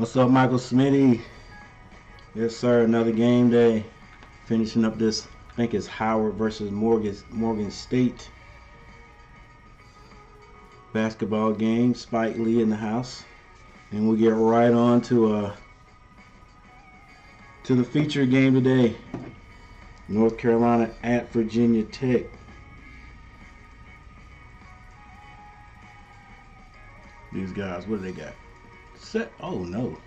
What's up, Michael Smitty? Yes, sir. Another game day. Finishing up this, I think it's Howard versus Morgan State basketball game. Spike Lee in the house, and we'll get right on to the featured game today. North Carolina at Virginia Tech. These guys, what do they got? Set. Oh no.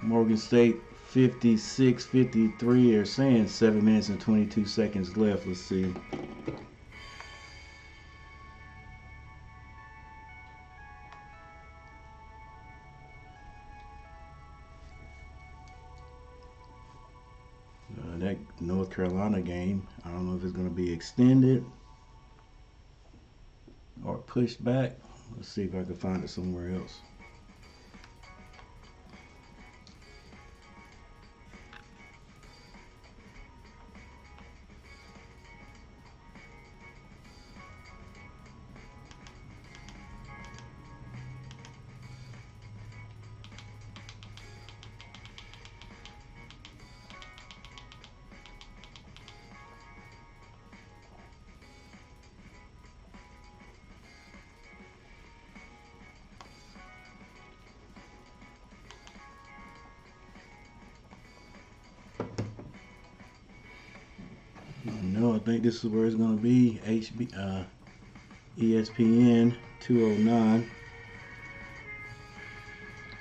Morgan State 56-53. They're saying 7 minutes and 22 seconds left. Let's see. That North Carolina game, I don't know if it's going to be extended or pushed back. Let's see if I can find it somewhere else. No, I think this is where it's going to be. ESPN 209.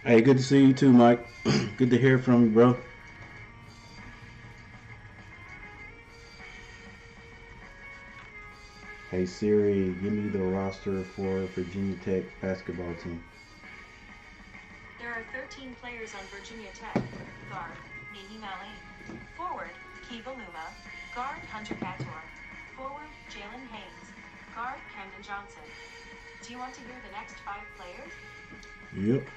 Hey, good to see you too, Mike. Good to hear from you, bro. Hey Siri, give me the roster for Virginia Tech basketball team. There are 13 players on Virginia Tech. Guard, Nini Malley. Forward, Kiva Luma. Guard, Hunter Cator. Forward, Jalen Haynes. Guard, Camden Johnson. Do you want to hear the next 5 players? Yep.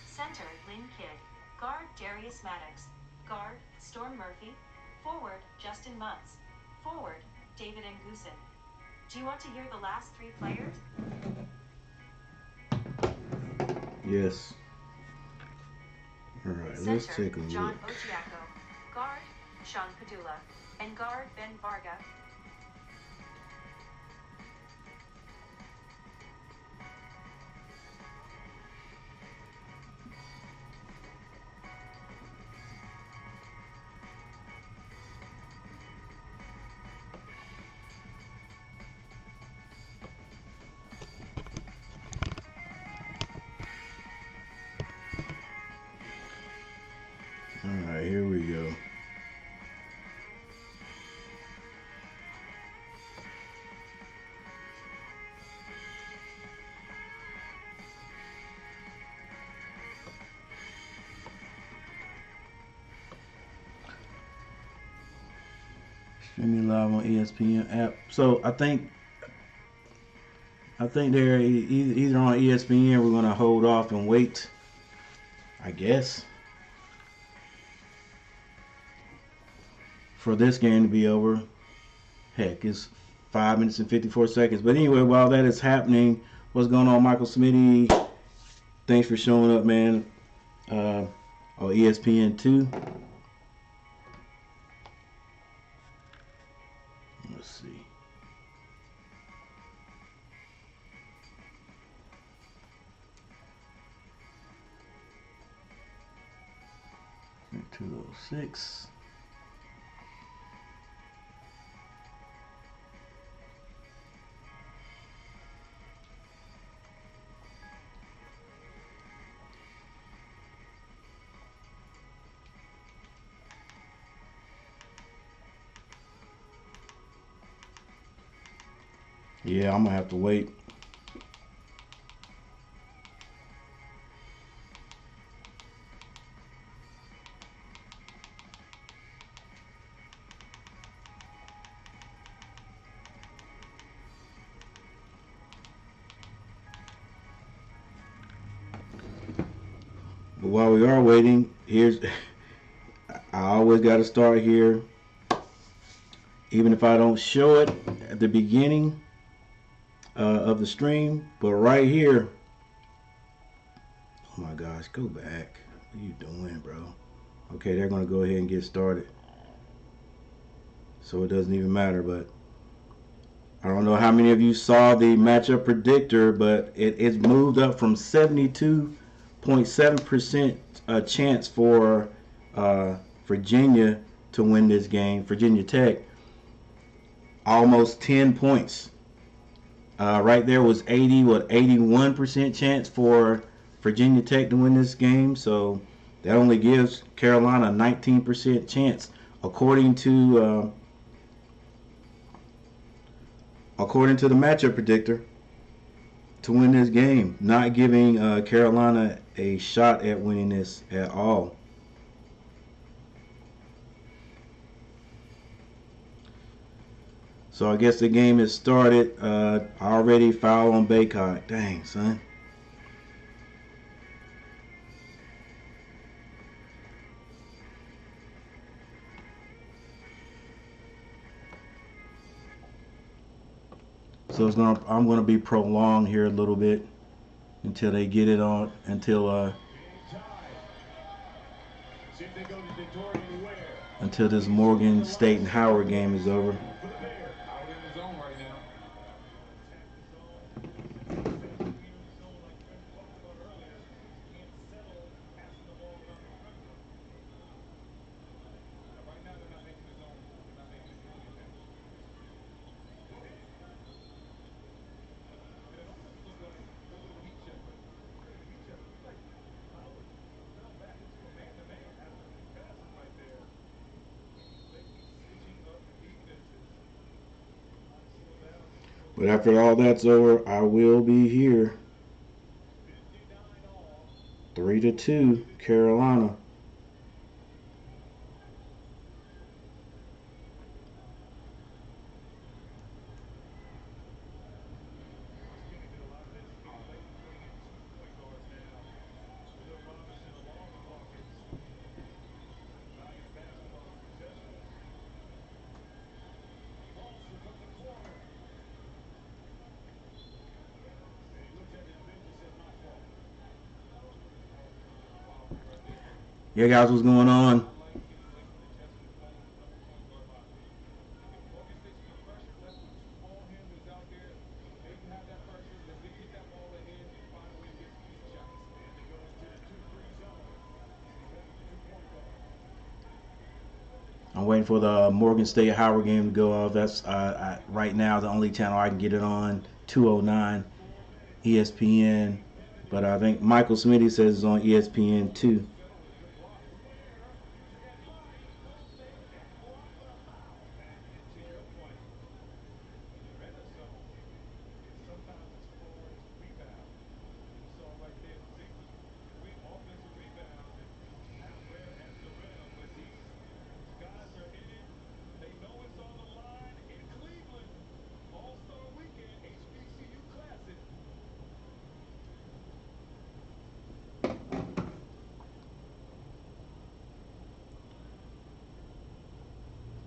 Center, Lynn Kidd. Guard, Darius Maddox. Guard, Storm Murphy. Forward, Justin Muntz. Forward, David Ngusen. Do you want to hear the last 3 players? Yes. All right, Center, let's take a John look. Ochiako. Guard, Sean Padula. And guard, Ben Varga. All right, here we go. Streaming live on ESPN app. So I think they're either on ESPN. We're gonna hold off and wait, I guess, for this game to be over. Heck, it's 5 minutes and 54 seconds. But anyway, while that is happening, what's going on, Michael Smitty? Thanks for showing up, man. On ESPN 2. Let's see. $206. Yeah, I'm gonna have to wait. But while we are waiting, I always got to start here. even if I don't show it at the beginning of the stream. But right here, oh my gosh, go back. What are you doing, bro? Okay, they're going to go ahead and get started. So it doesn't even matter, but I don't know how many of you saw the matchup predictor, but it's moved up from 72.7% chance for Virginia to win this game, Virginia Tech, almost 10 points. Right there was 81% chance for Virginia Tech to win this game. So that only gives Carolina a 19% chance, according to the matchup predictor, to win this game, not giving Carolina a shot at winning this at all. So I guess the game has started. Already foul on Baycott. Dang, son. So I'm gonna be prolonged here a little bit until they get it on, until this Morgan State and Howard game is over. But after all that's over, I will be here. 3-2, Carolina. Yeah, guys, what's going on? I'm waiting for the Morgan State Howard game to go off. That's right now the only channel I can get it on, 209 ESPN. But I think Michael Smitty says it's on ESPN too.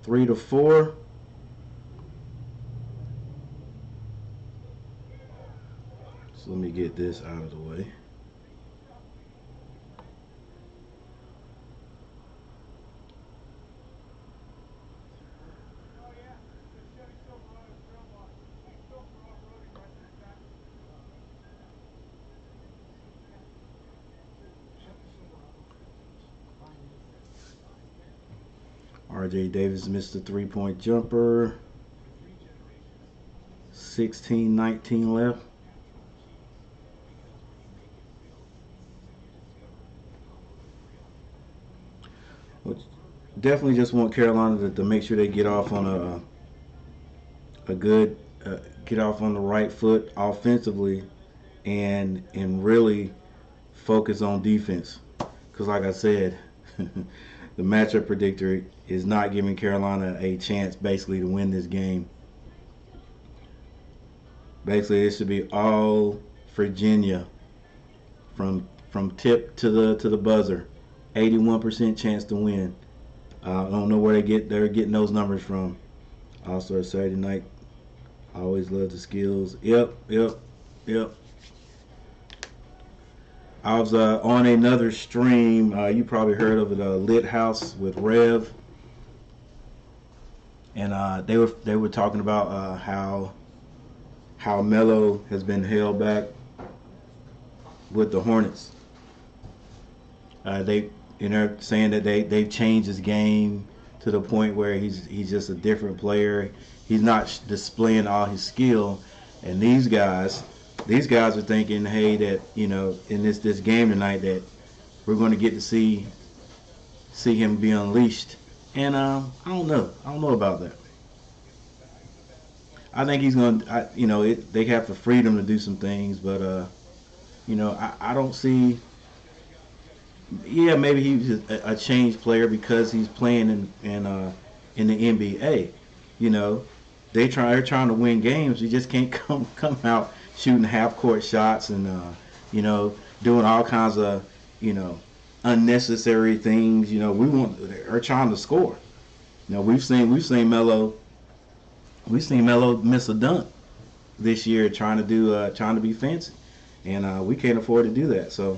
Three to four. So let me get this out of the way. RJ Davis missed the three-point jumper. 16-19 left. Definitely just want Carolina to make sure they get off on a good get off on the right foot offensively, and really focus on defense. Because like I said, the matchup predictor is not giving Carolina a chance basically to win this game. Basically, it should be all Virginia from tip to the buzzer. 81% chance to win. I don't know where they're getting those numbers from. All-Star Saturday night. I always love the skills. Yep. I was on another stream. You probably heard of it, Lit House with Rev, and they were talking about how Melo has been held back with the Hornets. They're saying that they've changed his game to the point where he's just a different player. He's not displaying all his skill, and these guys are thinking, hey, that in this game tonight that we're going to get to see him be unleashed. And I don't know about that. I think he's going to, they have the freedom to do some things, but I don't see. Yeah, maybe he's a changed player because he's playing in the NBA. They're trying to win games. You just can't come out shooting half court shots and doing all kinds of unnecessary things. They're trying to score. We've seen Melo miss a dunk this year trying to be fancy, and we can't afford to do that. So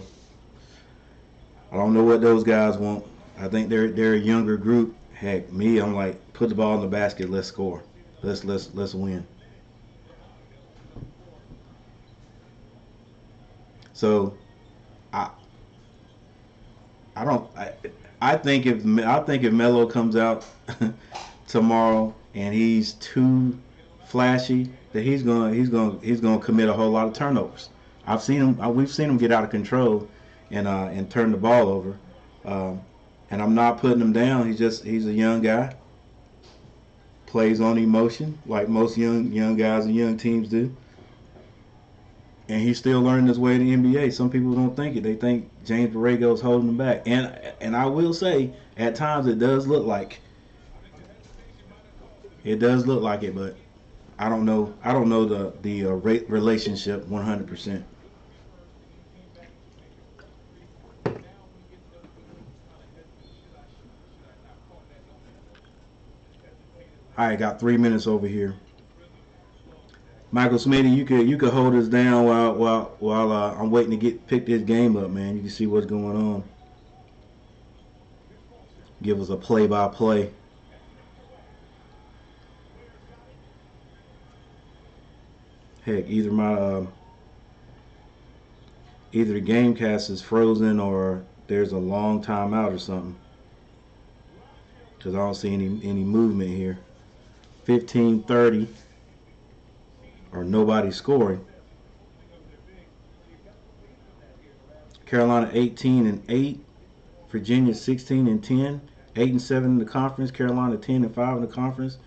I don't know what those guys want. I think they're a younger group. Heck, I'm like, put the ball in the basket, let's score. Let's win. So I I don't I think if Melo comes out tomorrow and he's too flashy, that he's gonna commit a whole lot of turnovers. We've seen him get out of control and turn the ball over. Um, and I'm not putting him down. He's a young guy. Plays on emotion like most young guys and young teams do. And he's still learning his way to the NBA. Some people don't think it. They think James Borrego's holding him back. And I will say, at times it does look like it, but I don't know. I don't know the relationship 100%. All right, got 3 minutes over here. Michael Smitty, you could hold us down while I'm waiting to pick this game up, man. You can see what's going on. Give us a play-by-play. Heck, either the GameCast is frozen or there's a long timeout or something. Because I don't see any movement here. 15:30 or nobody scoring. Carolina 18-8, Virginia 16-10, 8-7 in the conference. Carolina 10-5 in the conference.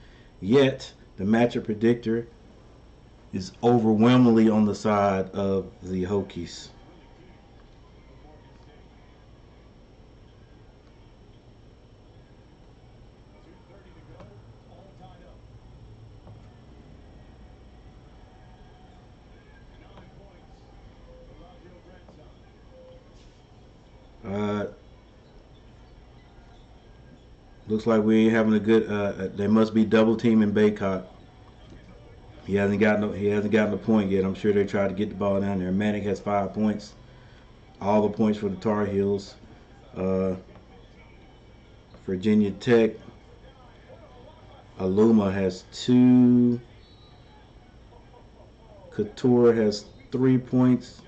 Yet the matchup predictor is overwhelmingly on the side of the Hokies. Looks like we ain't having a good. They must be double teaming Baycott. He hasn't gotten a point yet. I'm sure they tried to get the ball down there. Manic has 5 points. All the points for the Tar Heels. Virginia Tech. Aluma has 2. Couture has 3 points.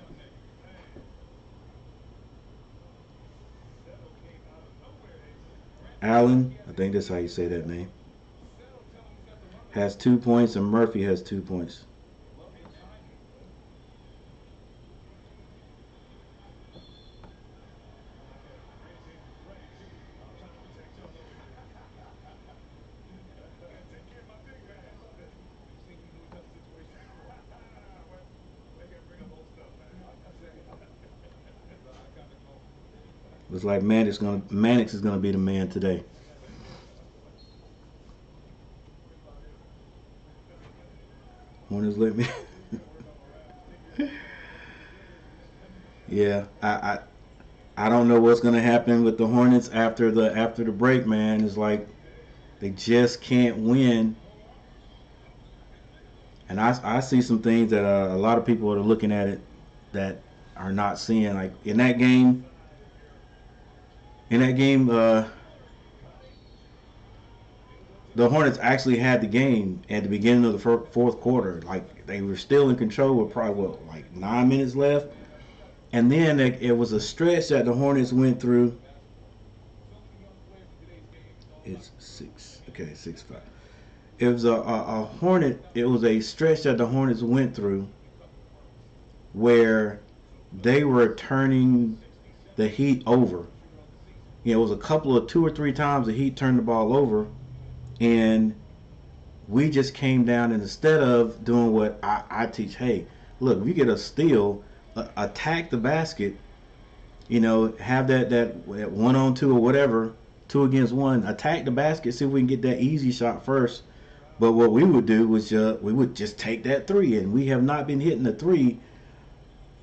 Allen, I think that's how you say that name, has 2 points, and Murphy has 2 points. Looks like Mannix is gonna be the man today. Hornets let me. Yeah, I don't know what's gonna happen with the Hornets after the break, man. It's like they just can't win. And I see some things that a lot of people are looking at it that are not seeing. Like in that game, the Hornets actually had the game at the beginning of the fourth quarter. Like they were still in control with probably what, like 9 minutes left, and then it was a stretch that the Hornets went through. It's six. Okay, 6-5. It was a Hornet. It was a stretch that the Hornets went through where they were turning the Heat over. You know, it was a couple of 2 or 3 times the Heat turned the ball over, and we just came down and instead of doing what I teach, hey, look, if you get a steal, attack the basket. You know, have that 1-on-2 or whatever, 2 against 1. Attack the basket, see if we can get that easy shot first. But what we would do was we would just take that three, and we have not been hitting the three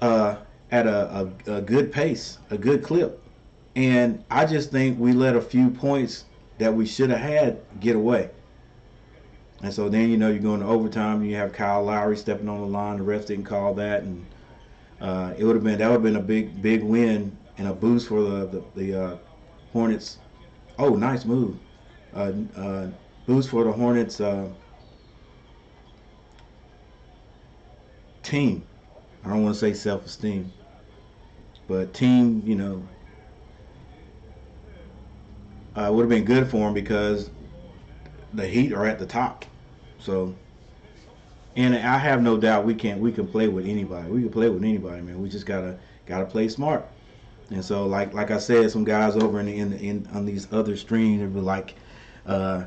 uh, at a good pace, a good clip. And I just think we let a few points that we should have had get away. And so then you go into overtime. You have Kyle Lowry stepping on the line. The refs didn't call that, and that would have been a big win and a boost for the Hornets. Oh, nice move. Uh, uh, Boost for the Hornets team. I don't want to say self-esteem, but team. Would have been good for them because the Heat are at the top. So, and I have no doubt we can play with anybody. We can play with anybody, man. We just gotta play smart. And so, like I said, some guys over in on these other streams, they were like, uh,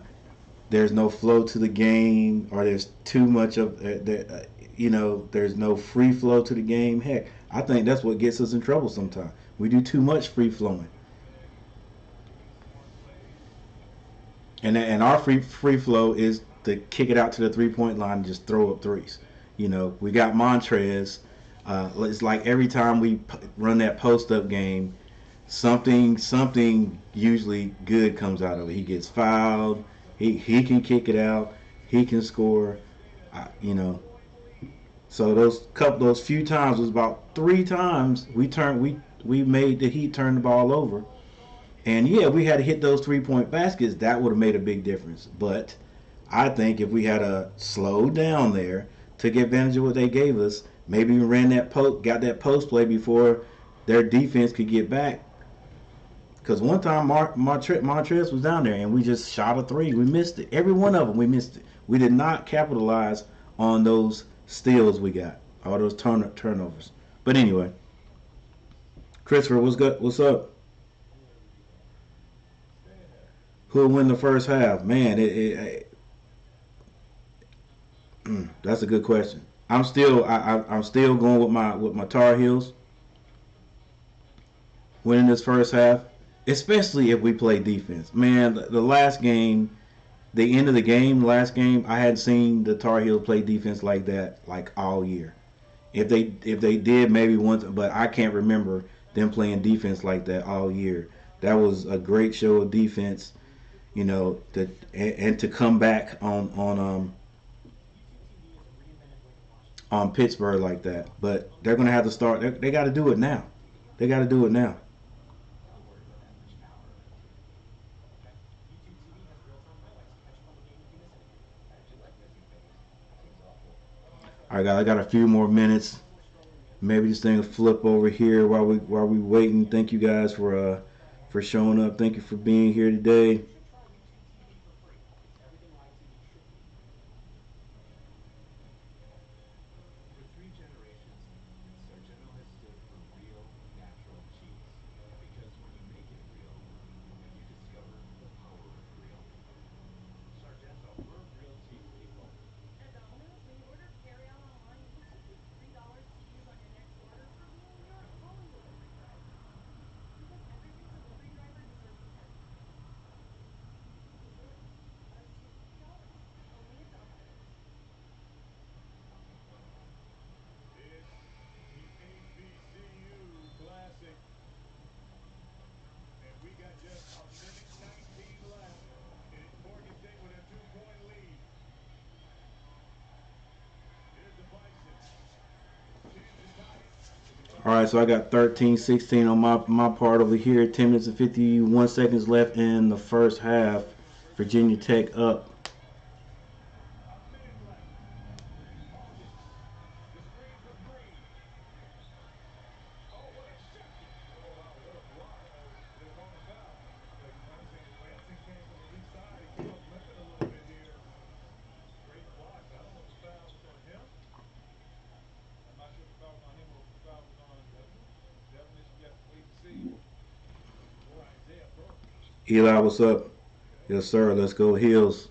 "There's no flow to the game, or there's too much of there's no free flow to the game." Heck, I think that's what gets us in trouble sometimes. We do too much free flowing, and our free flow is to kick it out to the 3 point line and just throw up threes. We got Montrez. It's like every time we run that post up game, something usually good comes out of it. He gets fouled. He can kick it out. He can score. Uh, you know. So those few times was about 3 times we made the Heat turn the ball over. And yeah, we had to hit those 3 point baskets. That would have made a big difference. But I think if we had a slowed down there, took advantage of what they gave us, maybe we got that post play before their defense could get back. Because one time Montrez was down there and we just shot a three. We missed it. Every one of them, we missed it. We did not capitalize on those steals we got, all those turnovers. But anyway, Christopher, what's good? What's up? Who'll win the first half? Man, that's a good question. I'm still going with my Tar Heels winning this first half, especially if we play defense. Man, the last game, the end of the game, last game, I hadn't seen the Tar Heels play defense like that like all year. If they did maybe once, but I can't remember them playing defense like that all year. That was a great show of defense, and to come back on Pittsburgh like that. But they're gonna have to start. They got to do it now. They got to do it now. All right, guys, I got a few more minutes. Maybe this thing will flip over here while we waiting. Thank you guys for showing up. Thank you for being here today. All right, so I got 13-16 on my part over here. 10 minutes and 51 seconds left in the first half. Virginia Tech up. Eli, what's up? Yes, sir. Let's go Heels.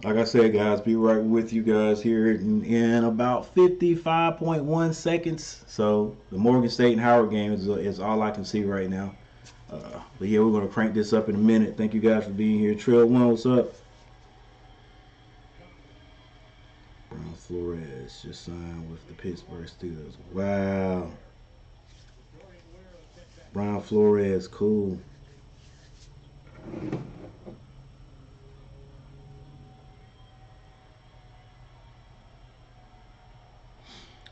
Like I said, guys, be right with you guys here in about 55.1 seconds. So the Morgan State and Howard game is all I can see right now. But yeah, we're going to crank this up in a minute. Thank you guys for being here. Trail One, what's up? Brian Flores just signed with the Pittsburgh Steelers. Wow. Brian Flores, cool.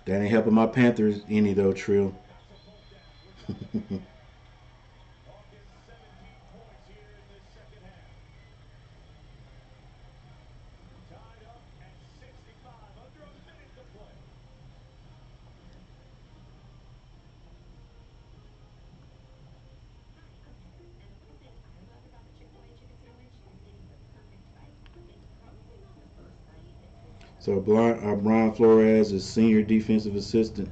That ain't helping my Panthers any though, Trill. So Brian Flores is senior defensive assistant,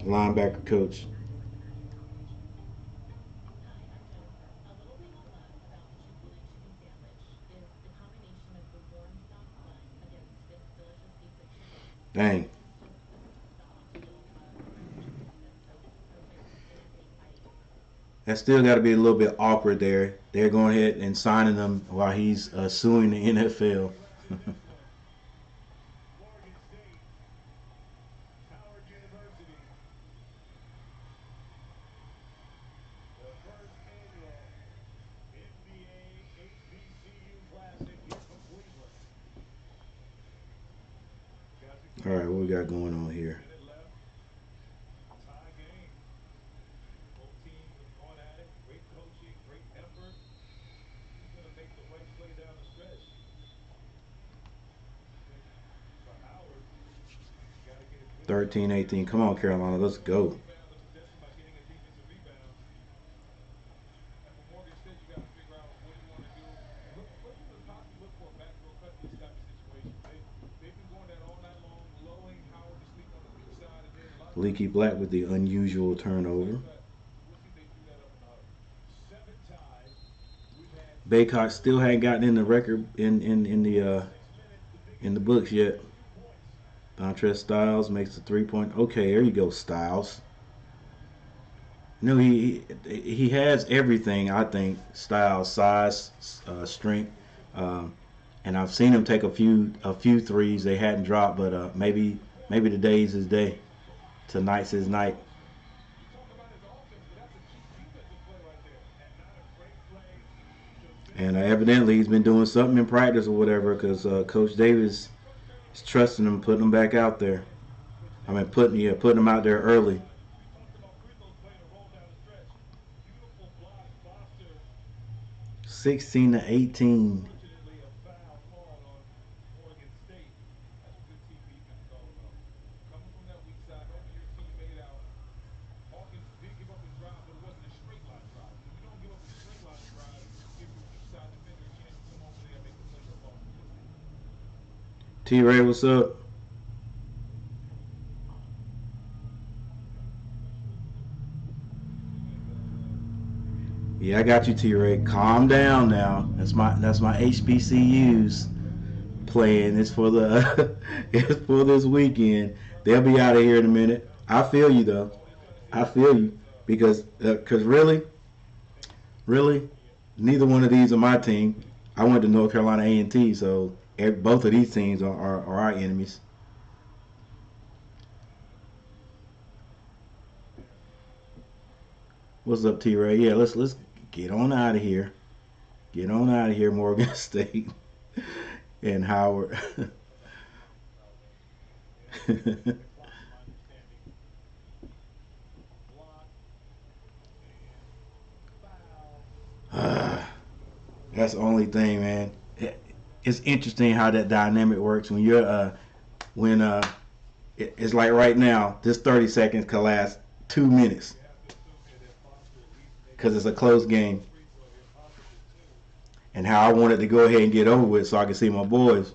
linebacker coach. Dang. That still got to be a little bit awkward there. They're going ahead and signing him while he's suing the NFL. All right, what we got going on here? Thirteen, 18. Come on, Carolina, let's go. Leaky Black with the unusual turnover. Baycott still hadn't gotten in the record in the books yet. Dontrez Styles makes the 3 point. Okay, there you go, Styles. No, he has everything. I think Styles, size, strength, um, and I've seen him take a few threes they hadn't dropped, but maybe today's his day. Tonight's his night. And evidently he's been doing something in practice or whatever because Coach Davis is trusting him, putting him back out there. I mean, putting him out there early. 16-18. T Ray, what's up? Yeah, I got you, T Ray. Calm down now. That's my HBCUs playing. It's for the it's for this weekend. They'll be out of here in a minute. I feel you though. I feel you because really, neither one of these are my team. I went to North Carolina A&T, so both of these teams are our enemies. What's up, T Ray? Yeah, let's get on out of here. Get on out of here, Morgan State and Howard. That's the only thing, man. It's interesting how that dynamic works when you're when it's like right now. This 30 seconds could last 2 minutes because it's a close game, and how I wanted to go ahead and get over with so I can see my boys.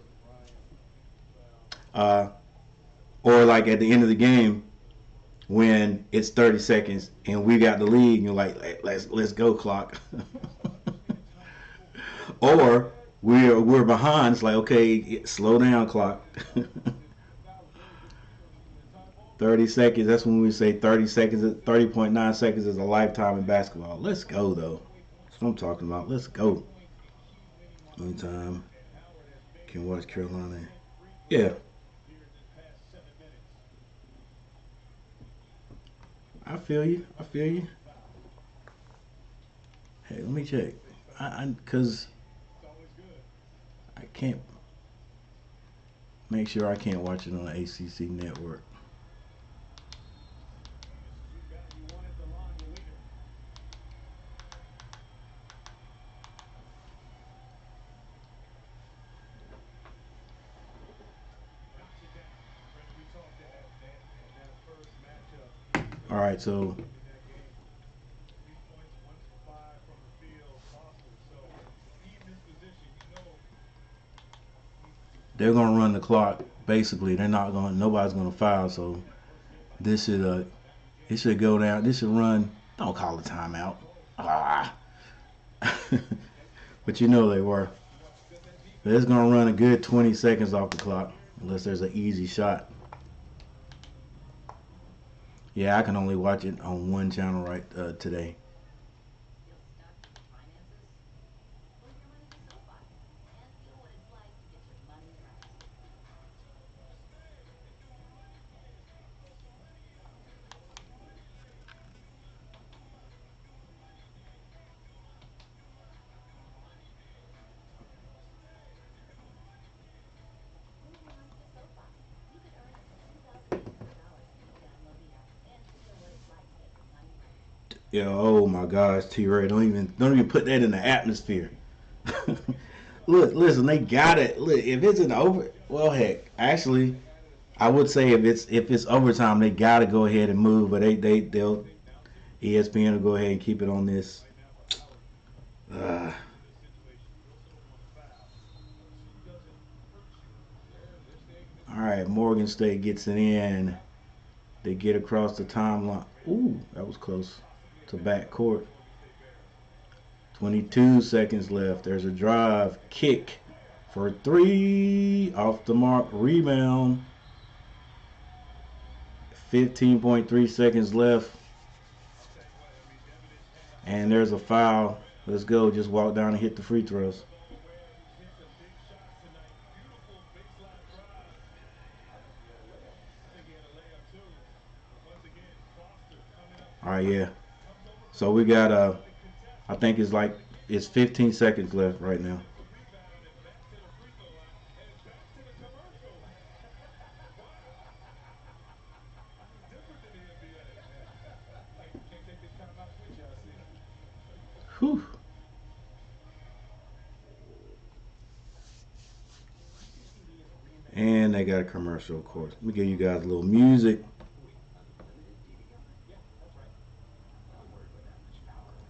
Uh, or like at the end of the game when it's 30 seconds and we got the lead, and you're like, let's go clock. Or we're behind. It's like, okay, slow down clock. 30 seconds. That's when we say 30 seconds. 30.9 seconds is a lifetime in basketball. Let's go though. That's what I'm talking about. Let's go. Anytime can watch Carolina. Yeah, I feel you. I feel you. Hey, let me check. Cause I can't make sure I can't watch it on the ACC network. All right, so they're gonna run the clock. Basically, they're not going. Nobody's gonna foul. So this should it should go down. This should run. Don't call a timeout. Ah, but you know they were. But it's gonna run a good 20 seconds off the clock unless there's an easy shot. Yeah, I can only watch it on one channel right today. Yeah. Oh my gosh, T. Ray, don't even put that in the atmosphere. Look, listen, they got it. Look, if it's an over, well, heck, actually, I would say if it's overtime, they gotta go ahead and move, but they'll ESPN will go ahead and keep it on this. Uh, all right, Morgan State gets it in. They get across the timeline. Ooh, that was close to back court. 22 seconds left. There's a drive, kick for three, off the mark, rebound. 15.3 seconds left, and there's a foul. Let's go. Just walk down and hit the free throws. All right, yeah. So we got I think it's 15 seconds left right now. Whew. And they got a commercial, of course. Let me give you guys a little music.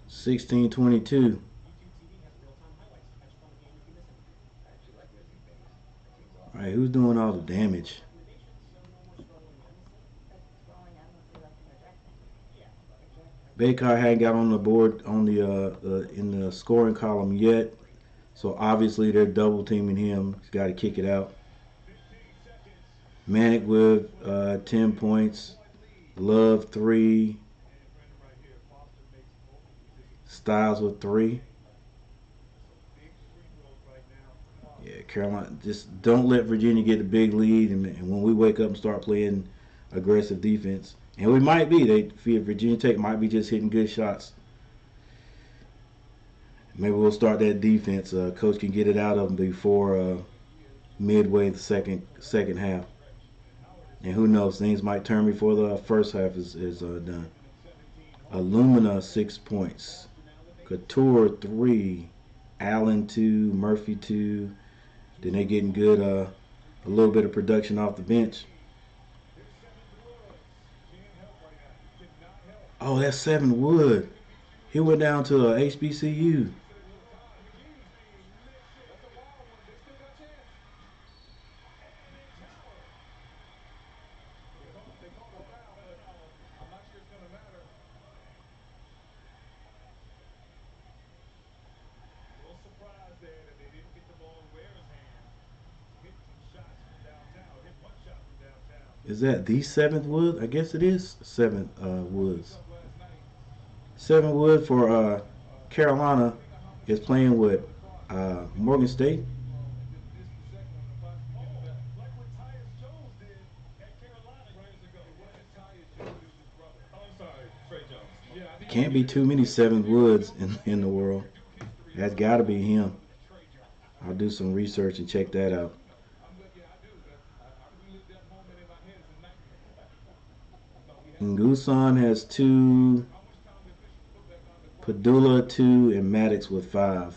16:22. All right, who's doing all the damage? Baycott hadn't got on the board on the in the scoring column yet, so obviously they're double teaming him. He's got to kick it out. Manic with 10 points. Love 3. Styles with 3. Yeah, Carolina. Just don't let Virginia get a big lead, and when we wake up and start playing aggressive defense, and we might be. They feel Virginia Tech might be just hitting good shots. Maybe we'll start that defense. Coach can get it out of them before midway the second half. And who knows, things might turn before the first half is done. Illumina 6 points. Couture 3. Allen 2. Murphy 2. Then they getting good a little bit of production off the bench. Oh, that's 7 Wood. He went down to HBCU. Is that the 7th Wood? I guess it is 7 Woods. 7 Wood for Carolina is playing with Morgan State. Can't be too many 7 Woods in the world. That's got to be him. I'll do some research and check that out. Ngusan has 2, Padula 2, and Maddox with 5.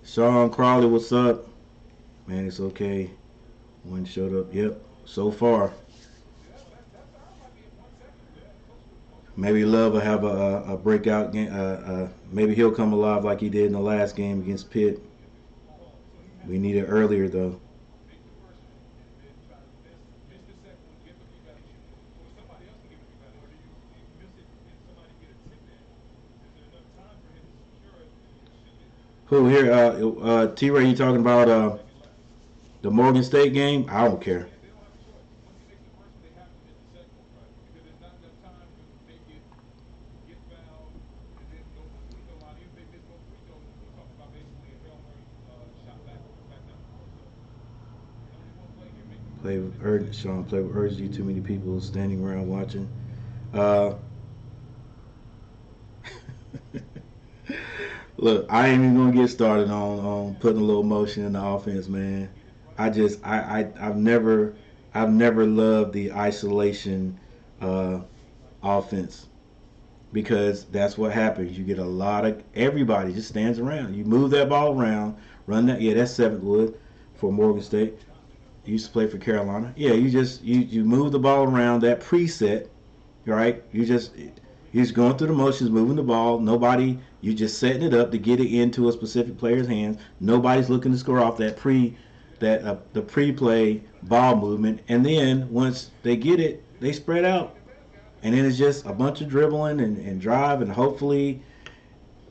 Sean Crawley, what's up? Man, it's okay. One showed up. Yep, so far. Maybe Love will have a breakout game. Maybe he'll come alive like he did in the last game against Pitt. We need it earlier, though. Who here? T-Ray, you talking about the Morgan State game? I don't care. Play with urgency, Sean. Play with urgency. Too many people standing around watching. Look, I ain't even gonna get started on putting a little motion in the offense, man. I've never loved the isolation offense because that's what happens. You get a lot of everybody just stands around. You move that ball around, run that. Yeah, that's 7th Wood for Morgan State. He used to play for Carolina. Yeah, you move the ball around that preset, right? You just going through the motions, moving the ball. Nobody, you just setting it up to get it into a specific player's hands. Nobody's looking to score off the pre-play ball movement. And then once they get it, they spread out, and then it's just a bunch of dribbling and drive, and hopefully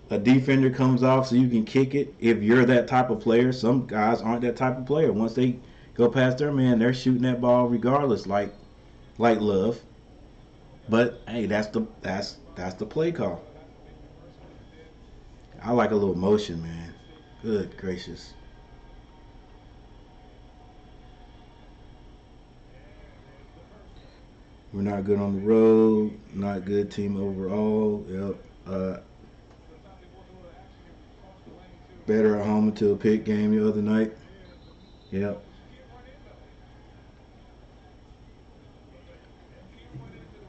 a defender comes off so you can kick it. If you're that type of player, some guys aren't that type of player. Once they go past their man, they're shooting that ball regardless, like Love. But hey, that's the play call. I like a little motion, man. Good gracious. We're not good on the road. Not good team overall. Yep. Better at home until a Pitt game the other night. Yep.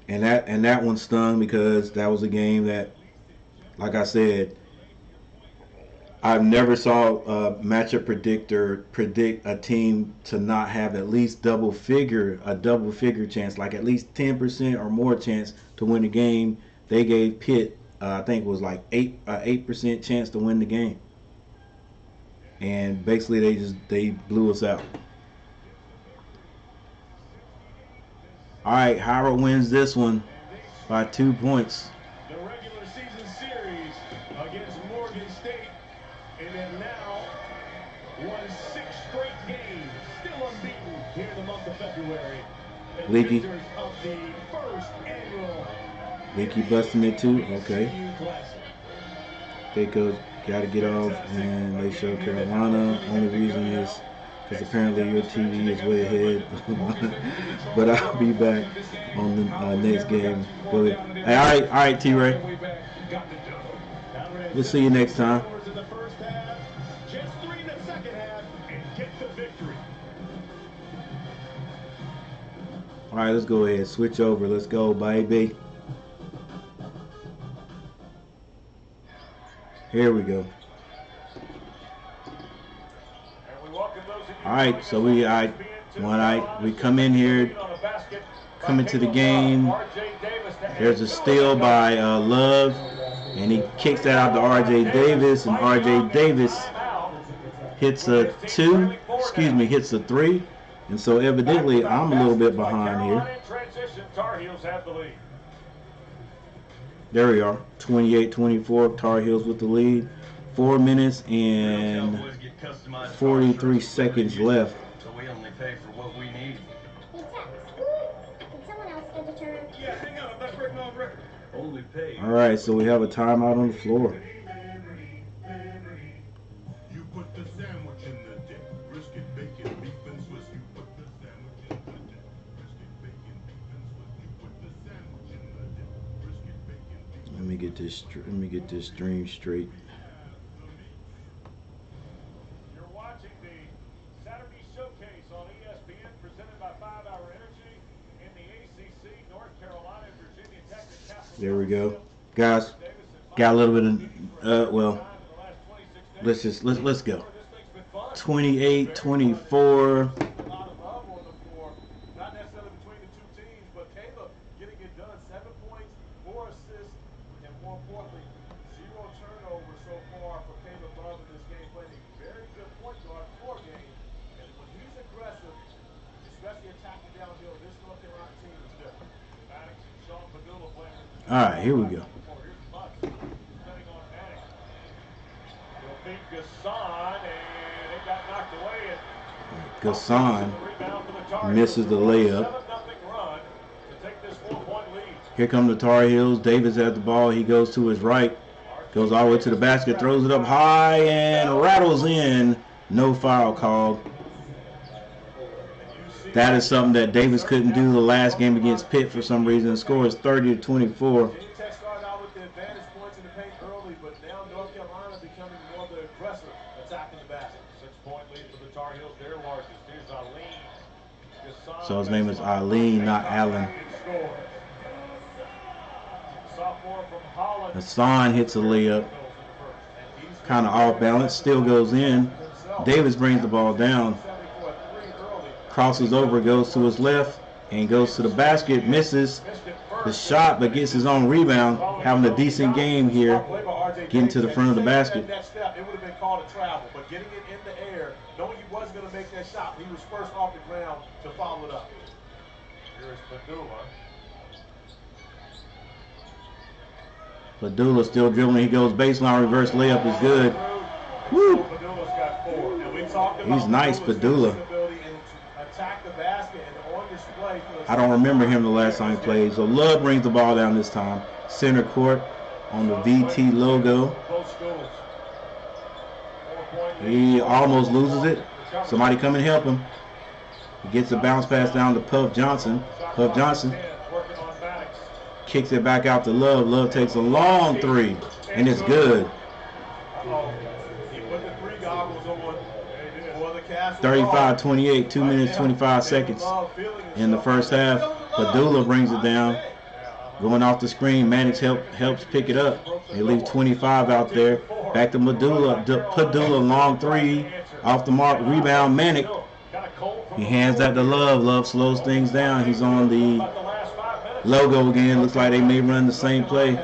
And that one stung because that was a game that, like I said, I've never saw a matchup predictor predict a team to not have at least a double figure chance, like at least 10% or more chance to win the game. They gave Pitt, I think it was like 8% chance to win the game, and basically they blew us out. All right, Howard wins this one by 2 points. The regular season series against Morgan State, and then now won 6 straight games, still unbeaten here in the month of February. Leaky. Of the first annual Leaky busting it too. Okay. They got to get off, and they show Carolina. Only reason is because apparently your TV is way ahead. But I'll be back on the next game. Go ahead. Hey, all right, T-Ray. We'll see you next time. Just 3 in the second half and get the victory. All right, let's go ahead. Switch over. Let's go, baby. Here we go. All right, so we come in here, come into the game. There's a steal by Love, and he kicks that out to R.J. Davis, and R.J. Davis hits a 3, and so evidently I'm a little bit behind here. There we are, 28-24, Tar Heels with the lead. 4 minutes and 43 seconds left. So we only pay for what we need. All right, so we have a timeout on the floor. You put the sandwich in the dip. Brisket, bacon, beef and Swiss. You put the sandwich in the dip. Brisket, bacon, beef and Swiss. You put the sandwich in the dip. Brisket, bacon, beef. Let me get this stream straight. You're watching the Saturday Showcase on ESPN, presented by 5 Hour Energy in the ACC, North Carolina, Virginia Tech, and Capital. There we go, guys. Got a little bit of well. Let's go. 28-24. All right, here we go. Gasson misses the layup. Here come the Tar Heels. Davis at the ball. He goes to his right. Goes all the way to the basket. Throws it up high and rattles in. No foul called. That is something that Davis couldn't do the last game against Pitt for some reason. The score is 30-24. So his name is Eileen, not Allen. Hassan hits a layup. Kind of off balance. Still goes in. Davis brings the ball down. Crosses over, goes to his left, and goes to the basket. Misses the shot, but gets his own rebound. Having a decent game here. Getting to the front of the basket. It would have been called a travel, but getting it in the air, knowing he wasn't going to make that shot, he was first off the ground to follow it up. Here is Padula. Padula still dribbling. He goes baseline, reverse layup is good. Woo! He's nice, Padula. I don't remember him the last time he played. So Love brings the ball down this time. Center court on the VT logo. He almost loses it. Somebody come and help him. He gets a bounce pass down to Puff Johnson. Puff Johnson kicks it back out to Love. Love takes a long 3, and it's good. 35-28, 2 minutes, 25 seconds in the first half. Padula brings it down. Going off the screen, Mannix helps pick it up. They leave 25 out there. Back to Padula, long 3. Off the mark, rebound, Mannix. He hands that to Love. Love slows things down. He's on the logo again. Looks like they may run the same play.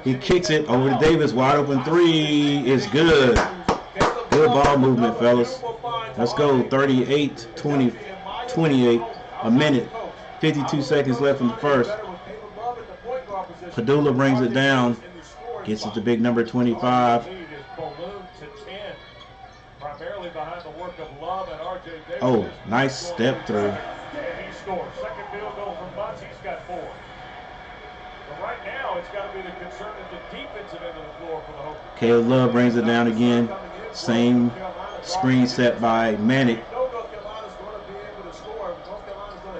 He kicks it over to Davis. Wide open 3 is good. Good ball movement, fellas. Let's go. 38-28. A minute. 52 seconds left in the first. Padula brings it down. Gets it to big number 25. Oh, nice step through. Caleb Love brings it down again. Same Screen set by Manic.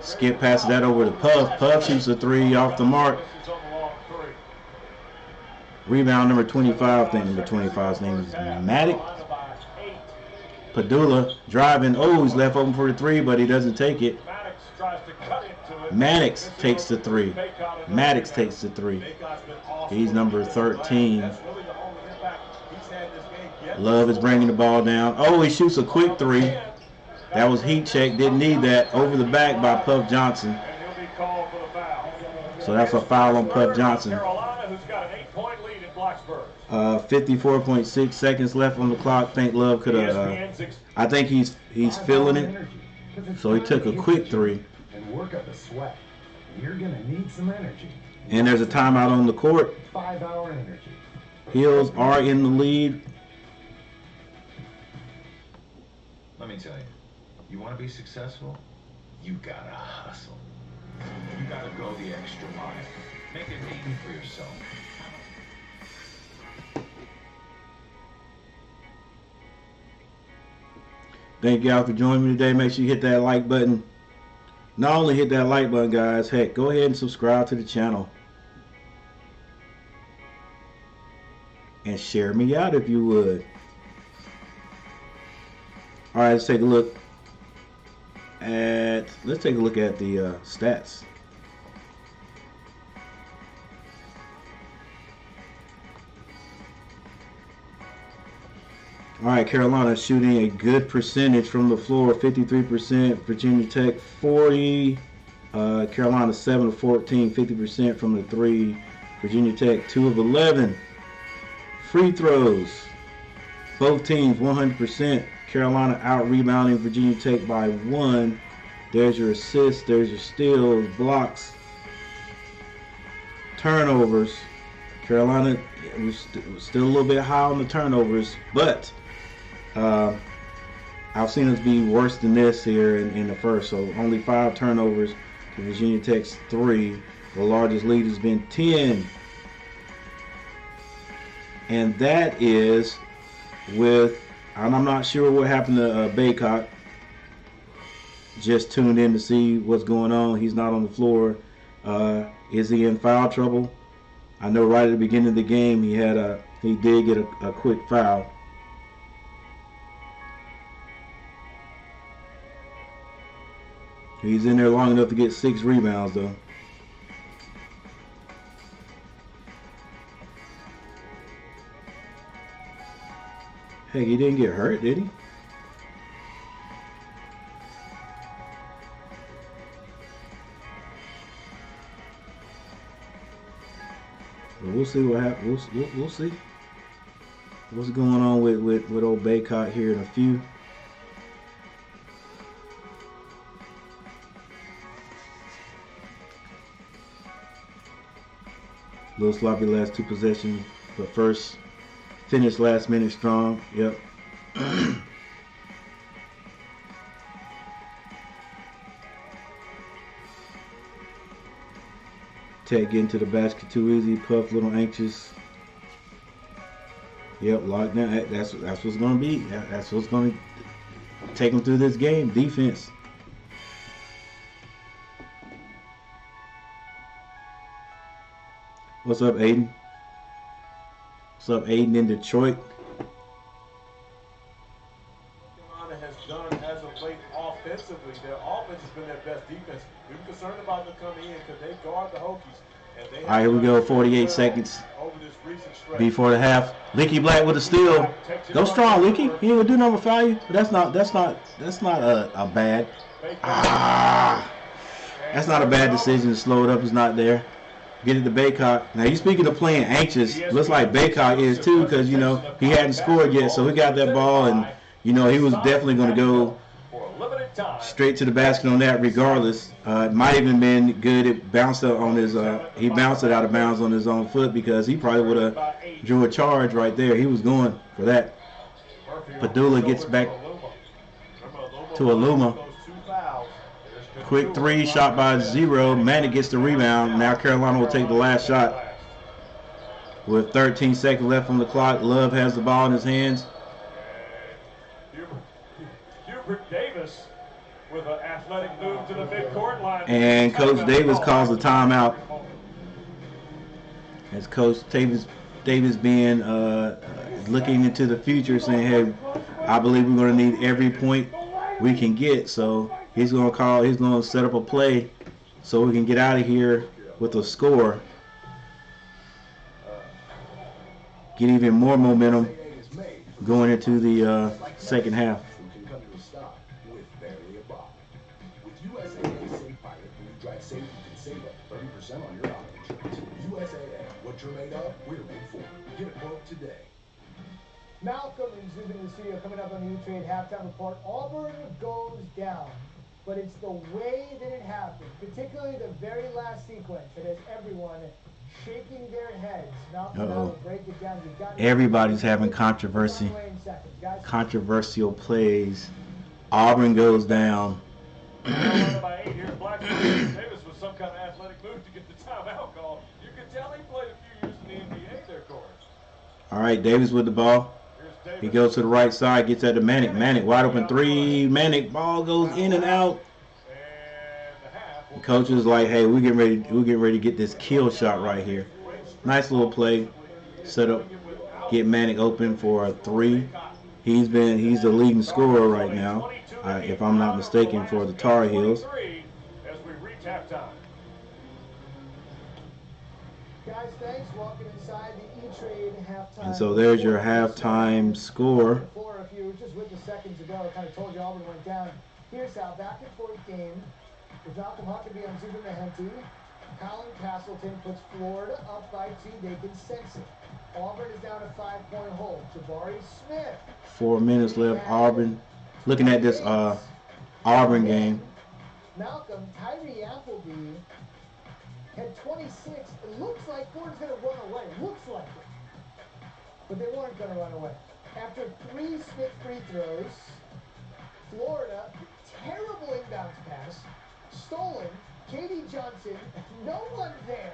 Skip passes that over to Puff. Puff shoots a 3 off the mark. Rebound number 25. I think number 25's name is Matic. Padula driving. Oh, he's left open for the 3, but he doesn't take it. Maddox takes the 3. Maddox takes the 3. He's number 13. Love is bringing the ball down. Oh, he shoots a quick 3. That was heat check. Didn't need that. Over the back by Puff Johnson. So that's a foul on Puff Johnson. 54.6 seconds left on the clock. Think Love could have. I think he's feeling it. So he took a quick 3. And work up a sweat. You're gonna need some energy. And there's a timeout on the court. 5-hour energy. Heels are in the lead. Let me tell you, you want to be successful? You gotta hustle. You gotta go the extra mile. Make it easy for yourself. Thank y'all for joining me today. Make sure you hit that like button. Not only hit that like button, guys, heck, go ahead and subscribe to the channel. And share me out if you would. All right, let's take a look at the stats. All right, Carolina shooting a good percentage from the floor, 53%. Virginia Tech 40. Carolina 7 of 14, 50% from the 3. Virginia Tech 2 of 11. Free throws. Both teams 100%. Carolina out rebounding Virginia Tech by 1. There's your assists. There's your steals, blocks, turnovers. Carolina was still a little bit high on the turnovers, but I've seen us be worse than this here in the first. So only 5 turnovers to Virginia Tech's 3. The largest lead has been 10. And that is with, and I'm not sure what happened to Baycock. Just tuned in to see what's going on. He's not on the floor. Is he in foul trouble? I know right at the beginning of the game he did get a quick foul. He's in there long enough to get 6 rebounds though. Hey, he didn't get hurt, did he? But we'll see what happens. We'll see what's going on with old Baycott here in a few. A little sloppy last 2 possessions, but first finish last minute strong. Yep. Tech getting to the basket too easy. Puff a little anxious. Yep, locked down. That's what's gonna be. That's what's gonna take them through this game. Defense. What's up, Aiden? What's up, Aiden in Detroit? Carolina has done as of late offensively. Their offense has been their best defense. We were concerned about them coming in because they guard the Hokies. And they all right, here we go. 48 seconds over this recent stretch. Before the half. Leaky Black with a steal. Go strong, Leaky. He ain't gonna do nothing for you. But that's not a bad. That's not a bad decision to slow it up. It's not there. Get it to Baycock. Now, you speaking of playing anxious, looks like Baycock is too, because, you know, he hadn't scored yet, so he got that ball, and, you know, he was definitely going to go straight to the basket on that regardless. It might even been good. It bounced up on his, he bounced it out of bounds on his own foot because he probably would have drew a charge right there. He was going for that. Padula gets back to Aluma. Quick 3, shot by 0. Manic gets the rebound. Now Carolina will take the last shot. With 13 seconds left on the clock, Love has the ball in his hands. Albert Davis with an athletic move to the midcourt line. And Coach Davis calls the timeout. As Coach Davis being looking into the future, saying, "Hey, I believe we're going to need every point we can get." So he's going to set up a play so we can get out of here with a score. Get even more momentum going into the second half. With USAA Safe Pilot, when you drive safe, you can save up 30% on your auto insurance. USAA, what you're made of, we're made for. Get a quote today. Malcolm is moving to the studio, coming up on the E-Trade halftime report. Auburn goes down, but it's the way that it happened, particularly the very last sequence that has everyone shaking their heads. Malcolm will break it down. Everybody's having controversial plays. Auburn goes down. By 8 here, Davis with some kind of athletic move to get the timeout call. You can tell he played a few years in the NBA there, Corey. All right, Davis with the ball. He goes to the right side, gets at the Manic. Manic wide open three. Manic ball goes in and out. The coach is like, "Hey, we're getting ready to get this kill shot right here." Nice little play, set up, get Manic open for a three. He's the leading scorer right now, if I'm not mistaken, for the Tar Heels. Guys, thanks. Walking inside the E-Trade halftime. And so there's your halftime score. Before, if you were just with us seconds ago, I kind of told you Auburn went down. Here's how back and forth game with Malcolm Huckabee on Zuba Mahenti. Colin Castleton puts Florida up by 2. They can sense it. Auburn is down a 5-point hole. Jabari Smith. 4 minutes left. Auburn. Looking at this Auburn game. Malcolm, Tyree Appleby had 26. It looks like Florida's going to run away. Looks like it. But they weren't going to run away. After 3 Smith free throws, Florida, terrible inbounds pass, stolen, Katie Johnson, no one there,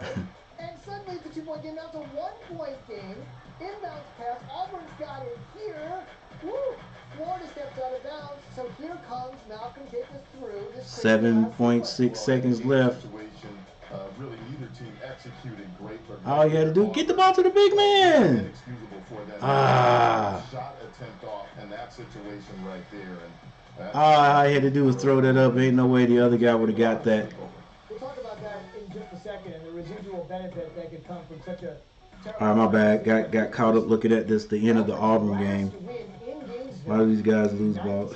and suddenly it's a 2-point game. Now it's a 1-point game. Inbounds pass, Auburn's got it here. Woo! Florida steps out of bounds, so here comes Malcolm, take us through this. 7.6 seconds left. Really, neither team executed great, but all you had to do, get the ball to the big man. Shot attempt off, and that situation right there. And all I had to do was throw that up. Ain't no way the other guy would have got that. We'll talk about that in just a second, and the residual benefit that could come from such a. All right, my bad. Got caught up looking at this, the end of the Auburn game. A lot of these guys lose ball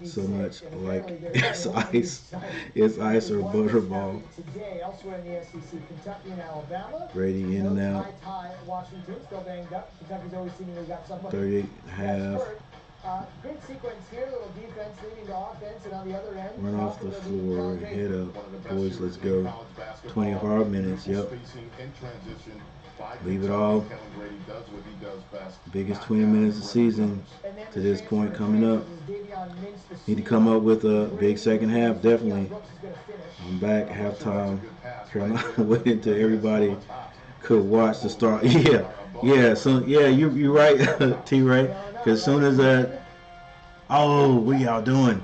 so much, like it's ice or butterball. Today, elsewhere in the SEC, Kentucky and Alabama. Brady in and out. Washington still banged up. Kentucky's always seemingly got something. 38.5. Good sequence here, little defense leading to offense, and on the other end, run off the floor, hit up, boys. Let's go. 25 minutes. Yep. Leave it all. Biggest 20 minutes of the season to this point coming up. Need to come up with a big second half, definitely. I'm back halftime. Carolina waiting until everybody could watch the start. So you're right, T-Ray. Because as soon as that, what y'all doing?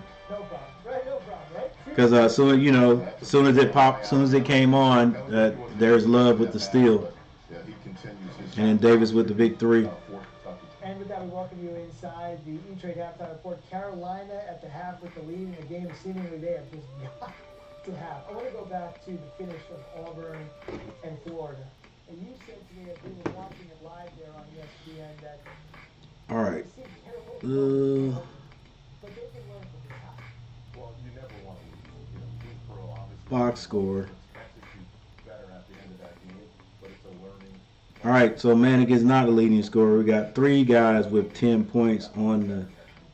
Because as soon as it popped, as soon as it came on, there's love with the steal. And then Davis with the big three. And with that, we welcome you inside the E-Trade halftime report. Carolina at the half with the lead in the game. Seemingly they have just got to have. I want to go back to the finish of Auburn and Florida. And you said to me as we were watching it live there on ESPN that. All right. But they can learn from this half. Well, you never want to Box score. All right, so Manic is not a leading scorer. We got 3 guys with 10 points on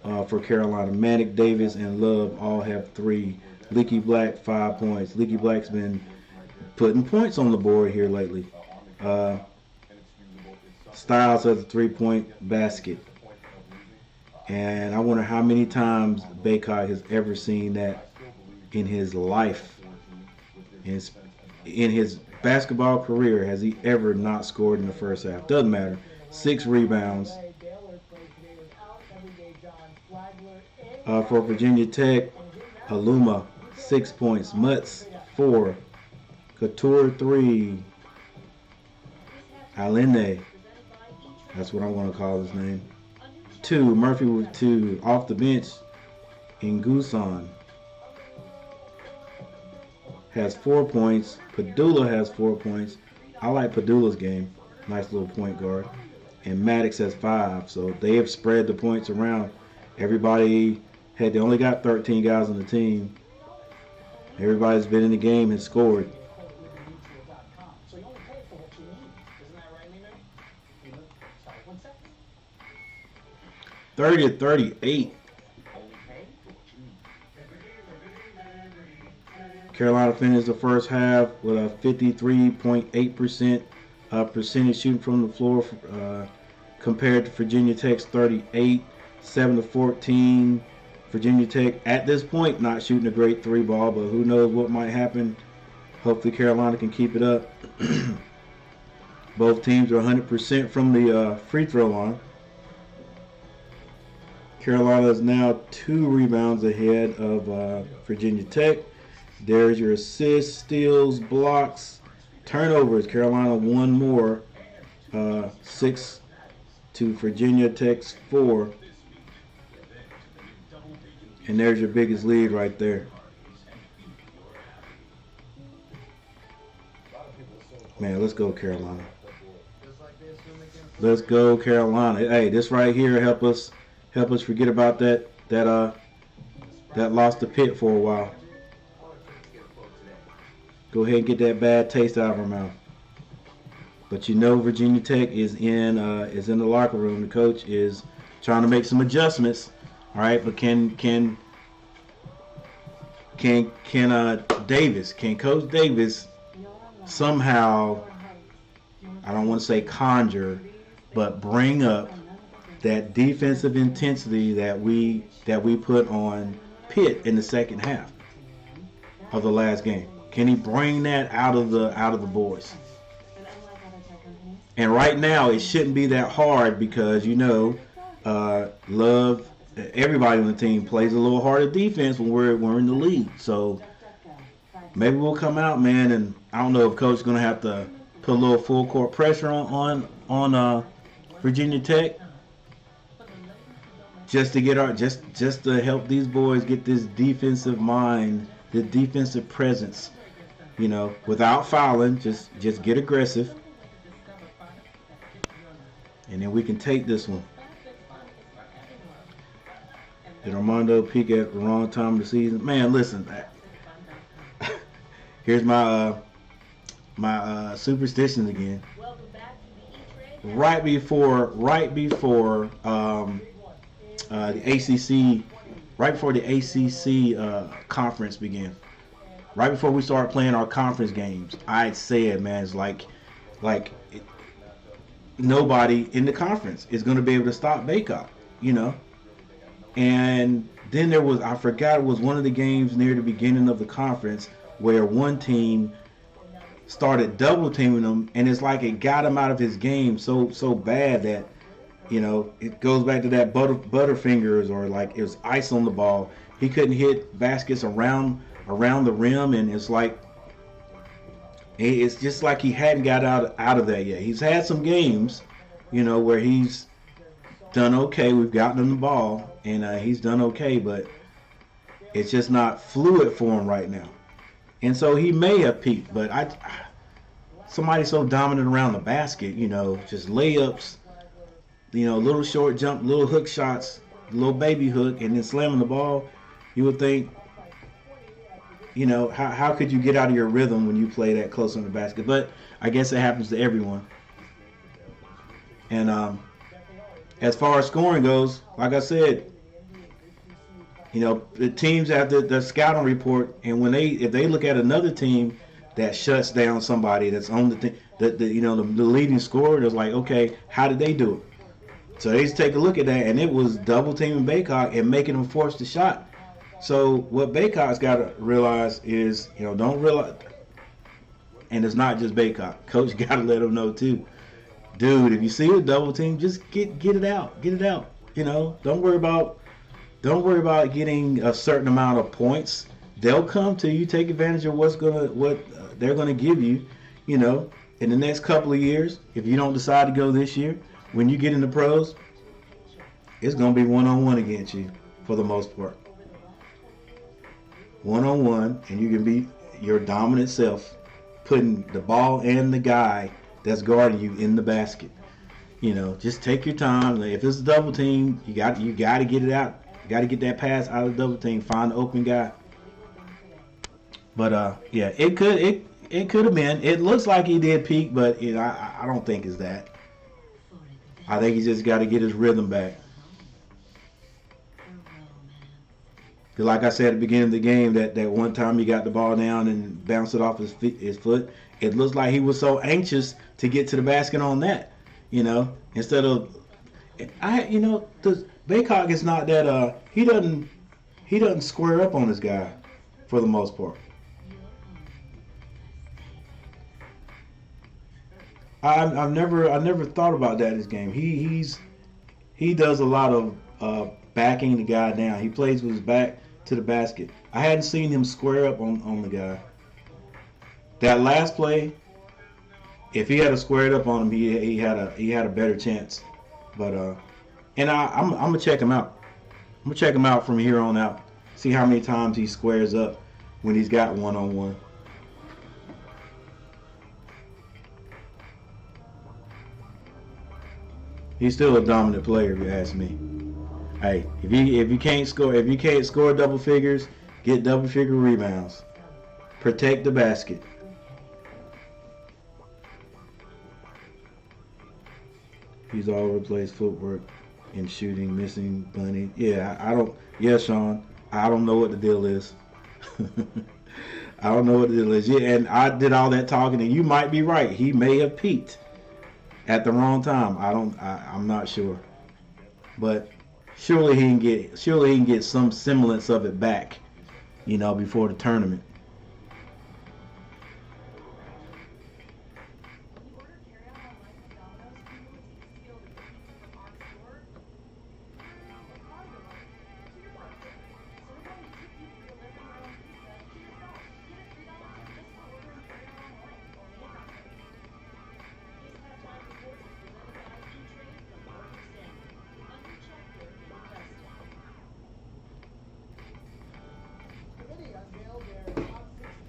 the for Carolina. Manic, Davis, and Love all have 3. Leaky Black 5 points. Leaky Black's been putting points on the board here lately. Styles has a 3-point basket, and I wonder how many times Baycott has ever seen that in his life. In his basketball career, has he ever not scored in the first half? Doesn't matter. 6 rebounds. For Virginia Tech, Aluma 6 points, Mutz 4, Couture 3, Alene, that's what I'm going to call his name, 2, Murphy with 2, off the bench, Ngusan has 4 points, Padula has 4 points. I like Padula's game, nice little point guard. And Maddox has 5, so they have spread the points around. Everybody they only got 13 guys on the team. Everybody's been in the game and scored. 30-38. Carolina finished the first half with a 53.8% percentage shooting from the floor compared to Virginia Tech's 38, 7-14. Virginia Tech at this point not shooting a great 3 ball, but who knows what might happen. Hopefully Carolina can keep it up. Both teams are 100% from the free throw line. Carolina is now 2 rebounds ahead of Virginia Tech. There's your assists, steals, blocks, turnovers. Carolina 1 more, 6 to Virginia Tech's 4. And there's your biggest lead right there. Man, let's go Carolina. Let's go Carolina. Hey, this right here help us forget about that loss to Pitt for a while. Go ahead and get that bad taste out of our mouth. But you know Virginia Tech is in the locker room. The coach is trying to make some adjustments. All right, but can Coach Davis somehow, I don't want to say conjure, but bring up that defensive intensity that we put on Pitt in the second half of the last game? Can he bring that out of the boys? And right now it shouldn't be that hard because Love, everybody on the team plays a little harder defense when we're in the league. So maybe we'll come out, man, and I don't know if Coach is gonna have to put a little full court pressure on Virginia Tech just to get just to help these boys get this defensive mind, the defensive presence, without fouling. Just get aggressive, and then we can take this one. Did Armando peak at the wrong time of the season? Man, listen. Here's my superstitions again. Right before the ACC, right before the ACC conference began, right before we started playing our conference games, I said, man, it's like nobody in the conference is going to be able to stop Baycott, And then there was, I forgot, it was one of the games near the beginning of the conference where one team started double teaming him, and it's like it got him out of his game so bad that, it goes back to that Butterfingers, or like it was ice on the ball. He couldn't hit baskets around the rim, and it's just like he hadn't got out of that yet. He's had some games, where he's done okay. We've gotten him the ball, and he's done okay, but it's just not fluid for him right now. And so he may have peaked, but somebody so dominant around the basket, just layups, little short jump, little hook shots, little baby hook, and then slamming the ball, you would think, how could you get out of your rhythm when you play that close on the basket? But I guess it happens to everyone. And as far as scoring goes, like I said, the teams have the scouting report, and if they look at another team that shuts down somebody that's on the thing, the leading scorer, they're like, okay, how did they do it? So they just take a look at that, and it was double teaming Baycott and making them force the shot. So what Baycott's got to realize is, don't realize, and it's not just Baycott. Coach got to let them know too, dude. If you see a double team, just get it out, Don't worry about Don't worry about getting a certain amount of points. They'll come to you. Take advantage of what they're gonna give you. You know, in the next couple of years, if you don't decide to go this year, when you get in the pros, it's gonna be one-on-one against you for the most part. One-on-one, and you can be your dominant self, putting the ball and the guy that's guarding you in the basket. You know, just take your time. If it's a double team, you got to get it out. You got to get that pass out of the double team. Find the open guy. But yeah, it could have been. It looks like he did peak, but I don't think it's that. I think he just got to get his rhythm back. Because like I said at the beginning of the game, that one time he got the ball down and bounced it off his foot, it looks like he was so anxious to get to the basket on that. You know, instead of the Baycock is not that he doesn't square up on this guy for the most part. I've never thought about that in this game. He does a lot of backing the guy down. He plays with his back to the basket. I hadn't seen him square up on the guy. That last play, if he had squared up on him, he had a better chance. But and I'm gonna check him out. I'm gonna check him out from here on out. See how many times he squares up when he's got one-on-one. He's still a dominant player, if you ask me. Hey, if you can't score double figures, get double figure rebounds. Protect the basket. He's all over the place, footwork and shooting, missing, bunny. Yeah, Sean, I don't know what the deal is. I don't know what the deal is. Yeah, and I did all that talking, and you might be right. He may have peaked at the wrong time. I'm not sure. But surely he can get some semblance of it back, before the tournament.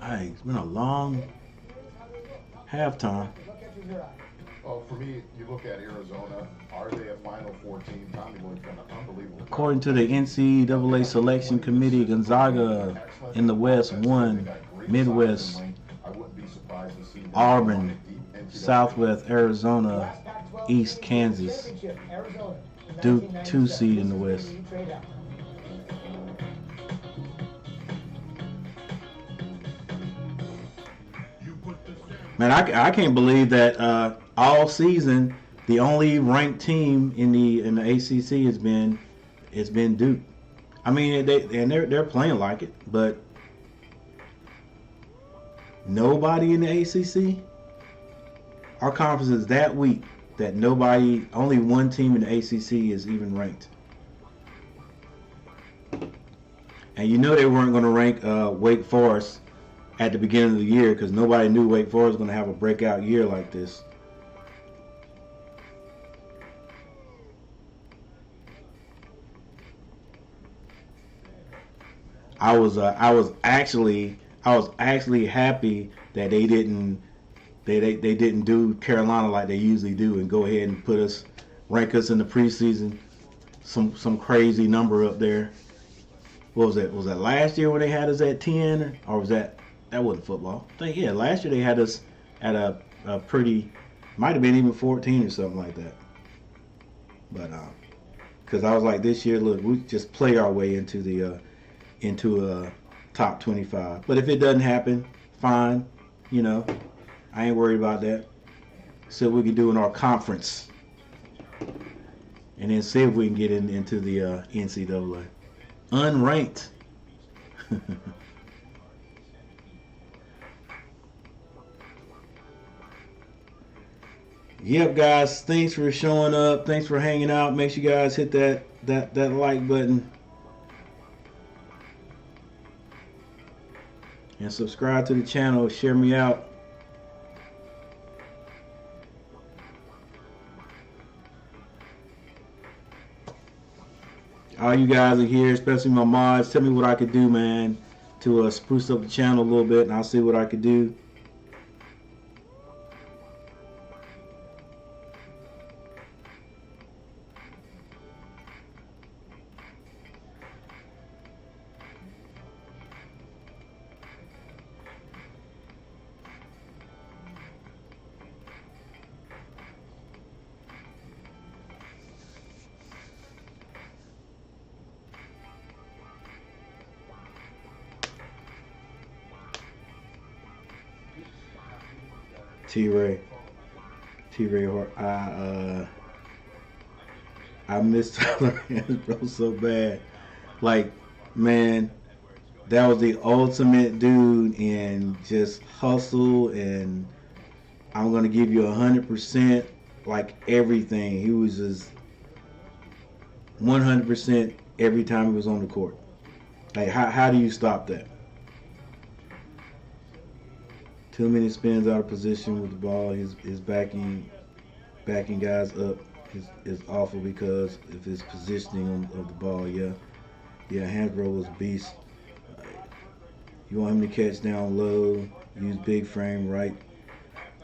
Hey, it's been a long halftime. Oh, for me, you look at Arizona. Are they a Final Four team? Tommy Lloyd's done an unbelievable job. According to the NCAA Selection Committee, Gonzaga in the West won, Midwest, Auburn, Southwest Arizona, East Kansas, Duke 2 seed in the West. Man, I can't believe that all season the only ranked team in the ACC has been Duke. I mean, they're playing like it, but nobody in the ACC. Our conference is that weak that only one team in the ACC is even ranked. And they weren't going to rank Wake Forest at the beginning of the year because nobody knew Wake Forest was going to have a breakout year like this. I was actually happy that they didn't do Carolina like they usually do and go ahead and rank us in the preseason some crazy number up there. What was that? Was that last year when they had us at 10, or was that wasn't football? I think last year they had us at a pretty, might have been even 14 or something like that. But because I was like, this year, look, we just play our way into a top 25. But if it doesn't happen, fine. I ain't worried about that. See what we can do in our conference, and then see if we can get into the NCAA unranked. Yep, guys, thanks for showing up. Thanks for hanging out. Make sure you guys hit that like button. And subscribe to the channel. Share me out. All you guys are here, especially my mods. Tell me what I could do, man, to spruce up the channel a little bit, and I'll see what I could do. T-Ray, I miss Tyler Hansbrough so bad. Like, man, that was the ultimate dude in just hustle, and I'm gonna give you 100%, like everything. He was just 100% every time he was on the court. Like, how do you stop that? Too many spins out of position with the ball. His backing guys up is awful because of his positioning of the ball. Yeah, Hansbrough was a beast. You want him to catch down low, use big frame, right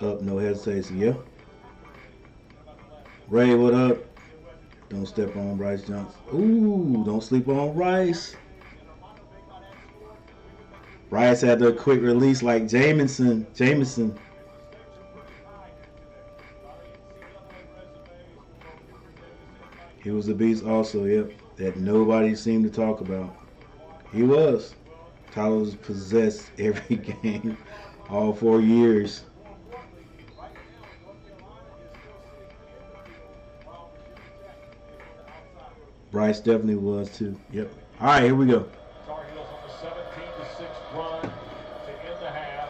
up, no hesitation. Yeah. Ray, what up? Don't step on Bryce Johnson. Ooh, don't sleep on Rice. Rice had the quick release like Jameson. He was a beast also, yep. That nobody seemed to talk about. He was. Tyler was possessed every game, all 4 years. Bryce definitely was too. Yep. All right, here we go. Tar Heels on the 17-6 run to end the half.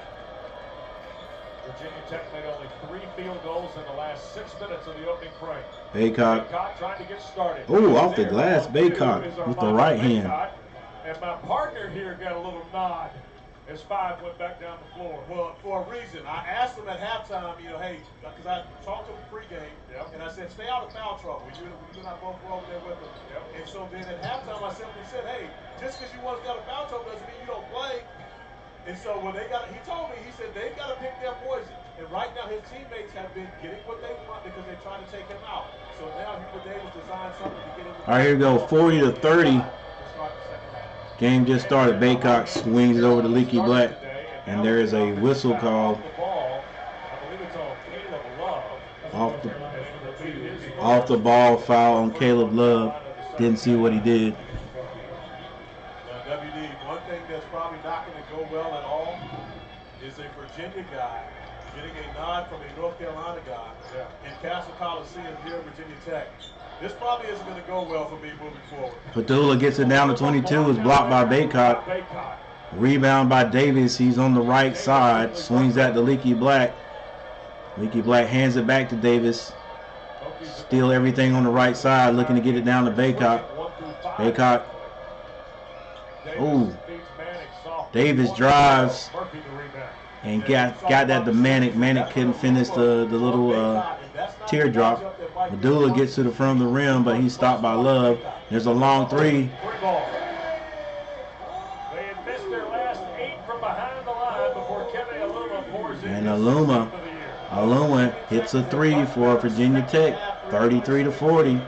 Virginia Tech made only 3 field goals in the last 6 minutes of the opening frame. Baycock trying to get started. Oh, off the glass, Baycock with the right hand. And my partner here got a little nod as 5 went back down the floor. Well, for a reason. I asked him at halftime, hey, because I talked to him pregame, and I said, stay out of foul trouble. You and I both were over there with him. And so then at halftime, I simply said, hey, just because you want to get out of foul trouble doesn't mean you don't play. And so when he told me, he said they've got to pick their poison. And right now his teammates have been getting what they want because they're trying to take him out. So now Hubert Davis designed something to get him. All right, here we go, 40-30. Game just started. Baycock swings it over to Leaky Black, and there is a whistle called off the ball foul on Caleb Love. Didn't see what he did. Now, WD, one thing that's probably not going to go well at all is a Virginia guy getting a nod from a North Carolina guy in Castle Coliseum here at Virginia Tech. This probably isn't going to go well for me moving forward. Padula gets it down to 22. Is blocked by Baycock. Rebound by Davis. He's on the right side. Swings that to Leaky Black. Leaky Black hands it back to Davis. Steal everything on the right side. Looking to get it down to Baycock. Baycock. Ooh. Davis drives and got that to Manic. Manic couldn't finish the little teardrop. Padula gets to the front of the rim, but he's stopped by Love. There's a long 3. They had missed their last 8 from behind the line before Kevin Aluma pours in. And Aluma hits a 3 for Virginia Tech, 33-40.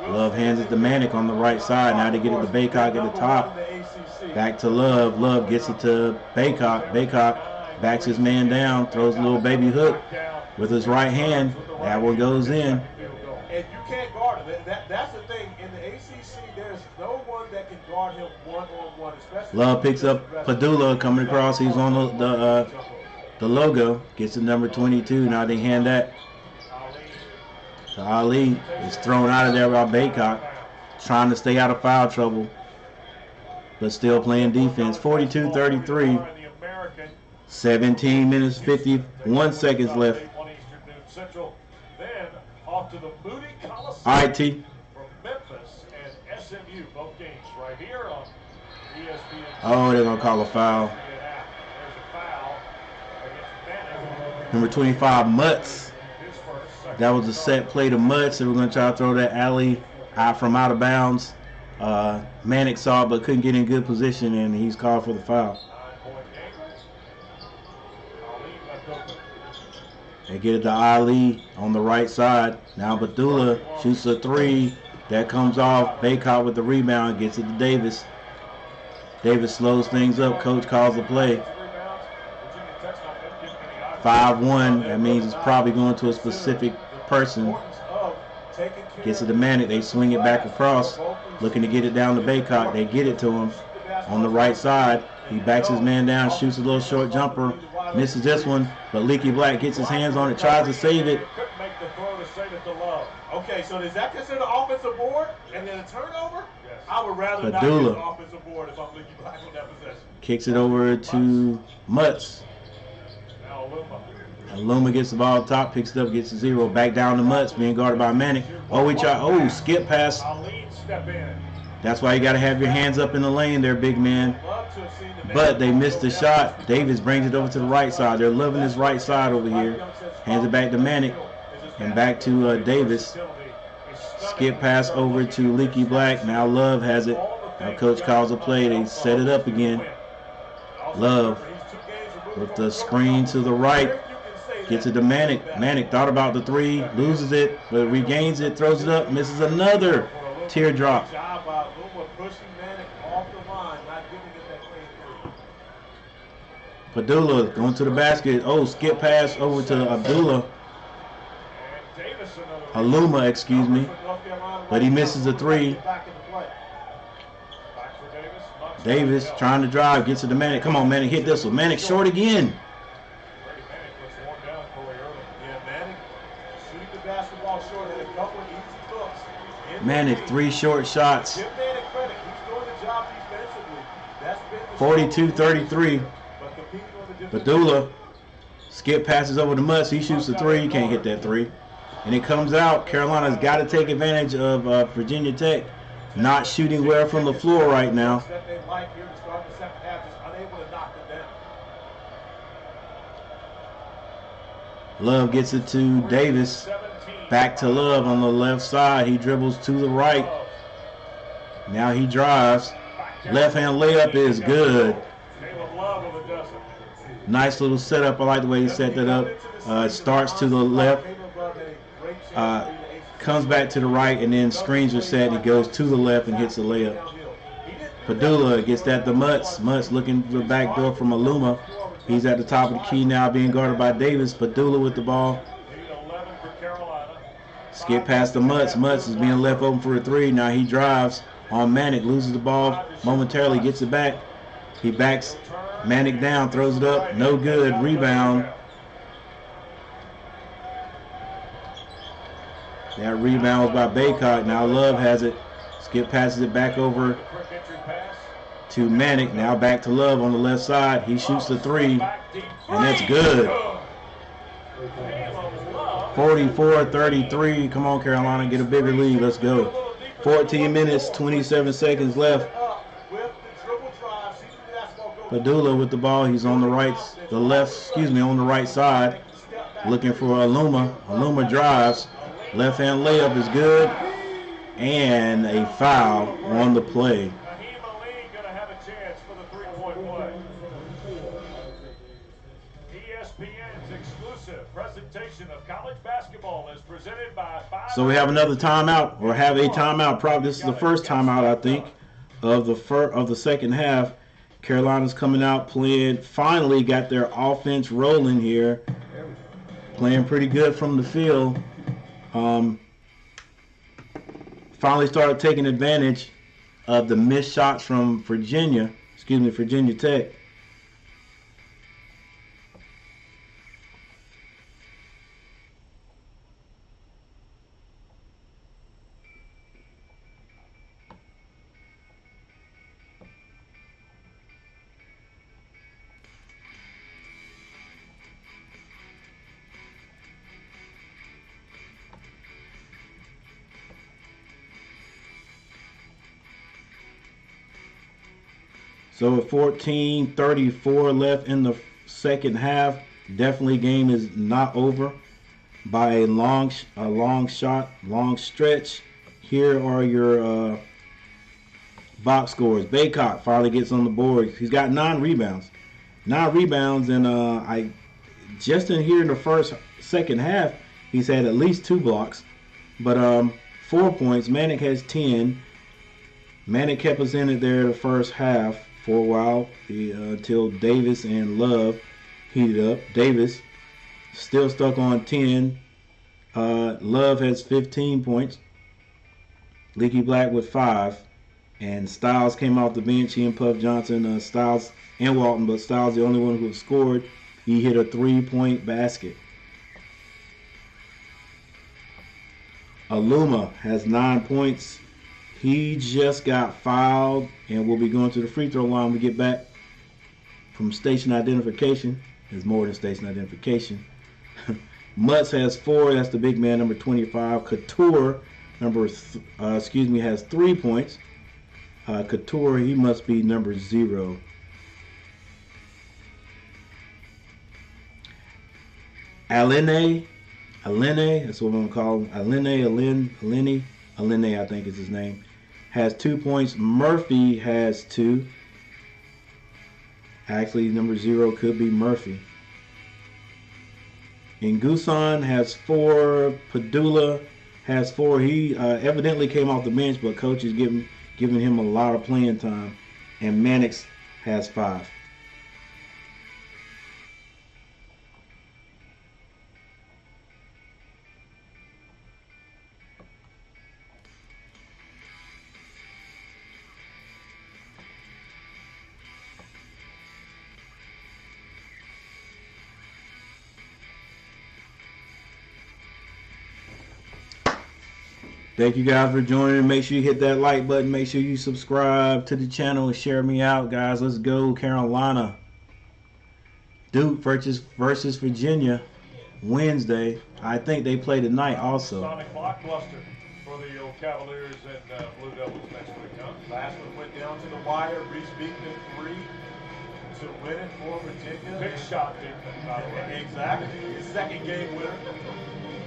Love hands it to Manic on the right side. Now they get it to Baycock at the top. Back to Love. Love gets it to Baycock. Baycock backs his man down, throws a little baby hook with his right hand. That one goes in. And you can't guard him. That's the thing. In the ACC, there's no one that can guard him one-on-one. Especially Love picks up Padula coming across. He's on the logo. Gets to number 22. Now they hand that to Ali. Is thrown out of there by Baycock. Trying to stay out of foul trouble, but still playing defense. 42-33. 17 minutes, 51 seconds left. Then off to the Moody Coliseum IT. from Memphis and SMU, both games right here on ESPN. Oh, they're going to call a foul. Number 25, Mutz. That was a set play to Mutz. They were going to try to throw that alley out from out of bounds. Manic saw it but couldn't get in good position, and he's called for the foul. They get it to Ali on the right side. Now Bethula shoots a three. That comes off. Baycott with the rebound. Gets it to Davis. Davis slows things up. Coach calls the play. 5-1. That means it's probably going to a specific person. Gets it to Manic. They swing it back across. Looking to get it down to Baycott. They get it to him on the right side. He backs his man down. Shoots a little short jumper. Misses this one. But Leaky Black gets his hands on it. Tries to save it. Okay, so is that considered an offensive board and then a turnover? Yes. I would rather not Bethula get an offensive board if I'm Leaky Black on that possession. kicks it over to Mutz. Now Luma gets the ball up top, picks it up, gets a zero. Back down to Mutz, being guarded by Manic. Oh, we try. Oh, skip pass. Step in. That's why you got to have your hands up in the lane there, big man. But they missed the shot. Davis brings it over to the right side. They're loving his right side over here. Hands it back to Manic. And back to Davis. Skip pass over to Leaky Black. Now Love has it. Now coach calls a play. They set it up again. Love with the screen to the right. Gets it to Manic. Manic thought about the three. Loses it. But regains it. Throws it up. Misses another teardrop. Padula going to the basket. Oh, skip pass over to Abdullah. Aluma, excuse me. But he misses a three. Davis trying to drive. Gets it to Manic. Come on, Manic. Hit this one. Manic short again. Manic, three short shots. 42-33. Padula. Skip passes over to Mutz. He shoots the three. He can't hit that three. And it comes out. Carolina's got to take advantage of Virginia Tech not shooting well from the floor right now. Love gets it to Davis. Back to Love on the left side. He dribbles to the right. Now he drives. Left hand layup is good. Nice little setup. I like the way he set that up. Starts to the left. Comes back to the right, and then screens are set. He goes to the left and hits the layup. Padula gets that to Mutz. Mutz looking for the back door from Aluma. He's at the top of the key now, being guarded by Davis. Padula with the ball. Skip past the Mutz. Mutz is being left open for a three. Now he drives on Manic, loses the ball momentarily, gets it back. He backs Manic down, throws it up. No good. Rebound. That rebound was by Baycott. Now Love has it. Skip passes it back over to Manic. Now back to Love on the left side. He shoots the three, and that's good. 44-33. Come on, Carolina, get a bigger lead. Let's go. 14 minutes, 27 seconds left. Padula with the ball. He's on the right, on the right side. Looking for Aluma. Aluma drives. Left hand layup is good. And a foul on the play. ESPN's exclusive presentation of college basketball is presented by So we have another timeout, or have a timeout. Probably this is the first timeout, I think, of the second half. Carolina's coming out playing. Finally got their offense rolling here. Playing pretty good from the field. Finally started taking advantage of the missed shots from Virginia Tech. So with 14:34 left in the second half, Definitely game is not over by a long shot, long stretch. Here are your box scores. Baycott finally gets on the board. He's got 9 rebounds. 9 rebounds, and I just in here in the second half, he's had at least 2 blocks. But 4 points. Manic has 10. Manic kept us in it there the first half for a while until Davis and Love heated up. Davis still stuck on 10. Love has 15 points. Leaky Black with 5. And Styles came off the bench. He and Puff Johnson, Styles and Walton, but Styles the only one who scored. He hit a 3-point basket. Aluma has 9 points. He just got fouled and will be going to the free throw line when we get back from station identification. There's more than station identification. Mutz has 4. That's the big man, number 25. Couture, has 3 points. Couture, he must be number 0. Aline, that's what I'm going to call him. Aline, I think is his name, has 2 points. Murphy has 2. Actually, number 0 could be Murphy. And Gusan has 4. Padula has 4. He evidently came off the bench, but coach is giving him a lot of playing time. And Mannix has 5. Thank you guys for joining. Make sure you hit that like button. Make sure you subscribe to the channel and share me out, guys. Let's go, Carolina. Duke versus Virginia Wednesday. I think they play tonight also. Sonic blockbuster for the old Cavaliers and Blue Devils next week, huh? Last one went down to the wire. Reese Beekman 3 to win it for Virginia. Big shot, Beekman, by the way. Exactly. His second game winner.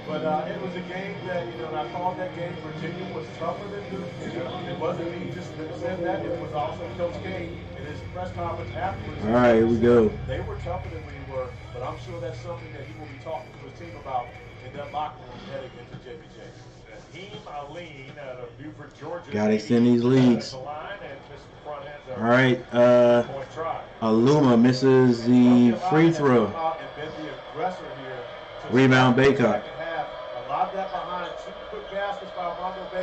But it was a game that, when I called that game, Virginia was tougher than Duke. It wasn't me just that said that. It was also Coach K in his press conference afterwards. All right, here we go. They were tougher than we were, but I'm sure that's something that he will be talking to his team about in that locker room heading into JPJ. Hakeem Aline out of Buford, Georgia. Got to extend these leads. All right, Aluma misses the free throw. Rebound, Baycott.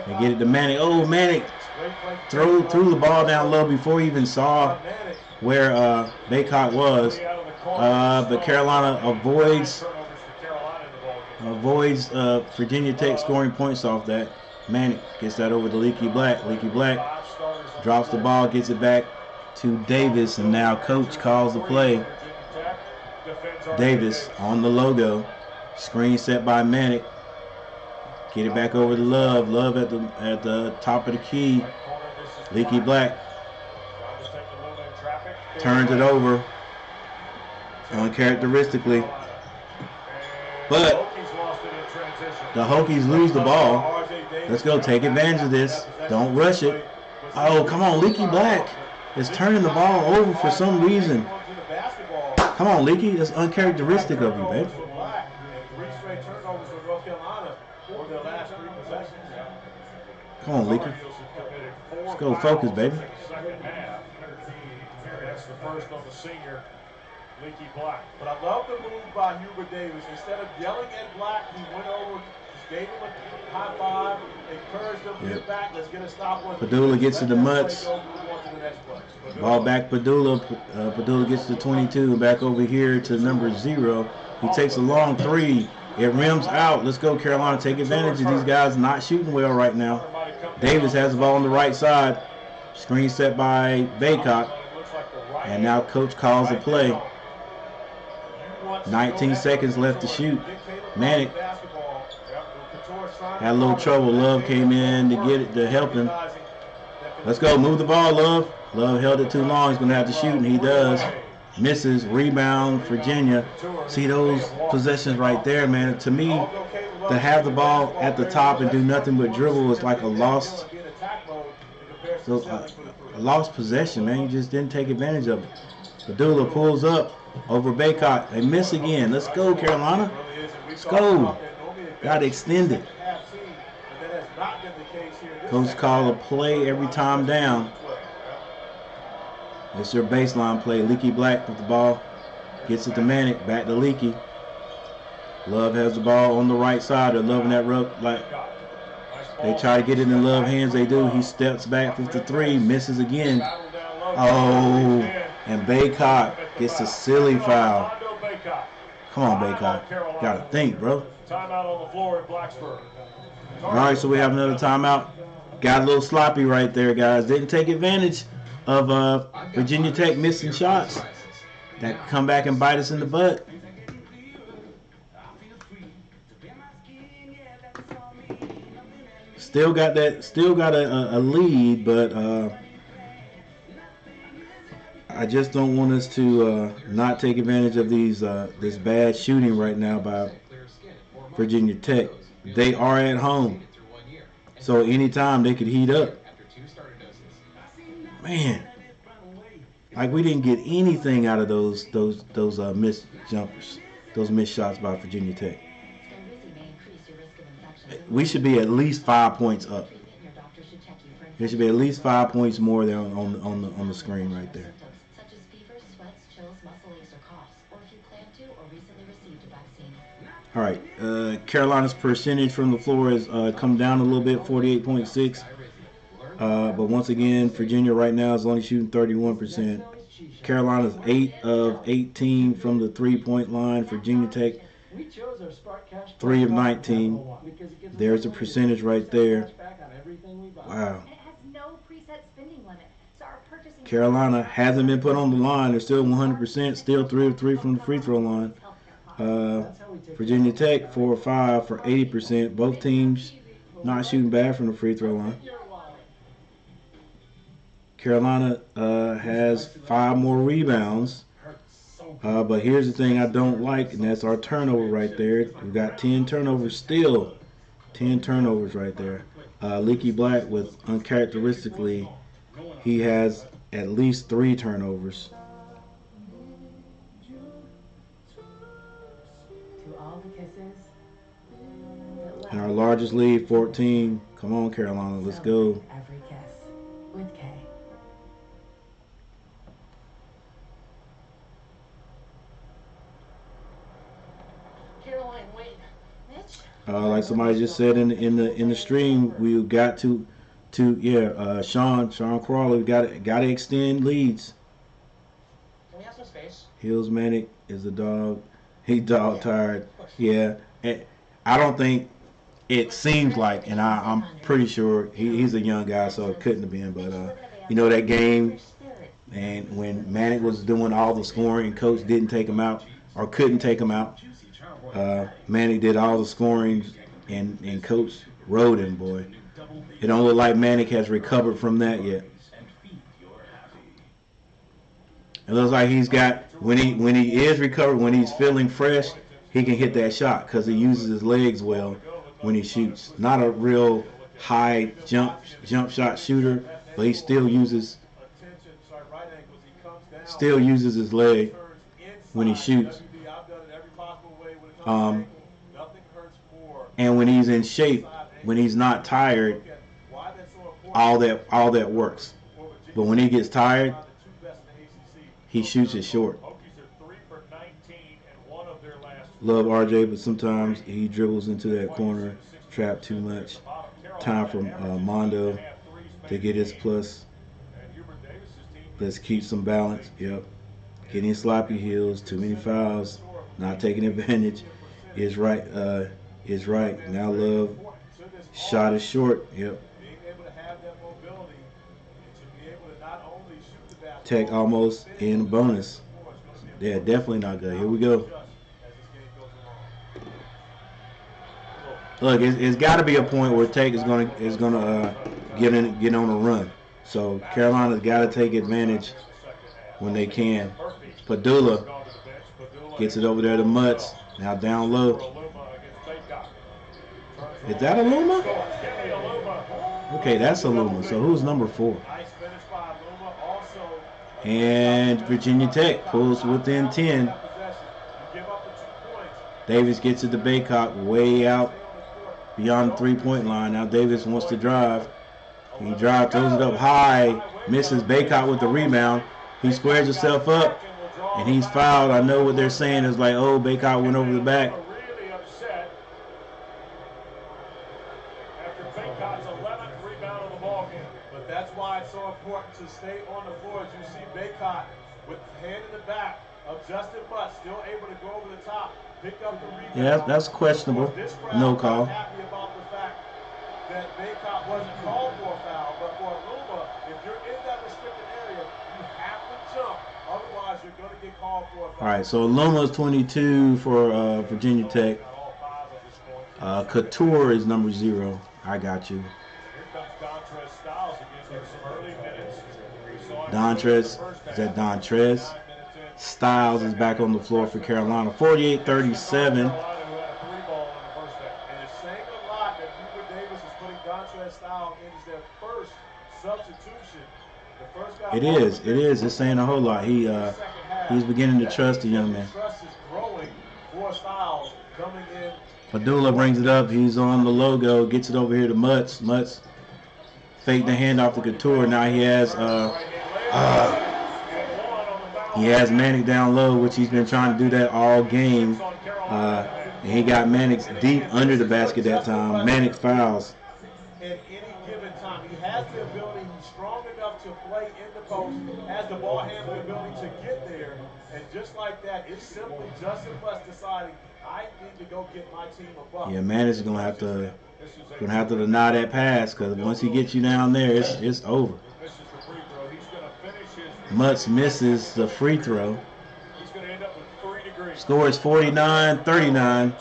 They get it to Manic. Oh, Manic threw the ball down low before he even saw where Baycott was. But Carolina avoids Virginia Tech scoring points off that. Manic gets that over to Leaky Black. Leaky Black drops the ball, gets it back to Davis, and now coach calls the play. Davis on the logo. Screen set by Manic. Get it back over to Love. Love at the top of the key. Leaky Black turns it over uncharacteristically. But the Hokies lose the ball. Let's go take advantage of this. Don't rush it. Oh, come on. Leaky Black is turning the ball over for some reason. Come on, Leaky. That's uncharacteristic of you, babe. Come on, Leaky. Let's go focus, baby. Second half. That's the first on the senior, Leaky Black. But I love the move by Hubert Davis. Instead of yelling at Black, he went over, just gave him a high five, encouraged him to get back. Let's get a stop on Padula gets to the Mutts. Ball back Padula. Padula gets to 22. Back over here to number 0. He takes a long 3. It rims out. Let's go, Carolina. Take advantage of these guys not shooting well right now. Davis has the ball on the right side. Screen set by Baycott. And now coach calls the play. 19 seconds left to shoot. Manic had a little trouble. Love came in to help him. Let's go. Move the ball, Love. Love held it too long. He's going to have to shoot, and he does. misses, rebound, Virginia. See those possessions right there, man. To me, to have the ball at the top and do nothing but dribble is like a lost possession, man. You just didn't take advantage of it. Padula pulls up over Baycott. They miss again. Let's go, Carolina. Let's go. Got extended. Coach call a play every time down. It's your baseline play. Leaky Black with the ball. Gets it to Manic. Back to Leaky. Love has the ball on the right side. They're loving that rub. Like they try to get it in Love hands. They do. He steps back 53. Misses again. Oh, and Baycott gets a silly foul. Come on, Baycott. Gotta think, bro. Timeout on the floor in Blacksburg. All right, so we have another timeout. Got a little sloppy right there, guys. Didn't take advantage of Virginia Tech missing shots that come back and bite us in the butt. Still got a lead, but I just don't want us to not take advantage of this bad shooting right now by Virginia Tech. They are at home, so anytime they could heat up. Man, like we didn't get anything out of those missed jumpers, those missed shots by Virginia Tech. We should be at least 5 points up. There should be at least 5 points more there on the screen right there. All right, Carolina's percentage from the floor has come down a little bit, 48.6. But once again, Virginia right now is only shooting 31%. Carolina's 8 of 18 from the three-point line. Virginia Tech 3 of 19. There's a percentage right there. Wow. Carolina hasn't been put on the line. They're still 100%, still 3 of 3 from the free throw line. Virginia Tech 4 of 5 for 80%. Both teams not shooting bad from the free throw line. Carolina has 5 more rebounds. But here's the thing I don't like, and that's our turnover right there. We've got 10 turnovers still. 10 turnovers right there. Leaky Black with uncharacteristically, he has at least 3 turnovers. And our largest lead, 14. Come on, Carolina, let's go. Every kiss with K. Caroline, wait. Mitch? Like somebody just said in the stream, we got to Sean Crawley got to extend leads. Can we have some space? Hills Manic is the dog. He dog tired. Yeah, I don't think it seems like, and I'm pretty sure he's a young guy, so it couldn't have been. But you know that game, and when Manic was doing all the scoring, and coach didn't take him out or couldn't take him out. Manic did all the scoring, and coach rode him, boy. It don't look like Manic has recovered from that yet. It looks like he's got, when he is recovered, when he's feeling fresh, he can hit that shot because he uses his legs well when he shoots. Not a real high jump shot shooter, but he still uses his leg when he shoots. And when he's in shape, when he's not tired, all that works. But when he gets tired, he shoots it short. Love RJ, but sometimes he dribbles into that corner trap too much. Time for Mondo to get his plus. Let's keep some balance. Yep. Getting sloppy heels, too many fouls, not taking advantage is right. Now Love shot is short. Yep. Tech almost in bonus. Yeah, definitely not good. Here we go. Look, it's got to be a point where Tech is gonna get on a run. So Carolina's got to take advantage when they can. Padula gets it over there to Mutz. Now down low. Is that a Luma? Okay, that's a Luma. So who's number 4? And Virginia Tech pulls within 10. Davis gets it to Baycock way out beyond the three-point line. Now Davis wants to drive. He drives, throws it up high, misses. Baycock with the rebound. He squares himself up, and he's fouled. I know what they're saying is like, oh, Baycock went over the back. But that's why it's so important to stay on the floor. As you see Baycock with hand in the back of Justin Mutz, still able to go over the top, pick up the rebound. Yeah, that's questionable. No call. Happy about the fact that Baycock wasn't called for a foul, but for Luma, if you're in that restricted area, you have to jump. Otherwise, you're going to get called for a foul. All right, so Luma's 22 for Virginia Tech. Couture is number 0. I got you. Dontrez, is that Dontrez? Styles is back on the floor for Carolina. 48-37. And it's saying a lot that Hubert Davis is putting Dontrez Styles in as their first substitution. The first guy It is. It's saying a whole lot. He's beginning to trust the young man. Trust is growing for Styles coming in. Padula brings it up. He's on the logo. Gets it over here to Mutz. Mutz fake the handoff to Couture. Now he has Manic down low, which he's been trying to do that all game. And he got Manic deep under the basket that time. Manic fouls. At any given time, he has the ability. He's strong enough to play in the post. Has the ball handling ability to get there. And just like that, it's simply Justin West deciding, I need to go get my team a bucket. Yeah, Manic's gonna have to deny that pass, because once he gets you down there, it's over. Mutz misses the free throw. Score is 49-39.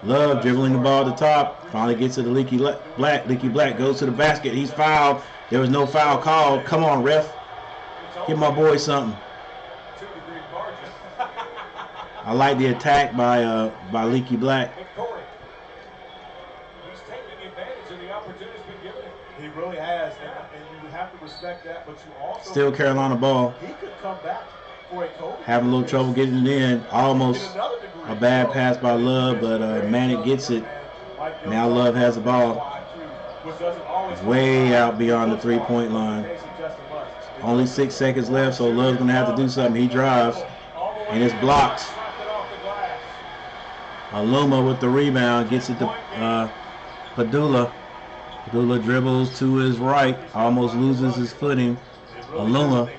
Love dribbling the ball at the top. Finally gets to the Leaky Black. Leaky Black goes to the basket. He's fouled. There was no foul called. Come on, ref. Give my boy something. I like the attack by Leaky Black. He's taking advantage of the opportunities been given him. He really has, and you have to respect that. But you also Still Carolina ball. He could come back for a Kobe. Having a little trouble getting it in. Almost a bad pass by Love, but Manic gets it. Now Love has the ball. Way out beyond the three-point line. Only 6 seconds left, so Love's going to have to do something. He drives, and it's blocked. Aluma with the rebound, gets it to Padula. Padula dribbles to his right, almost loses his footing. Aluma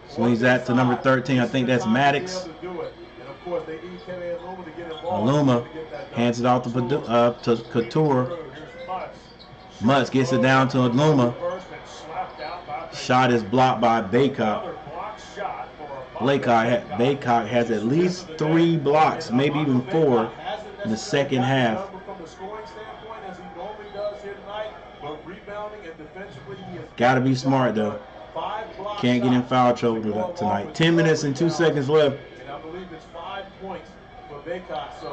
swings that to number 13. I think that's Maddox. Aluma hands it off to Couture. Mutz gets it down to Aluma. Shot is blocked by Baycock. Baycock has at least 3 blocks, maybe even 4, in the second half. Got to be smart, though. Can't get in foul trouble tonight. 10 minutes and 2 seconds left.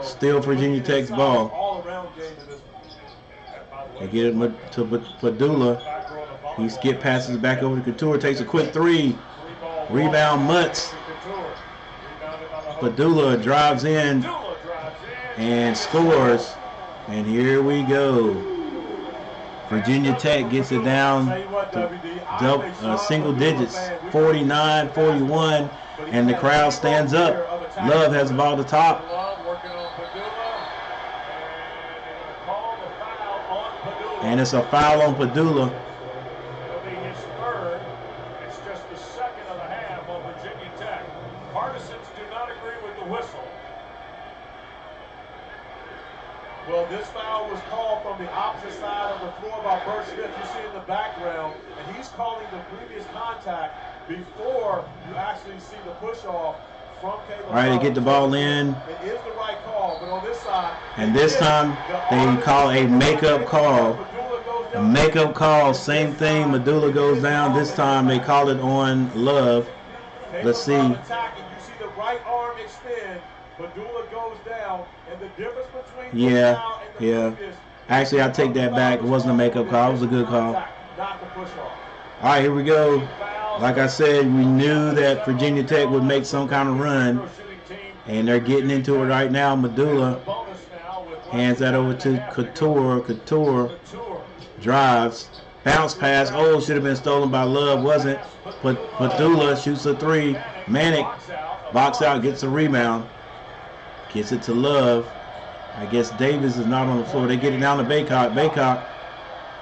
Still Virginia Tech's ball. They get it to Padula. He skip passes back over to Couture. Takes a quick 3. Rebound Mutz. Padula drives in and scores. And here we go. Virginia Tech gets it down to single digits, 49-41, and the crowd stands up. Love has the ball at the top. And it's a foul on Padula. Well, this foul was called from the opposite side of the floor by Bert Smith. You see in the background, and he's calling the previous contact before you actually see the push-off from Caleb. All right, they get the ball in. It is the right call, but on this side... And this time, they call a make-up call. A make-up call, same thing. Madula goes down. This time, they call it on Love. Let's see. Attacking. You see the right arm extend. Padula goes down, and the difference between Yeah, now and the yeah. previous, Actually, I take that back. It wasn't a makeup call. It was a good call. not the push off. All right, here we go. Like I said, we knew that Virginia Tech would make some kind of run, and they're getting into it right now. Medulla hands that over to Couture. Couture drives. Bounce pass. Oh, should have been stolen by Love. Wasn't. But Padula shoots a three. Manic box out, gets a rebound. Gets it to Love. I guess Davis is not on the floor. They get it down to Baycock. Baycock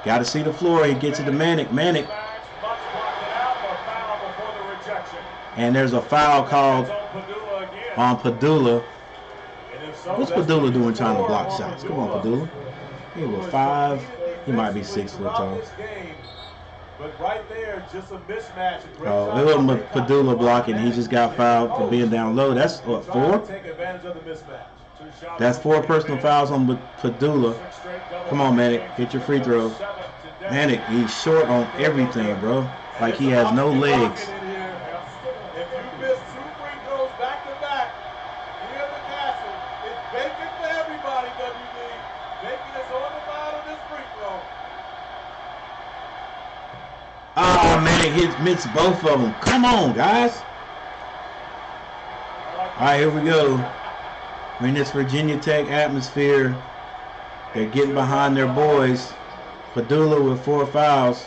got to see the floor. He gets it to Manic. Manic. And there's a foul called on Padula. What's Padula doing trying to block shots? Come on, Padula. He was 5. He might be 6 foot tall. But right there, just a mismatch. Oh, it wasn't Padula blocking. He just got fouled for being down low. That's what, 4? Take advantage of the mismatch. That's 4 personal fouls on Padula. Come on, Manic. Hit your free throw. Manic, he's short on everything, bro. Like he has no legs. If you miss 2 free throws back to back, here in the castle, it's bacon for everybody, WD. Bacon is on the line on this free throw. Oh, man, he missed both of them. Come on, guys. All right, here we go. We're in this Virginia Tech atmosphere. They're getting behind their boys. Padula with 4 fouls.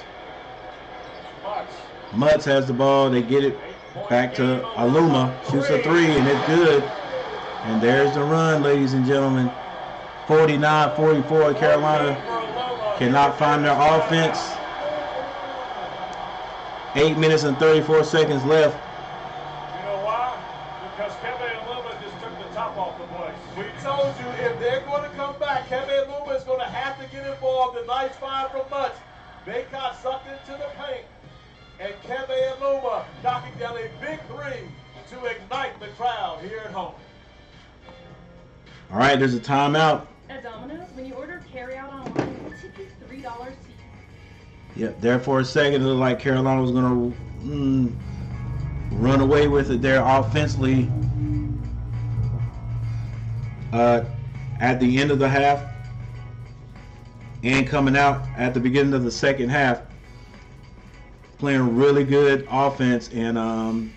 Mutz has the ball. They get it back to Aluma. Shoots a 3, and it's good. And there's the run, ladies and gentlemen. 49-44. Carolina cannot find their offense. 8 minutes and 34 seconds left. You know why? Because Kevin Aluma just took the top off the place. We told you if they're going to come back, Kevin Luma is going to have to get involved. A nice find from Mutz. Baycott sucked into the paint. And Kevin Luma knocking down a big 3 to ignite the crowd here at home. All right, there's a timeout. At Domino's, when you order carry-out online, we'll tip you $3 each. Yep, there for a second, it looked like Carolina was going to run away with it there offensively at the end of the half and coming out at the beginning of the second half. Playing really good offense and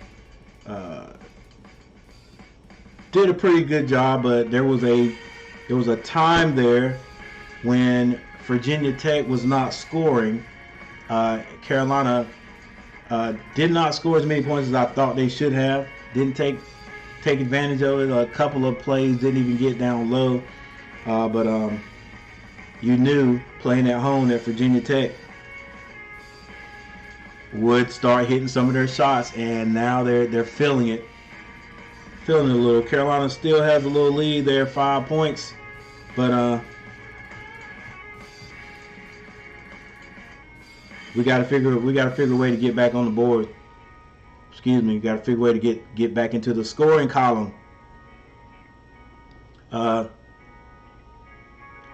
did a pretty good job, but there was a time there when Virginia Tech was not scoring. Carolina did not score as many points as I thought they should have. Didn't take advantage of it. A couple of plays didn't even get down low. But you knew playing at home that Virginia Tech would start hitting some of their shots, and now they're feeling it. Feeling it a little. Carolina still has a little lead there, 5 points. But we got to figure a way to get back on the board. Excuse me. We got to figure a way to get back into the scoring column.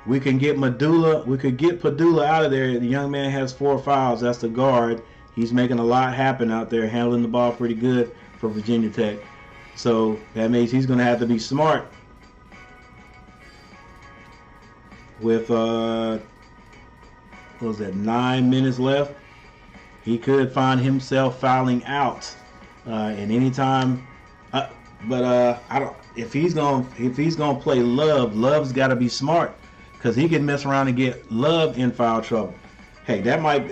We can get Medulla. We could get Padula out of there. The young man has 4 fouls. That's the guard. He's making a lot happen out there, handling the ball pretty good for Virginia Tech. So that means he's going to have to be smart. With what was that, 9 minutes left, he could find himself fouling out. And anytime, I don't. If he's gonna play Love, Love's got to be smart, because he can mess around and get Love in foul trouble. Hey,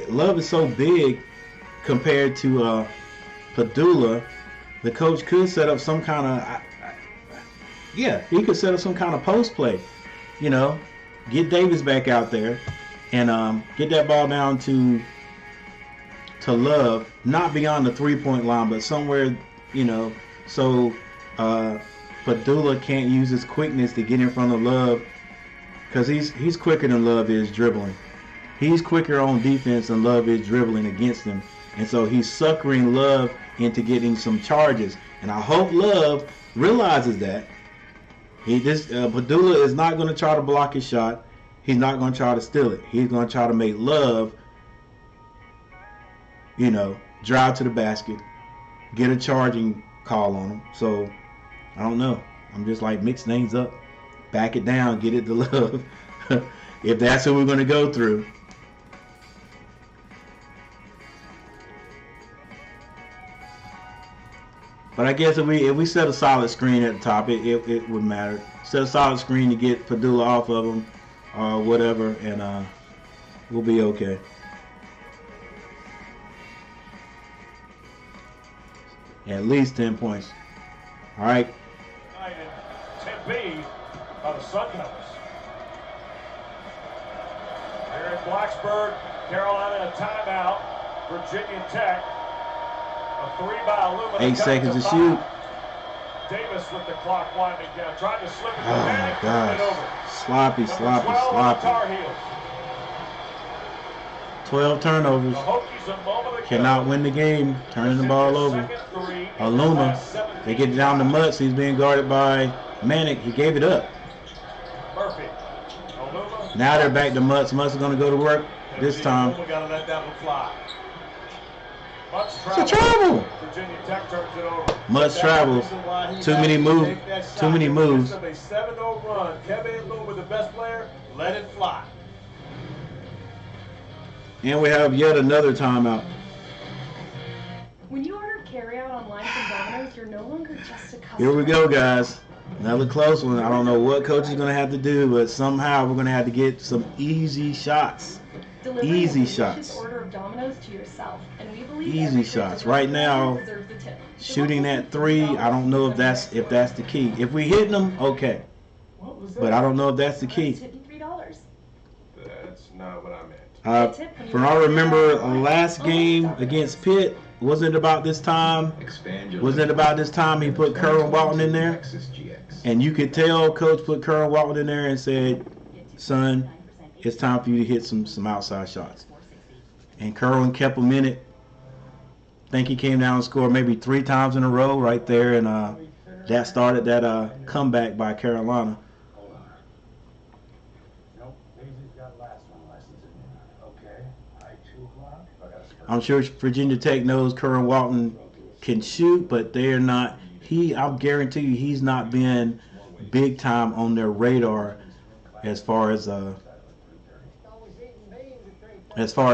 Love is so big compared to Padula. The coach could set up some kind of, he could set up some kind of post play. You know, get Davis back out there and get that ball down to Love, not beyond the 3-point line, but somewhere, so Padula can't use his quickness to get in front of Love, because he's quicker than Love is dribbling. He's quicker on defense than Love is dribbling against him. And so he's suckering Love into getting some charges. And I hope Love realizes that. Padula is not going to try to block his shot. He's not going to try to steal it. He's going to try to make Love, drive to the basket get a charging call on them. So I don't know. I'm just like mix things up, back it down, get it to Love, if that's who we're going to go through. But I guess if we set a solid screen at the top, it would matter. Set a solid screen to get Padula off of them or whatever, and we'll be okay. At least 10 points. All right. 10B by the Suncoast. Here in Blacksburg, Carolina, a timeout. Virginia Tech. A 3 by Illumina. 8 seconds to shoot. Davis with the clock winding down, trying to slip it. Oh my gosh. Sloppy. 12 turnovers. The Hokies a moment ago. Cannot win the game. Turning the ball over. Aluma. They get it down to Mutz. He's being guarded by Manic. He gave it up. Murphy. Now they're back to Mutz. Mutz is going to go to work this time. Gotta let that one fly. It's a travel. Virginia Tech turns it over. Mutz travels. Too many moves. Too many moves. A 7-0 run. Kevin Luma, the best player. Let it fly. And we have yet another timeout. When you order carryout online from Domino's, you're no longer just a customer. Here we go, guys. Another close one. I don't know what coach is going to have to do, but somehow we're going to have to get some easy shots. Delivering Easy a shots. delicious order of Domino's to yourself, and we believe Easy every shots. delivery Right now, deserves a tip. So shooting what that 3, I don't know if that's the key. If we hitting them, okay. But I don't know if that's the key. Tip you $3. That's not what I meant. From what I remember, last game against Pitt, wasn't it about this time? Wasn't it about this time he put Kerwin Walton in there? And you could tell Coach put Kerwin Walton in there and said, son, it's time for you to hit some outside shots. And Kerwin kept him in it. I think he came down and scored maybe 3 times in a row right there, and that started that comeback by Carolina. I'm sure Virginia Tech knows Kerwin Walton can shoot, but they're not. I guarantee you, he's not been big time on their radar as far as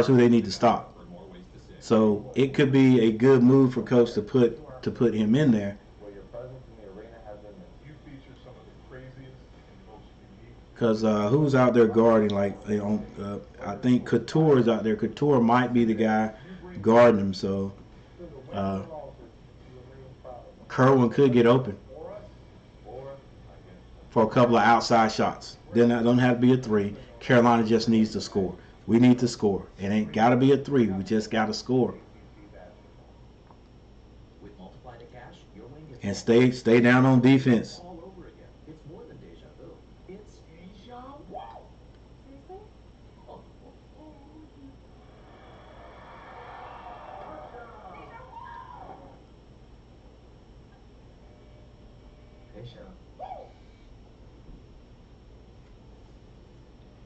who they need to stop. So it could be a good move for coach to put him in there. Because who's out there guarding? I think Couture is out there. Couture might be the guy guarding him. So Kerwin could get open for a couple of outside shots. Then that don't have to be a 3. Carolina just needs to score. We need to score. It ain't got to be a 3. We just got to score. And stay down on defense.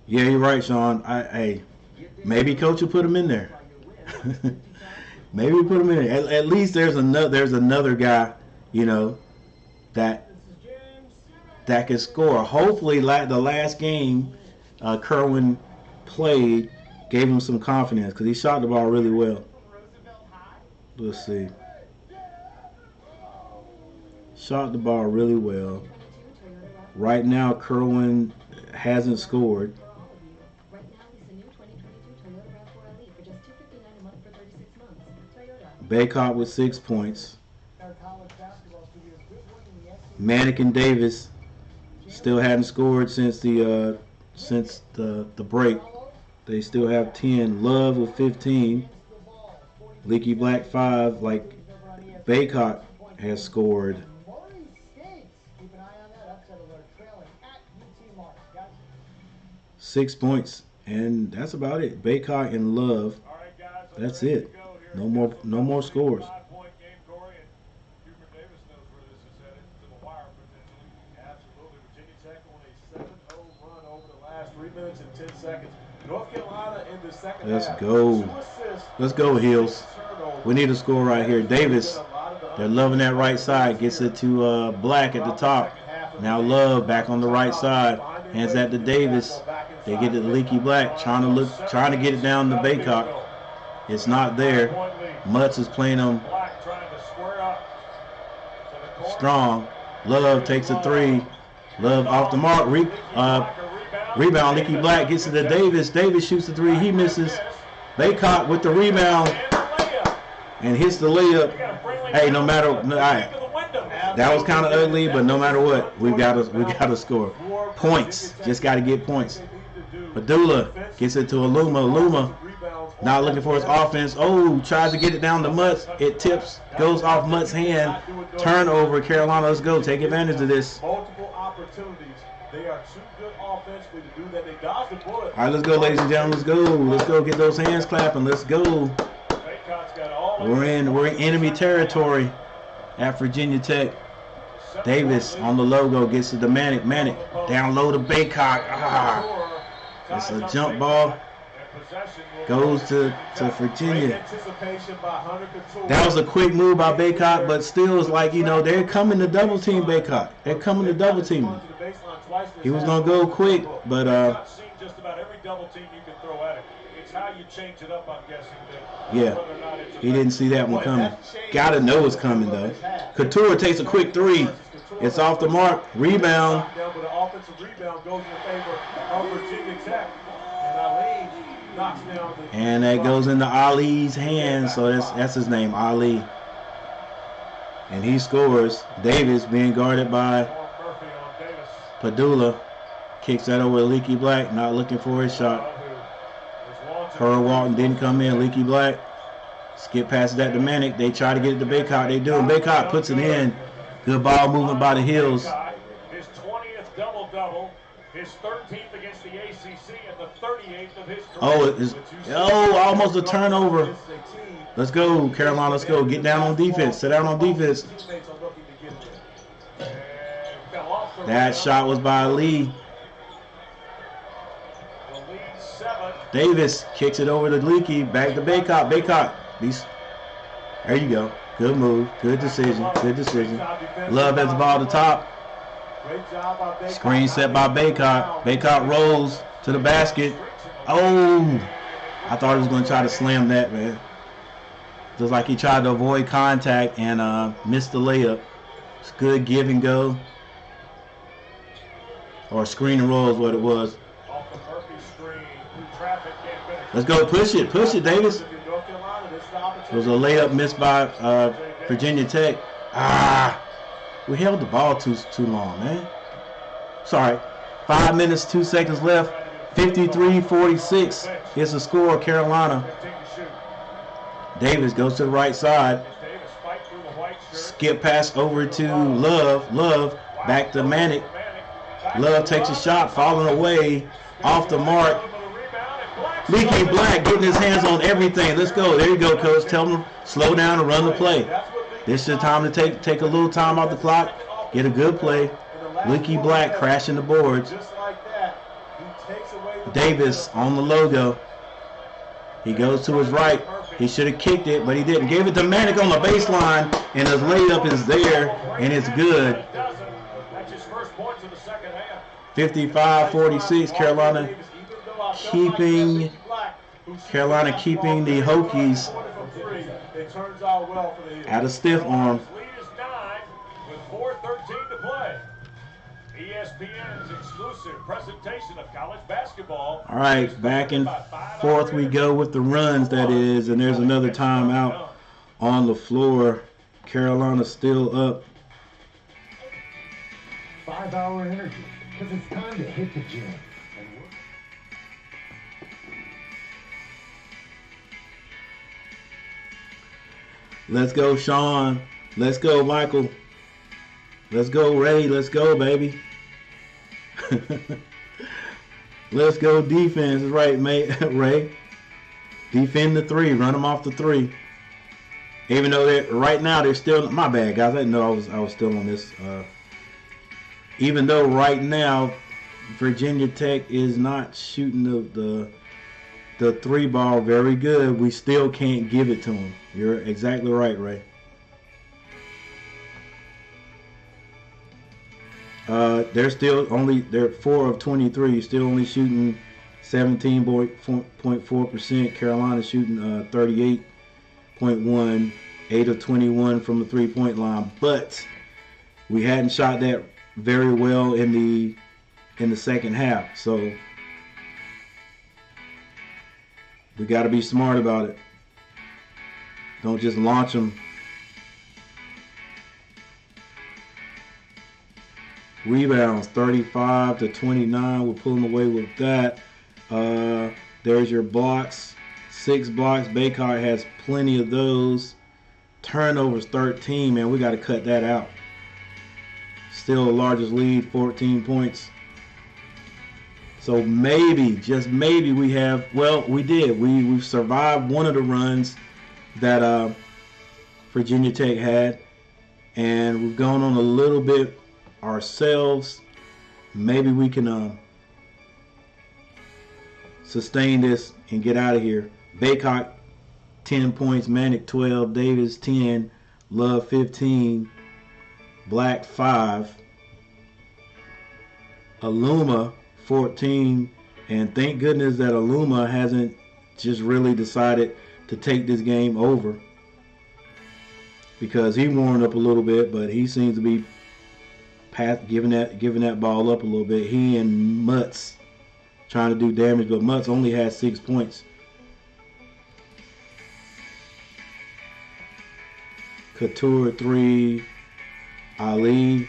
Yeah, you're right, Sean. Maybe coach will put him in there. Maybe put him in there. At least there's another guy, that can score. Hopefully, the last game Kerwin played gave him some confidence because he shot the ball really well. Let's see. Shot the ball really well. Right now, Kerwin hasn't scored. Baycott with 6 points. Manick and Davis still hadn't scored since the break. They still have 10. Love with 15. Leaky Black 5. Like Baycott has scored. 6 points, and that's about it. Baycott and Love. That's it. No more scores. Let's go. Let's go, Heels. We need a score right here. Davis They're loving that right side. Gets it to Black at the top. Now Love back on the right side. Hands that to Davis. They get it to Leaky Black. Trying to get it down to Baycock. It's not there. Mutz is playing them strong. Love takes a three. Love off the mark. Rebound. Leaky Black gets it to Davis. Davis shoots the three. He misses. Baycock with the rebound and hits the layup. Hey, no matter, all right, that was kind of ugly, but no matter what, we got to score points. Just got to get points. Padula gets it to Aluma. Aluma not looking for his offense. Oh, tries to get it down to Mutz. It tips, goes off Mutz's hand. Turnover. Carolina, let's go. Take advantage of this. Multiple opportunities. They are too good offensively to do that. They dodge the bullet. All right, let's go, ladies and gentlemen. Let's go. Let's go. Get those hands clapping. Let's go. We're in enemy territory at Virginia Tech. Davis on the logo gets it to Manic. Manic down low to Baycock. It's a jump ball. Goes to Virginia. That was a quick move by Baycock, but still it's like, you know, they're coming to double team Baycock. They're coming to double team him. He was gonna go quick, but just about every double team you can throw at it. It's how you change it up, I'm guessing. Yeah, he didn't see that one coming. Gotta know it's coming though. Couture takes a quick three. It's off the mark. Rebound. But the offensive rebound goes in favor of Virginia Tech. And Ali knocks down the. And that goes into Ali's hands. So that's his name, Ali. And he scores. Davis being guarded by Padula. Kicks that over to Leaky Black. Not looking for his shot. Pearl Walton didn't come in. Leaky Black. Skip passes that to Manic. They try to get it to Baycock. They do. And Baycock puts it in. Good ball movement by the Hills. His 20th double-double. His 13th against the ACC and the 38th of his career. Almost a turnover. Let's go, Carolina. Let's go. Get down on defense. Sit down on defense. That shot was by Lee. Davis kicks it over to Leaky. Back to Baycock. Baycock. There you go. Good move. Good decision. Good decision. Love has the ball at the top. Screen set by Baycock. Baycock rolls to the basket. Oh! I thought he was going to try to slam that, man. Just like he tried to avoid contact and missed the layup. It's good give and go. Or screen and roll is what it was. Let's go. Push it. Push it, Davis. It was a layup missed by Virginia Tech. We held the ball too long, man. Sorry. 5 minutes, 2 seconds left. 53-46 is the score, Carolina. Davis goes to the right side. Skip pass over to Love. Love back to Manic. Love takes a shot, falling away off the mark. Leaky Black getting his hands on everything. Let's go. There you go, coach. Tell him to slow down and run the play. This is the time to take a little time off the clock. Get a good play. Leaky Black crashing the boards. Davis on the logo. He goes to his right. He should have kicked it, but he didn't. Gave it to Manic on the baseline, and his layup is there, and it's good. 55-46, Carolina keeping the Hokies at a stiff arm. ESPN's exclusive presentation of college basketball. All right, back and forth we go with the runs, that is, and there's another timeout on the floor. Carolina still up. 5-hour energy, because it's time to hit the gym. Let's go, Sean. Let's go, Michael. Let's go, Ray. Let's go, baby. Let's go defense. That's right, mate. Ray. Defend the three. Run them off the three. Even though right now they're still, my bad, guys. I didn't know I was still on this. Even though right now Virginia Tech is not shooting the three ball very good, we still can't give it to them. You're exactly right, Ray. They're 4 of 23, still only shooting 17.4%. Carolina shooting 38.1, 8 of 21 from the 3-point line. But we hadn't shot that very well in the second half, so we got to be smart about it. Don't just launch them. Rebounds 35 to 29. We're pulling away with that. There's your blocks. 6 blocks. Baycott has plenty of those. Turnovers 13. Man, we got to cut that out. Still the largest lead, 14 points. So maybe, just maybe we have, well, we did. We've survived one of the runs that Virginia Tech had. And we've gone on a little bit ourselves. Maybe we can sustain this and get out of here. Baycott 10 points, Manic 12, Davis 10, Love 15, Black 5, Aluma 14, and thank goodness that Aluma hasn't just really decided to take this game over, because he warmed up a little bit, but he seems to be giving that ball up a little bit. He and Mutz trying to do damage, but Mutz only has 6 points. Couture 3, Ali.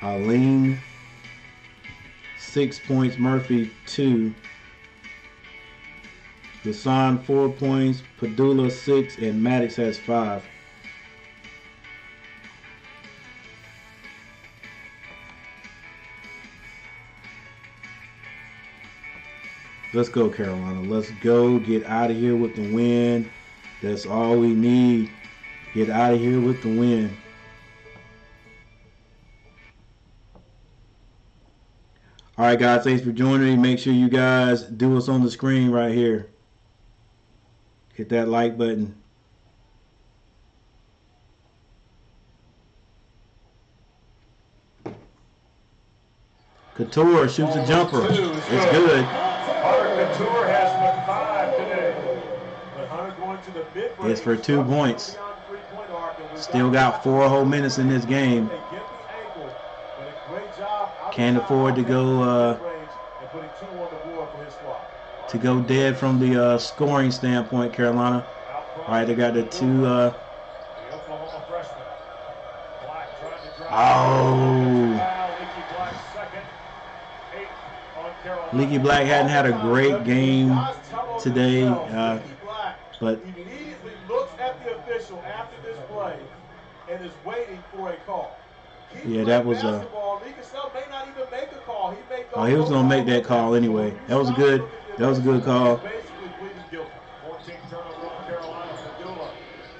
Aline 6 points, Murphy 2. Hassan 4 points, Padula 6, and Maddox has 5. Let's go, Carolina. Let's go. Get out of here with the win. That's all we need. Get out of here with the win. All right, guys. Thanks for joining me. Make sure you guys do what's on the screen right here. Hit that like button. Couture shoots a jumper. It's good. Couture has been 5 today. But Hunter going to the mid-range. It's for 2 points. Still got 4 whole minutes in this game. Can't afford to go dead from the scoring standpoint, Carolina. All right, they got the 2. Leaky Black hadn't had a great game today, but he immediately looks at the official after this play and is waiting for a call. Yeah, that was may not even make a call. he was gonna make that call anyway. That was a good call.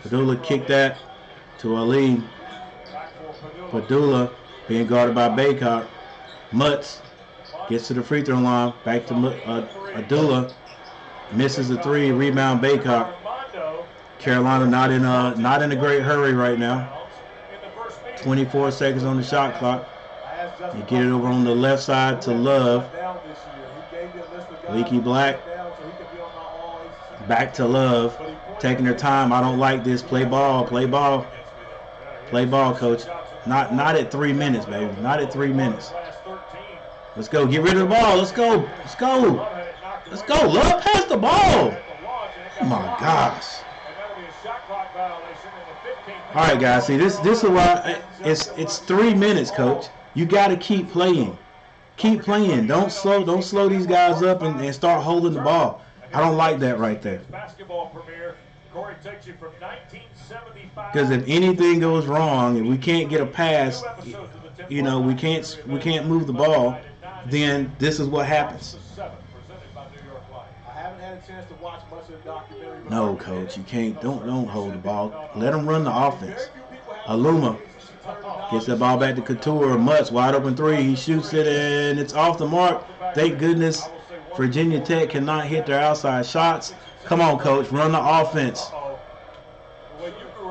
Padula kicked that to Ali. Padula being guarded by Baycott. Mutz gets to the free throw line. Back to Padula. Misses the 3. Rebound Baycott. Carolina not in a great hurry right now. 24 seconds on the shot clock. You get it over on the left side to Love. Leaky Black. Back to Love. Taking their time. I don't like this. Play ball. Play ball. Play ball, coach. Not at 3 minutes, baby. Not at 3 minutes. Let's go. Get rid of the ball. Let's go. Let's go. Let's go. Love, pass the ball. Oh my gosh. All right, guys. See, this is why it's 3 minutes, coach. You got to keep playing. Keep playing. Don't slow these guys up and start holding the ball. I don't like that right there. Because if anything goes wrong and we can't get a pass, you know, we can't move the ball, then this is what happens. No, coach, you can't. Don't hold the ball. Let them run the offense. Aluma gets the ball back to Couture. Mutz wide open 3. He shoots it and it's off the mark. Thank goodness Virginia Tech cannot hit their outside shots. Come on, coach, run the offense.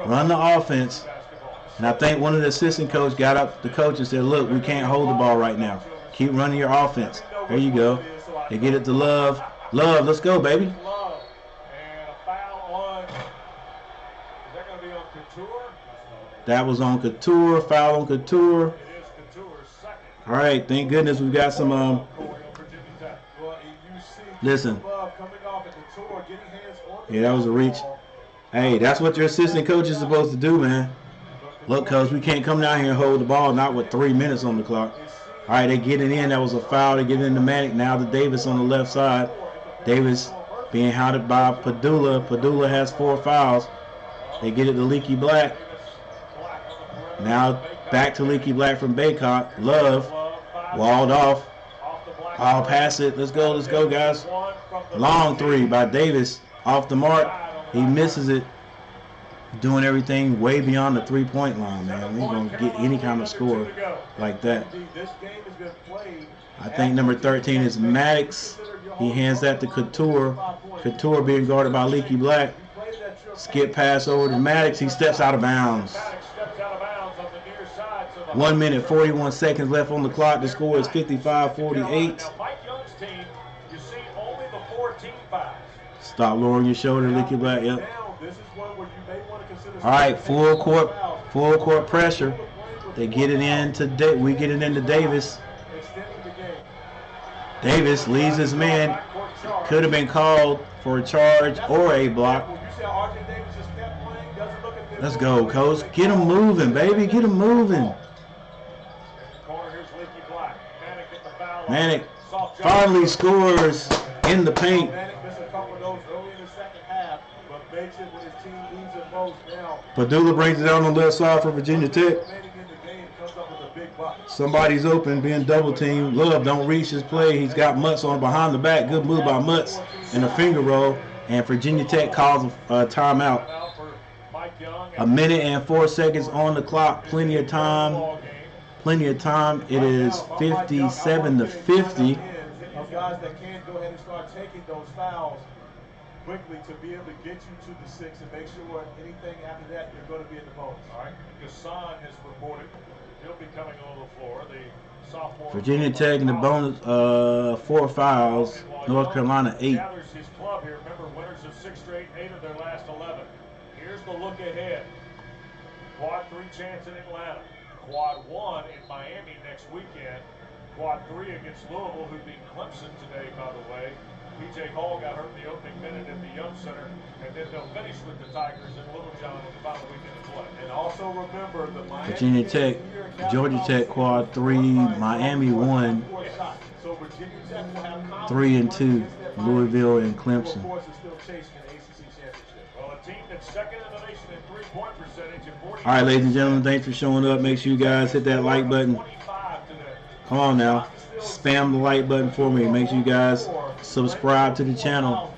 run the offense. And I think one of the assistant coach got up the coach and said, look, we can't hold the ball right now. Keep running your offense. There you go. They get it to Love. Love, let's go, baby. Love. And a foul on. Is that going to be on Couture? That was on Couture. Foul on Couture. It is Couture's second. All right, thank goodness we've got some. Listen. Yeah, that was a reach. Hey, that's what your assistant coach is supposed to do, man. Look, coach, we can't come down here and hold the ball, not with 3 minutes on the clock. All right, they get it in. That was a foul. They get it into Manic. Now to Davis on the left side. Davis being hounded by Padula. Padula has 4 fouls. They get it to Leaky Black. Now back to Leaky Black from Baycott. Love. Walled off. I'll pass it. Let's go, guys. Long 3 by Davis. Off the mark. He misses it. Doing everything way beyond the 3-point line, man. We ain't going to get any kind of score like that. I think number 13 is Maddox. He hands that to Couture. Couture being guarded by Leaky Black. Skip pass over to Maddox. He steps out of bounds. 1 minute, 41 seconds left on the clock. The score is 55-48. Stop lowering your shoulder, Leaky Black. Yep. All right, full court pressure. They get it into we get it into Davis. Davis leaves his man. Could have been called for a charge or a block. Let's go, coach. Get him moving, baby. Get him moving. Manic finally scores in the paint. Padula brings it down on the left side for Virginia Tech. Somebody's open, being double teamed. Love don't reach his play. He's got Mutz on behind the back. Good move by Mutz and a finger roll. And Virginia Tech calls a timeout. 1 minute and 4 seconds on the clock. Plenty of time. Plenty of time. It is 57-50. Guys that can go ahead and start taking those fouls quickly to be able to get you to the 6 and make sure anything after that you're going to be in the bonus. All right, Gasson has reported he'll be coming on the floor. The sophomore Virginia Tech in the bonus 4 fouls. North Carolina 8. Gathers his club here. Remember, winners of 6 straight, 8 of their last 11. Here's the look ahead. Quad 3 chance in Atlanta. Quad 1 in Miami next weekend. Quad 3 against Louisville, who beat Clemson today, by the way. P.J. Hall got hurt in the opening minute at the Young Center, and then they'll finish with the Tigers and Little John in the final weekend of play. And also remember the Miami Virginia Tech, Georgia Tech Quad 3, Miami 1, 3 and 2, Louisville and Clemson. Well, a team that's second in the nation in 3-point percentage. All right, ladies and gentlemen, thanks for showing up. Make sure you guys hit that like button. Come on now. Spam the like button for me. Make sure you guys subscribe to the channel.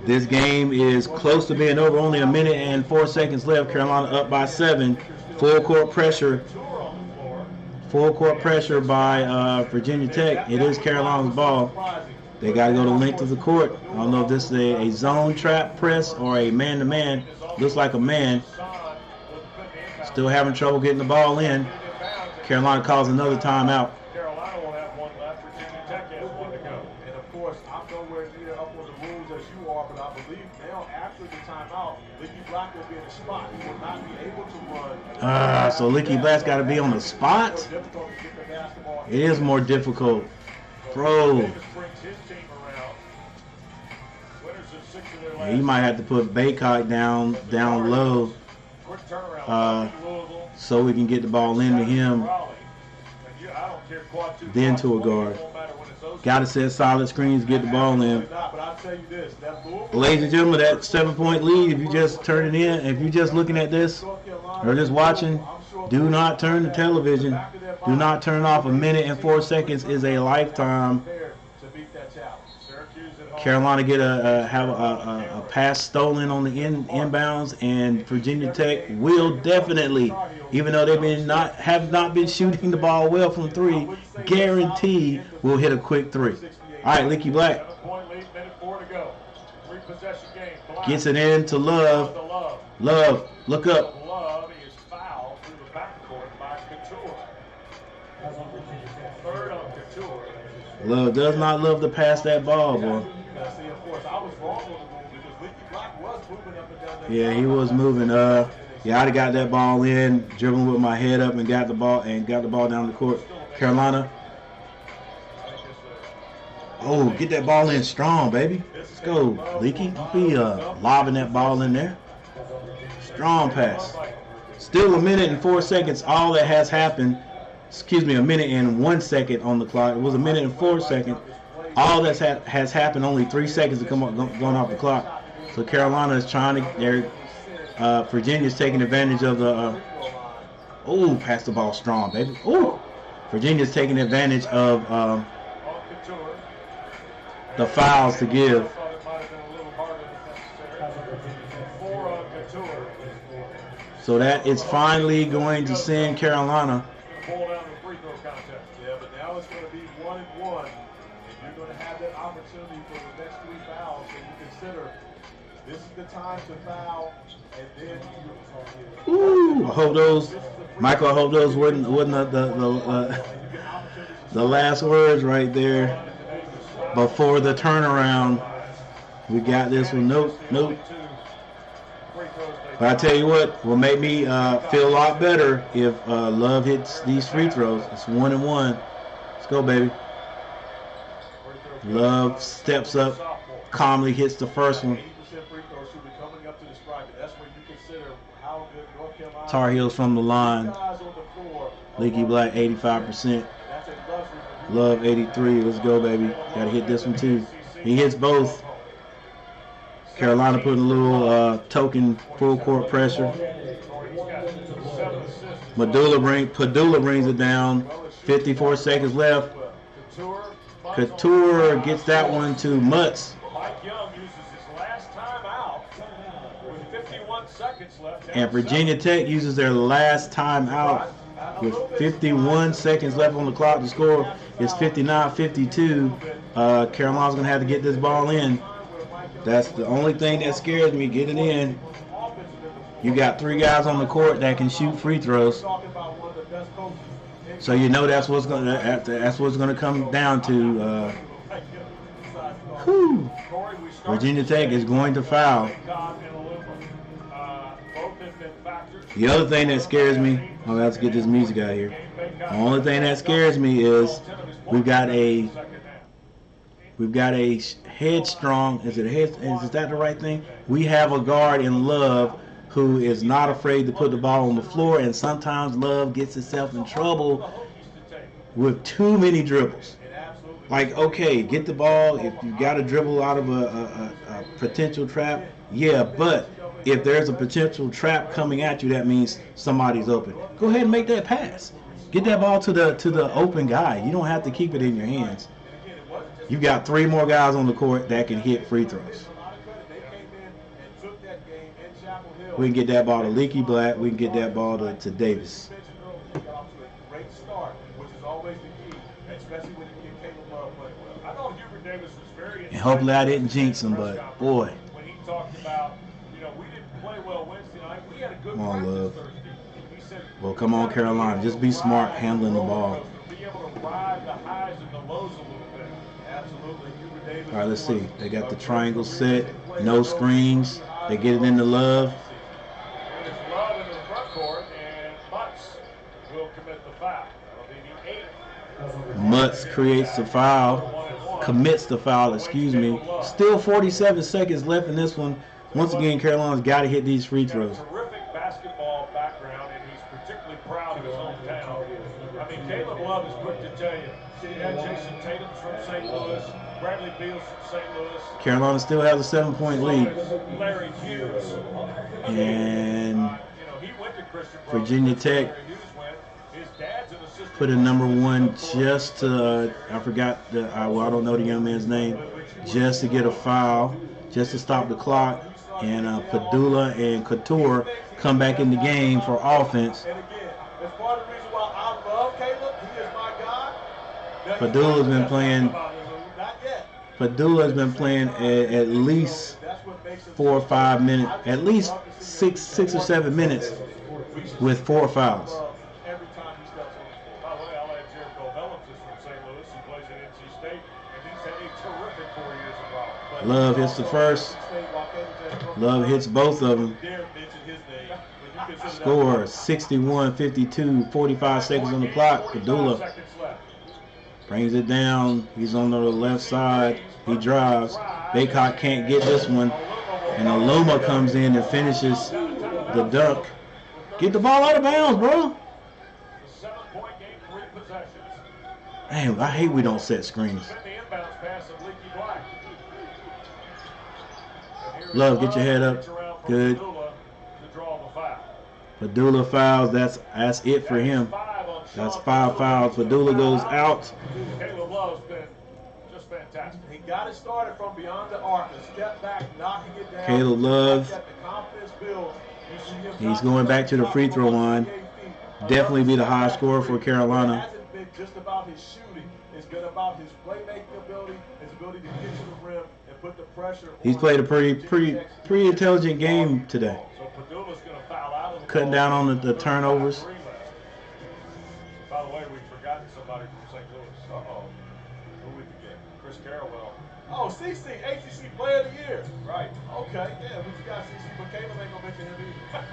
This game is close to being over. Only 1 minute and 4 seconds left. Carolina up by 7. Full court pressure. Full court pressure by Virginia Tech. It is Carolina's ball. They got to go the length of the court. I don't know if this is a zone trap press or a man-to-man. Looks like a man. Still having trouble getting the ball in. Carolina calls another timeout. Carolina will have one left. Virginia Tech has one to go. And of course, I'm nowhere near up on the rules as you are, but I believe now after the timeout, Leaky Black will be in the spot. He will not be able to run. So Leaky Black's got to be on the spot? It is more difficult. Bro. Yeah, you might have to put Baycott down low. So we can get the ball into him, then to a guard. Got to set solid screens, get the ball in. Ladies and gentlemen, that 7-point lead, if you just turn it in, if you're just looking at this or just watching, do not turn the television. Do not turn off. 1 minute and 4 seconds is a lifetime. Carolina get have a pass stolen on the inbounds, and Virginia Tech will definitely, even though they've have not been shooting the ball well from 3, guarantee will hit a quick 3. All right, Leaky Black gets it in to Love. Love, look up. Love is fouled through the backcourt by Couture. Third on Couture. Love does not love to pass that ball, boy. Now, see, of course, I was wrong on the rule because Leaky Black was moving up and down that Yeah, he was moving. Yeah, I'd have got that ball in, dribbling with my head up, and got the ball down the court. Carolina. Oh, get that ball in strong, baby. Let's go, Leaky. Don't be lobbing that ball in there. Strong pass. Still a minute and 4 seconds. All that has happened. Excuse me, a minute and 1 second on the clock. It was a minute and 4 seconds. All that has happened. Only 3 seconds to come up, going off the clock. So Carolina is trying to. Virginia's taking advantage of the. Pass the ball strong, baby. Virginia's taking advantage of the fouls to give. So that is finally going to send Carolina. Yeah, but now it's going to be 1-1, and you're going to have that opportunity for the next 3 fouls. So you consider this is the time to foul, and then I hope those, Michael. I hope those wasn't the last words right there before the turnaround. We got this one. Nope. But I tell you what, will make me feel a lot better if Love hits these free throws. It's 1-1. Let's go, baby. Love steps up, calmly hits the first one. Tar Heels from the line. Leaky Black 85%. Love 83. Let's go, baby. Got to hit this one too. He hits both. Carolina putting a little token full court pressure. Padula brings it down. 54 seconds left. Couture gets that one to Mutz. And Virginia Tech uses their last time out with 51 seconds left on the clock. The score is 59-52. Carolina's going to have to get this ball in. That's the only thing that scares me, getting in. You got 3 guys on the court that can shoot free throws. So you know that's what's going to come down to. Virginia Tech is going to foul. The other thing that scares me, let's get this music out here. The only thing that scares me is we've got a headstrong. Is that the right thing? We have a guard in Love who is not afraid to put the ball on the floor, and sometimes Love gets himself in trouble with too many dribbles. Like, okay, get the ball. If you got to dribble out of a potential trap, yeah, but if there's a potential trap coming at you, that means somebody's open. Go ahead and make that pass. Get that ball to the open guy. You don't have to keep it in your hands. You got 3 more guys on the court that can hit free throws. We can get that ball to Leaky Black. We can get that ball to Davis. And hopefully I didn't jinx him, but boy. Come on, Love. Well, come on, Carolina. Just be smart handling the ball. All right, let's see. They got the triangle set. No screens. They get it into Love. Mutz creates the foul. Commits the foul, excuse me. Still 47 seconds left in this one. Once again, Carolina's got to hit these free throws. Terrific basketball background, and he's particularly proud of his hometown. I mean, Caleb Love is quick to tell you. He had Jason Tatum from St. Louis, Bradley Beals from St. Louis. Carolina still has a 7-point lead. Larry Hughes. And Virginia Tech put in number 1 just to, I forgot, I don't know the young man's name, just to get a foul, just to stop the clock. And Padula and Couture come back in the game for offense. And again, that's part of the reason why I love Caleb. He is my guy. Padula's been playing. Not yet. Padula has been playing at least 4 or 5 minutes, at least six or 7 minutes with 4 fouls. Every time he steps on the floor. By the way, I'll add Jericho Bellums is from St. Louis. He plays at NC State, and he's had a terrific 4 years in college. Love hits the first. Love hits both of them. Score 61-52, 45 seconds on the clock. Padula brings it down. He's on the left side. He drives. Baycott can't get this one. And Aluma comes in and finishes the dunk. Get the ball out of bounds, bro. Damn, I hate we don't set screens. Love, get your head up. Good. Padula fouls. That's it for him. That's 5 fouls. Padula goes out. Caleb Love's been just fantastic. He got it started from beyond the arc. A step back, knocking it down. Caleb Love. He's going back to the free throw line. Definitely be the high scorer for Carolina. It hasn't been just about his shooting. It's been about his playmaking ability, his ability to get to the rim and put the pressure. He's played a pretty intelligent game today. So Padula's going to foul out of the Cutting down on the turnovers. By the way, we've forgotten somebody from St. Louis. Uh-oh. Who we forget? Chris Carrawell. Oh, CC, ACC Player of the Year. Right. Okay, yeah, we forgot CC, but Caleb ain't going to mention him either.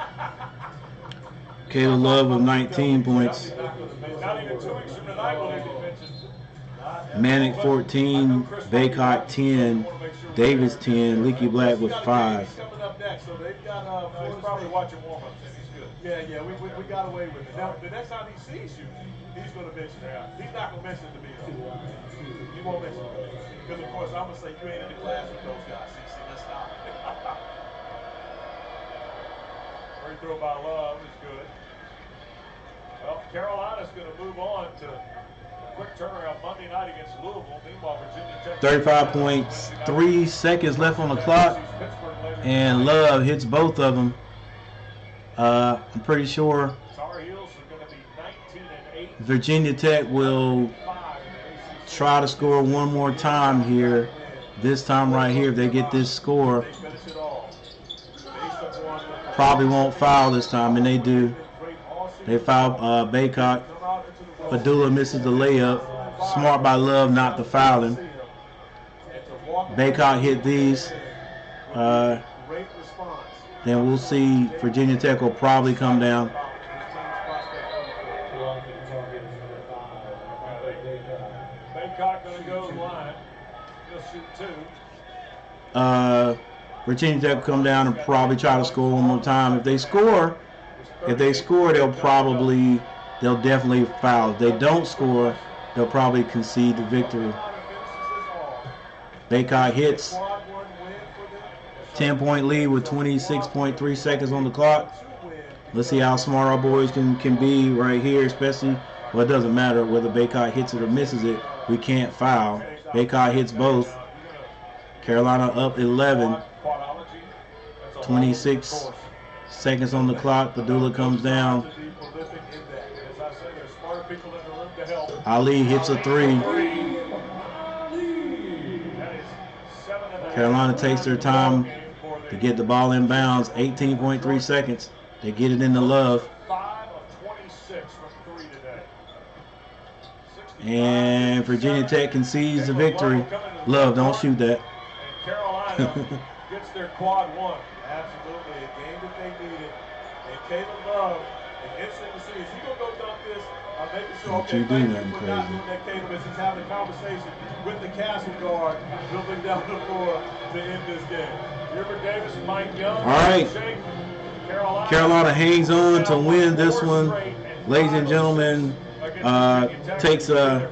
Caleb Love with 19 points. Not even 2 weeks from tonight will he mentioned. Manic 14, Baycott 10, Davis 10, Leaky Black with 5. Coming up next, so they've got He's probably watching warm-ups and he's good. Yeah, we got away with it. Now, the next time he sees you, he's going to mention it. He's not going to mention it to me, though. He won't mention it. Because, of course, I'm going to say you ain't in the class with those guys. See, let's stop. Free throw by Love is good. Well, Carolina's going to move on to a quick turnaround Monday night against Louisville. Meanwhile, Virginia Tech. 35.3 seconds left on the clock. And Love hits both of them. I'm pretty sure Virginia Tech will try to score one more time here. This time right here, if they get this score, probably won't foul this time, and they do. They foul Baycott. Padula misses the layup. Smart by Love not to foul him. Baycott hit these. Then we'll see. Virginia Tech will probably come down. Baycott going to go to the line. He'll shoot 2. Virginia Tech will come down and probably try to score one more time. If they score, they'll definitely foul. If they don't score, they'll probably concede the victory. Baycott hits. 10-point lead with 26.3 seconds on the clock. Let's see how smart our boys can be right here, especially, well, it doesn't matter whether Baycott hits it or misses it. We can't foul. Baycott hits both. Carolina up 11. 26 seconds on the clock. Padula comes down. Ali hits a 3. Carolina takes their time to get the ball in bounds. 18.3 seconds. They get it into Love. 5 of 26 from 3 today. And Virginia Tech concedes the victory. Love, don't shoot that. And Carolina gets their quad 1. Absolutely, a game that they needed. And Caleb Love, it's interesting to see. Is he going to go dunk this? I'm making sure, Don't you do nothing we're not doing that, Caleb, as he's having a conversation with the Castle guard, dribbling down the floor to end this game. River Davis, Mike Young. All right. Carolina hangs on to win this one. Ladies and gentlemen, takes a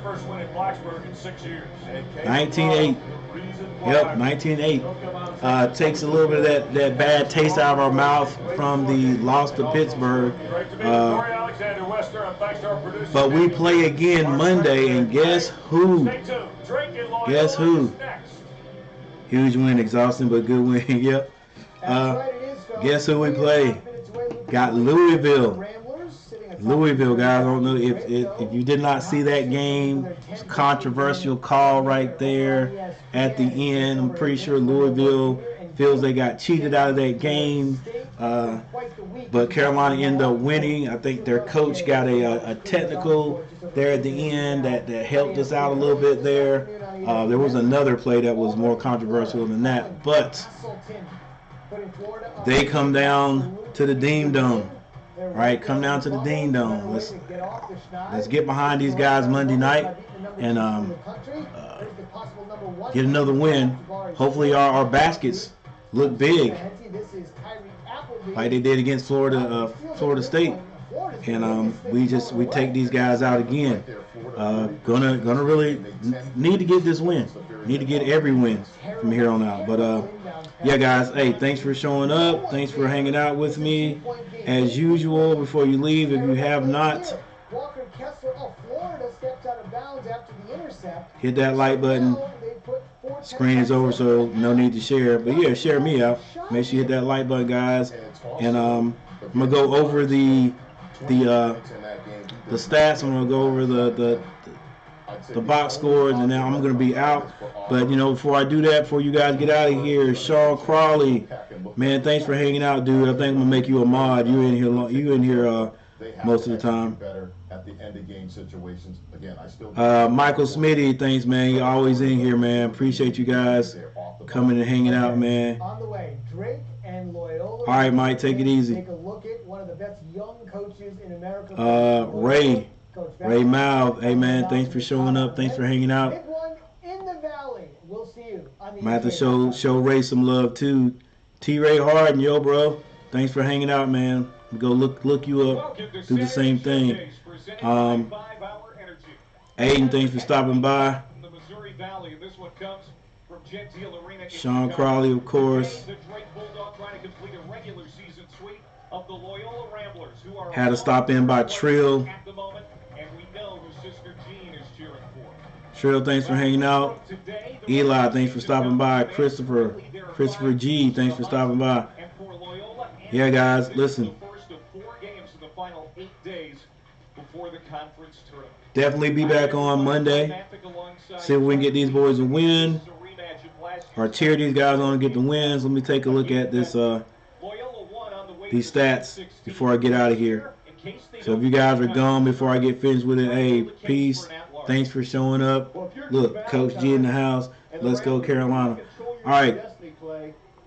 19-8. Yep, 19-8. Takes a little bit of that bad taste out of our mouth from the loss to Pittsburgh. But we play again Monday, and guess who? Guess who? Huge win, exhausting but good win. Yep. Guess who we play? Got Louisville. Louisville, guys. I don't know if you did not see that game. It's a controversial call right there at the end. I'm pretty sure Louisville feels they got cheated out of that game. But Carolina ended up winning. I think their coach got a technical there at the end that helped us out a little bit there. There was another play that was more controversial than that. But they come down to the Dean Dome. All right, come down to the Dean Dome. Let's get behind these guys Monday night and get another win. Hopefully our baskets look big like they did against Florida State, and we take these guys out again. Gonna really need to get this win. Need to get every win from here on out. But yeah, guys. Hey, thanks for showing up. Thanks for hanging out with me as usual. Before you leave, if you have not, hit that like button. Screen is over, so no need to share. But yeah, share me out. Make sure you hit that like button, guys. And I'm gonna go over the stats. I'm gonna go over the box scores, and now I'm gonna be out. But before I do that, before you guys get out of here, Sean Crawley, man, thanks for hanging out, dude. I think I'm gonna make you a mod. You in here most of the time. Michael Smitty, thanks, man. You're always in here, man. Appreciate you guys coming and hanging out, man. On the way, Drake and Loyola. All right, Mike, take it easy. Take a look at one of the best young coaches in America. Ray Mal, hey man, thanks for showing up. Thanks for hanging out. Big one in the valley. We'll see you on the Might have to show Ray some love too. T. Ray Harden, yo, bro. Thanks for hanging out, man. Go look you up. Do the same thing. Aiden, thanks for stopping by. Sean Crawley, of course. Had to stop in by Trill. Trill, thanks for hanging out. Eli, thanks for stopping by. Christopher G, thanks for stopping by. Yeah, guys, listen. Definitely be back on Monday. See if we can get these boys a win. Or cheer these guys on and get the wins. Let me take a look at this these stats before I get out of here. So if you guys are gone before I get finished with it, hey, peace. Thanks for showing up. Look, Coach G in the house. Let's go, Carolina. All right. You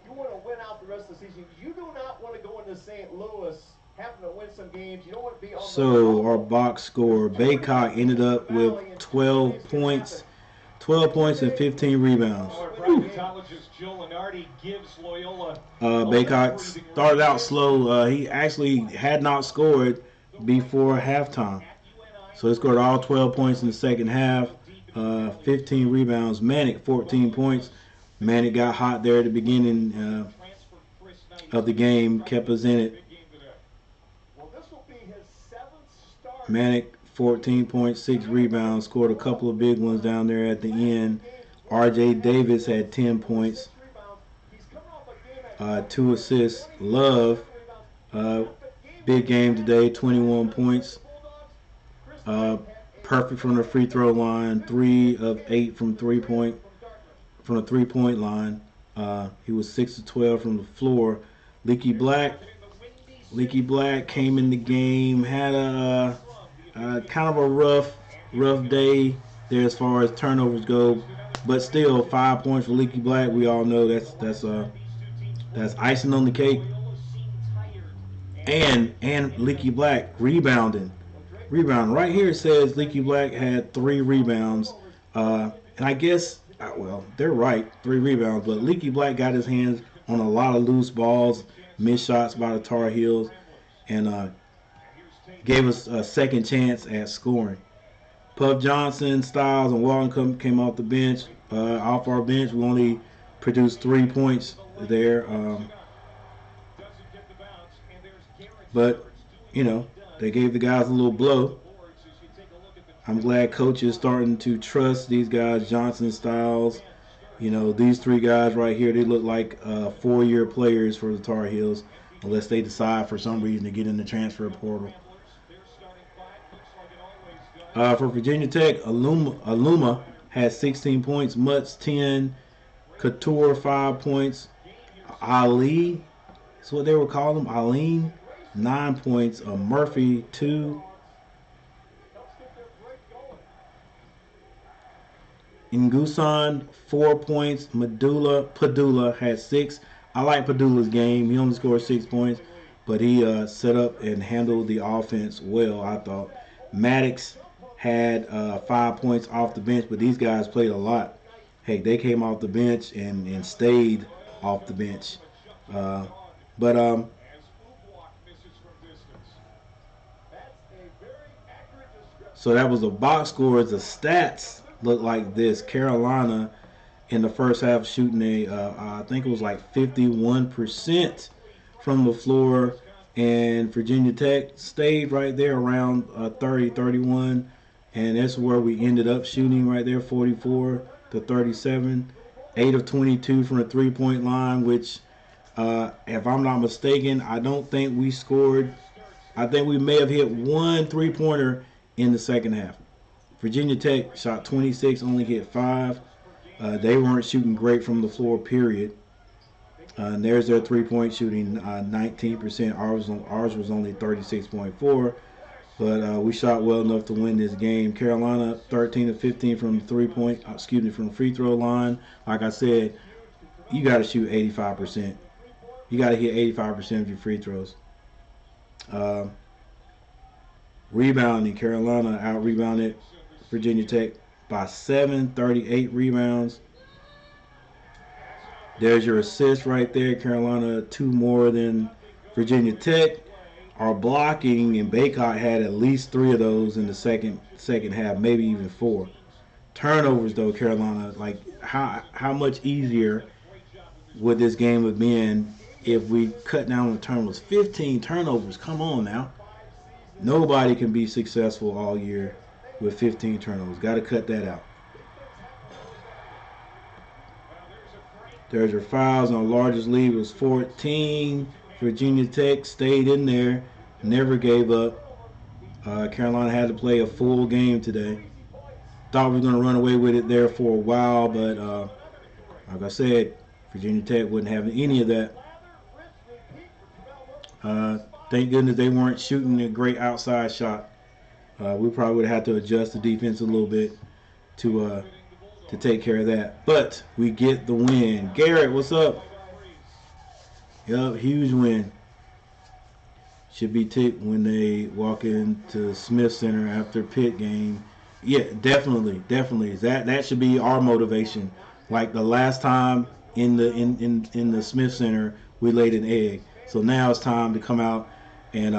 want to win out the rest of the season. You do not want to go into St. Louis having to win some games. You don't want to be on So our box score, Baycock ended up with 12 points. 12 points and 15 rebounds. Baycock started out slow. He actually had not scored before halftime. So he scored all 12 points in the second half. 15 rebounds. Manic, 14 points. Manic got hot there at the beginning of the game. Kept us in it. Manic, 14.6 rebounds, scored a couple of big ones down there at the end. R.J. Davis had 10 points, 2 assists. Love, big game today, 21 points. Perfect from the free throw line, 3 of 8 from the 3-point line. He was 6 of 12 from the floor. Leaky Black came in the game, had a kind of a rough day there as far as turnovers go, but still 5 points for Leaky Black. We all know that's icing on the cake. And Leaky Black rebounding right here. It says Leaky Black had 3 rebounds, and I guess they're right, 3 rebounds, but Leaky Black got his hands on a lot of loose balls, missed shots by the Tar Heels, and gave us a second chance at scoring. Puff Johnson, Styles, and Walton came off the bench. Off our bench, we only produced 3 points there. But, they gave the guys a little blow. I'm glad coach is starting to trust these guys, Johnson, Styles. These 3 guys right here, they look like 4-year players for the Tar Heels, unless they decide for some reason to get in the transfer portal. For Virginia Tech, Aluma had 16 points, Mutz 10, Couture 5 points, Ali, that's what they would call him, Aline 9 points, Murphy 2, Ngusan 4 points, Padula had 6. I like Padula's game. He only scored 6 points, but he set up and handled the offense well, I thought. Maddox had 5 points off the bench, but these guys played a lot. Hey, they came off the bench and stayed off the bench. But so that was the box scores. The stats look like this. Carolina in the first half shooting I think it was like 51% from the floor, and Virginia Tech stayed right there around 30, 31, and that's where we ended up shooting right there, 44 to 37, 8 of 22 from the three-point line, which if I'm not mistaken, I don't think we scored. I think we may have hit one three-pointer in the second half. Virginia Tech shot 26, only hit 5. They weren't shooting great from the floor, period. And there's their three-point shooting, 19%. Ours was only 36.4, but we shot well enough to win this game. Carolina 13 to 15 from the free throw line. Like I said, you got to shoot 85%. You got to hit 85% of your free throws. Rebounding, Carolina out-rebounded Virginia Tech by 7, 38 rebounds. There's your assist right there. Carolina 2 more than Virginia Tech. Our blocking, and Baycott had at least 3 of those in the second half, maybe even 4. Turnovers though, Carolina, like how much easier would this game have been if we cut down on turnovers? 15 turnovers, come on now. Nobody can be successful all year with 15 turnovers. Got to cut that out. There's your fouls. Our largest lead was 14. Virginia Tech stayed in there, never gave up. Carolina had to play a full game today. Thought we were going to run away with it there for a while, but like I said, Virginia Tech wouldn't have any of that. Thank goodness they weren't shooting a great outside shot. We probably would have had to adjust the defense a little bit to take care of that. But we get the win. Garrett, what's up? Yup, huge win. Should be ticked when they walk into Smith Center after Pitt game. Yeah, definitely. That should be our motivation. Like the last time in the Smith Center, we laid an egg. So now it's time to come out and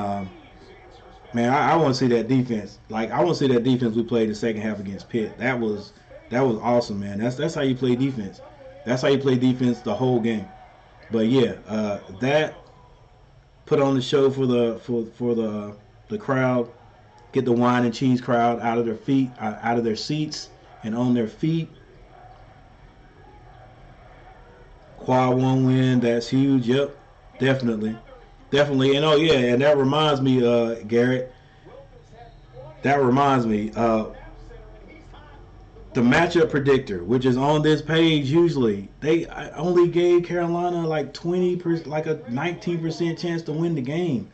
man, I want to see that defense. Like I want to see that defense we played the second half against Pitt. That was awesome, man. That's how you play defense. That's how you play defense the whole game. But yeah, that put on the show for the crowd. Get the wine and cheese crowd out of their seats and on their feet. Quad 1 win, that's huge. Yep, definitely. And oh yeah, and that reminds me, Garrett. That reminds me, the matchup predictor, which is on this page usually, they only gave Carolina like 20%, like a 19% chance to win the game.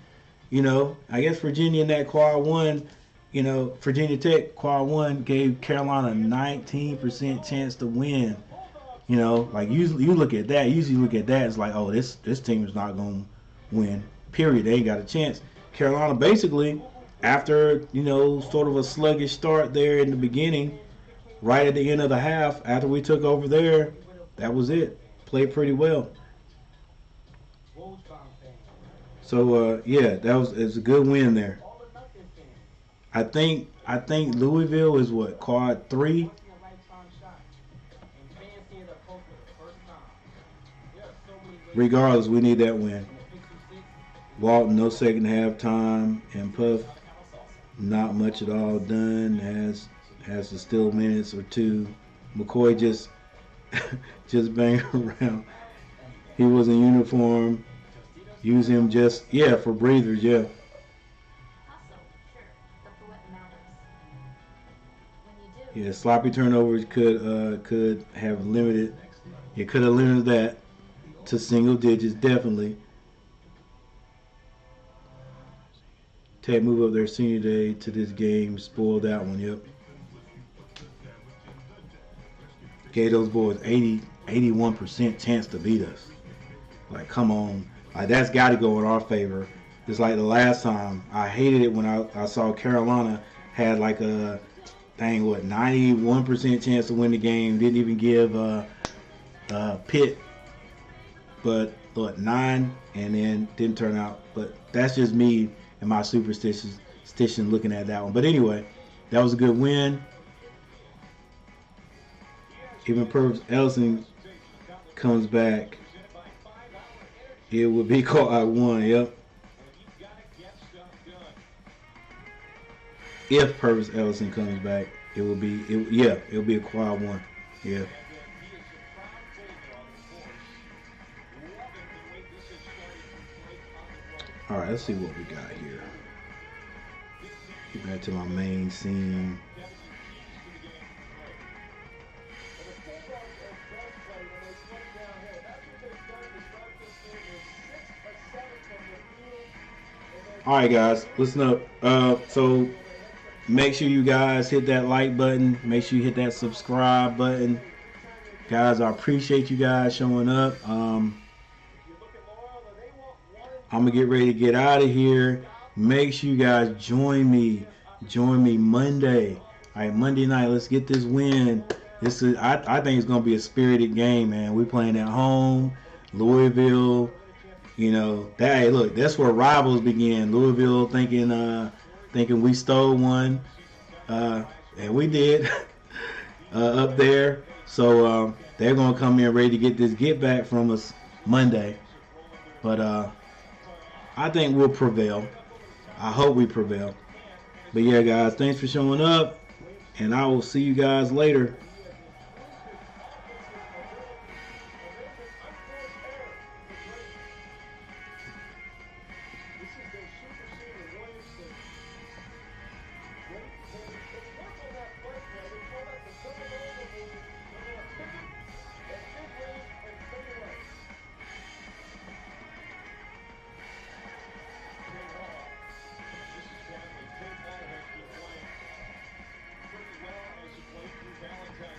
You know, I guess Virginia in that quad 1, Virginia Tech quad 1 gave Carolina a 19% chance to win. You know, like usually you look at that. Usually you look at that, it's like, oh, this team is not going to win. Period. They ain't got a chance. Carolina basically, after sort of a sluggish start there in the beginning, right at the end of the half, after we took over there, that was it. Played pretty well. So yeah, it's a good win there. I think Louisville is what, quad 3. Regardless, we need that win. Walton, no second half time, and Puff, not much at all done. Has to steal minutes or 2. McCoy just banging around. He was in uniform. Use him for breathers, yeah. you do. Yeah, sloppy turnovers could have limited. It could have limited that to single digits, definitely. Tech move up their senior day to this game, spoiled that one. Yep. Gave those boys 81% chance to beat us. Like, come on. Like, that's got to go in our favor. Just like the last time. I hated it when I saw Carolina had like a, 91% chance to win the game. Didn't even give Pitt, but 9, and then didn't turn out. But that's just me and my superstition looking at that one. But anyway, that was a good win. Even Purvis Ellison comes back, it would be quad 1. Yep. If Purvis Ellison comes back, it will be it'll be a quad 1. Yeah. All right, let's see what we got here. Get back to my main scene. All right, guys, listen up. So make sure you guys hit that like button. Make sure you hit that subscribe button. Guys, I appreciate you guys showing up. I'm going to get ready to get out of here. Make sure you guys join me. Join me Monday. All right, Monday night, let's get this win. I think it's going to be a spirited game, man. We're playing at home, Louisville. You know, hey, look, that's where rivals begin. Louisville thinking we stole one, and we did up there. So they're gonna come in ready to get this get back from us Monday. But I think we'll prevail. I hope we prevail. But yeah, guys, thanks for showing up, and I will see you guys later. Valentine's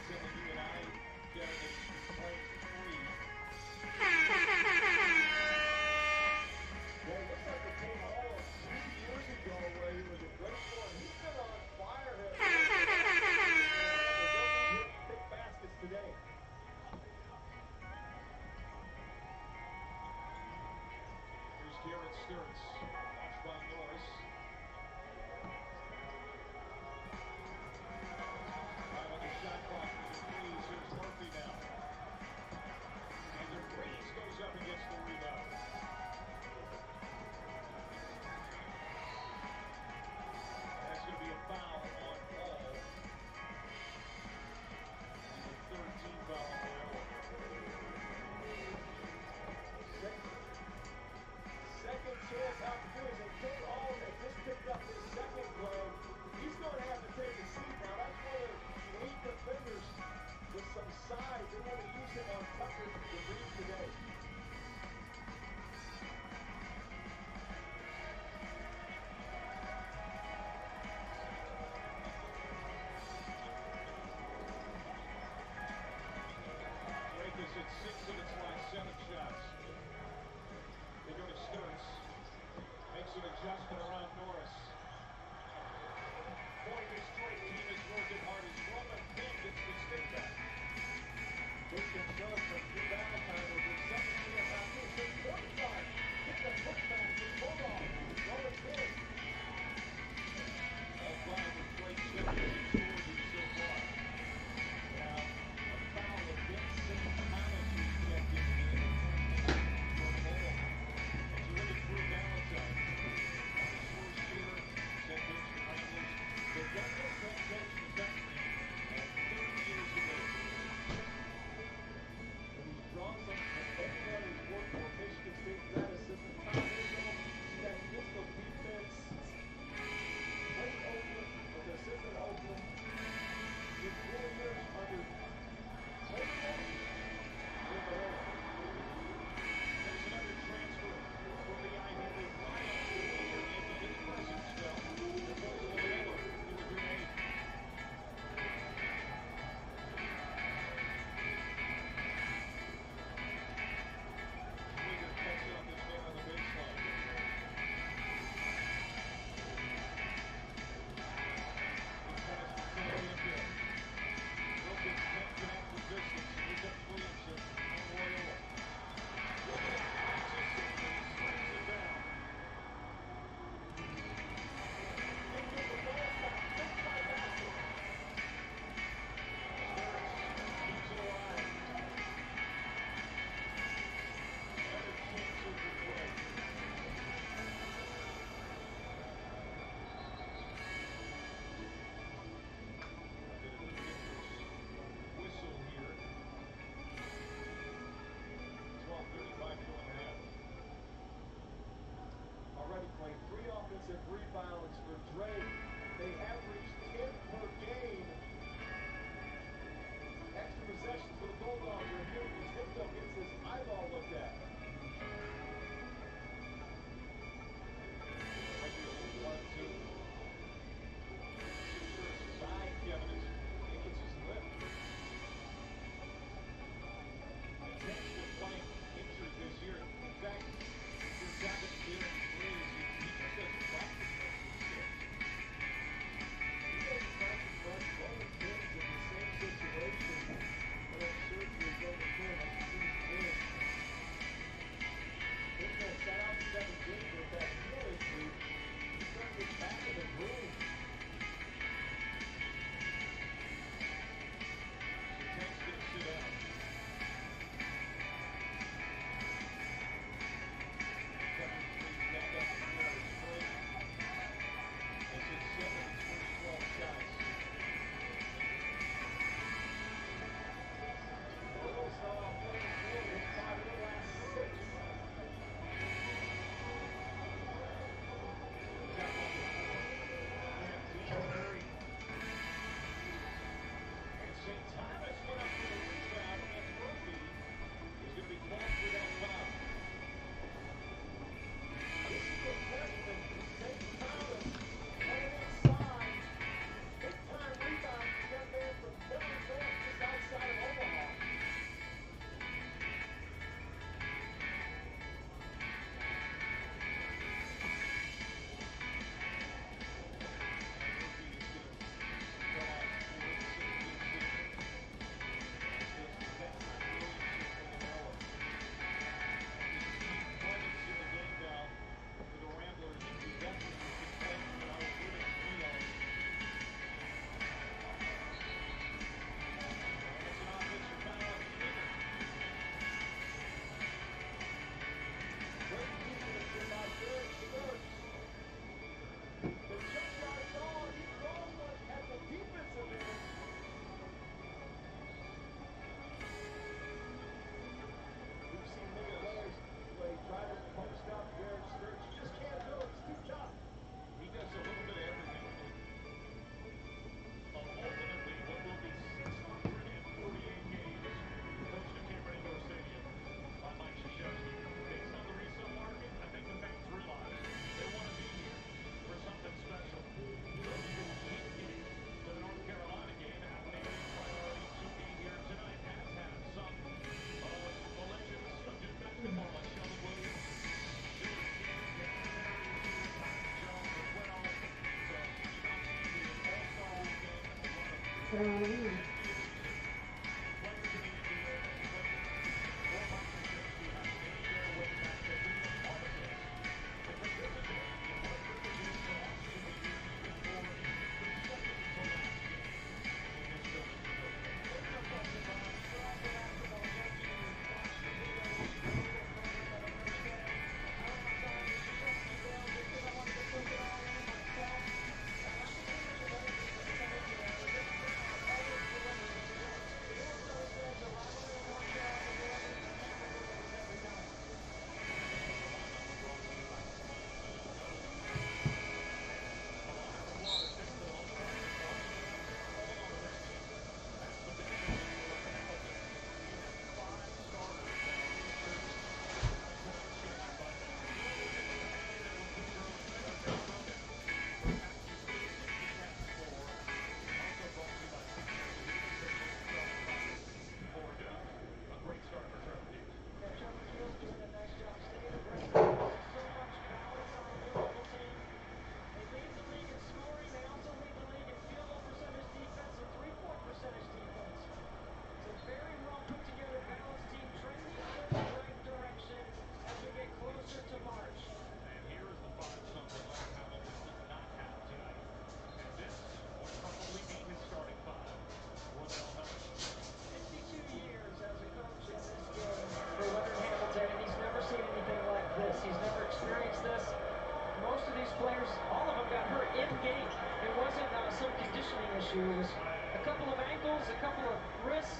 issue was a couple of ankles, a couple of wrists,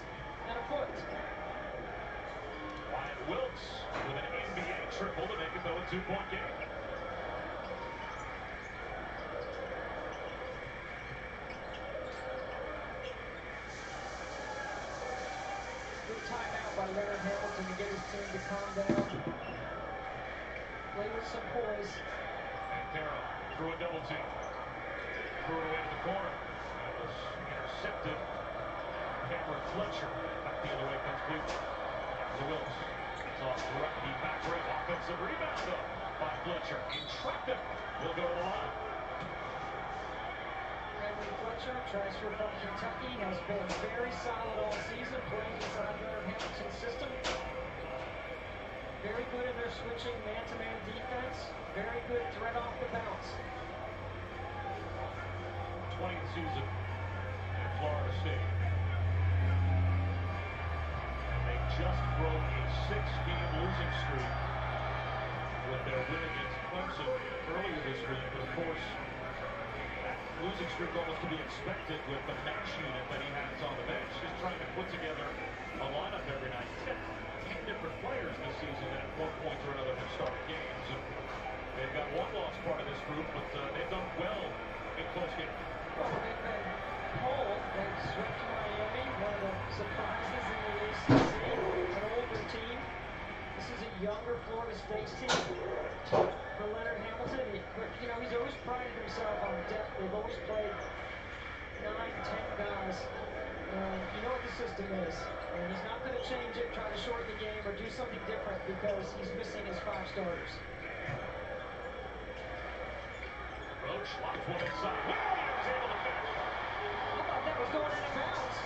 and a foot. Wyatt Wilkes with an NBA triple to make it, though, a two-point game. Good timeout by Leonard Hamilton to get his team to calm down. Play with some poise. And Carroll through a double team. Threw it away to the corner. That was intercepted. Cameron Fletcher back the other way comes Cleveland. To Wilkes. It's off the right knee back right. Offensive rebound though by Fletcher. Entrapped him. He'll go to the line. Cameron Fletcher, transfer from Kentucky, has been very solid all season, playing inside Leonard Hamilton's system. Very good in their switching man-to-man defense. Very good threat off the bounce. 20th season at Florida State. And they just broke a 6-game losing streak with their win against Clemson earlier this week. But of course, that losing streak almost to be expected with the match unit that he has on the bench, just trying to put together a lineup every night. 10 different players this season that at one point or another have started games. And they've got one lost part of this group, but they've done well in close games. Well, they've been pulled. They've swept Miami, one of the surprises in the ACC. An older team. This is a younger Florida State team for Leonard Hamilton. But, you know, he's always prided himself on depth. They've always played 9, 10 guys. You know what the system is. And he's not going to change it, try to shorten the game, or do something different because he's missing his 5 starters. Roach locks one inside. Williams able to finish. I thought that was going out of bounds.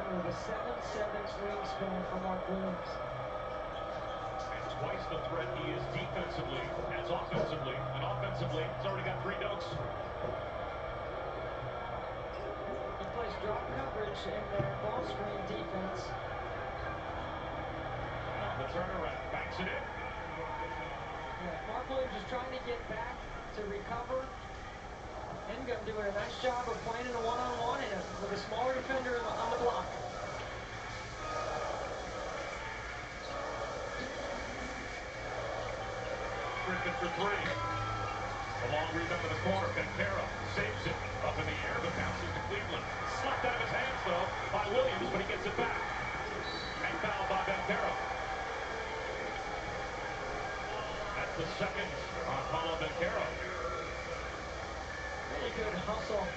With a 7'7" wingspan for Mark Williams. And twice the threat he is defensively as offensively. And offensively, he's already got 3 dunks. He plays drop coverage in their ball screen defense. The turnaround, banks it in. Yeah, Mark Williams is trying to get back to recover. Engum doing a nice job of playing in a one-on-one and with a smaller defender on the block. Griffin for 3. A long rebound to the corner. Bencaro saves it up in the air, but bounces to Cleveland. Slapped out of his hands, though, by Williams, but he gets it back. And fouled by Bencaro. That's the second on Paulo Bencaro. Really good hustle.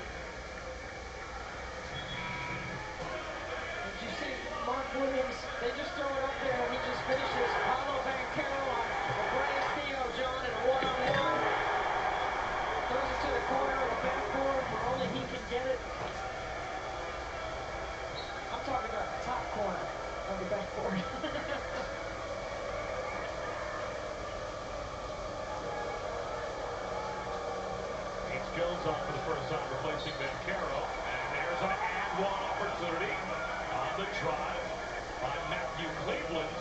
Did you see Mark Williams? They just throw it up there and he just finishes. Paulo Bencaro on a Bryce Theo, John, and a 1-on-1. Wells on for the first time, replacing Vancaro. And there's an and one opportunity on the drive by Matthew Cleveland.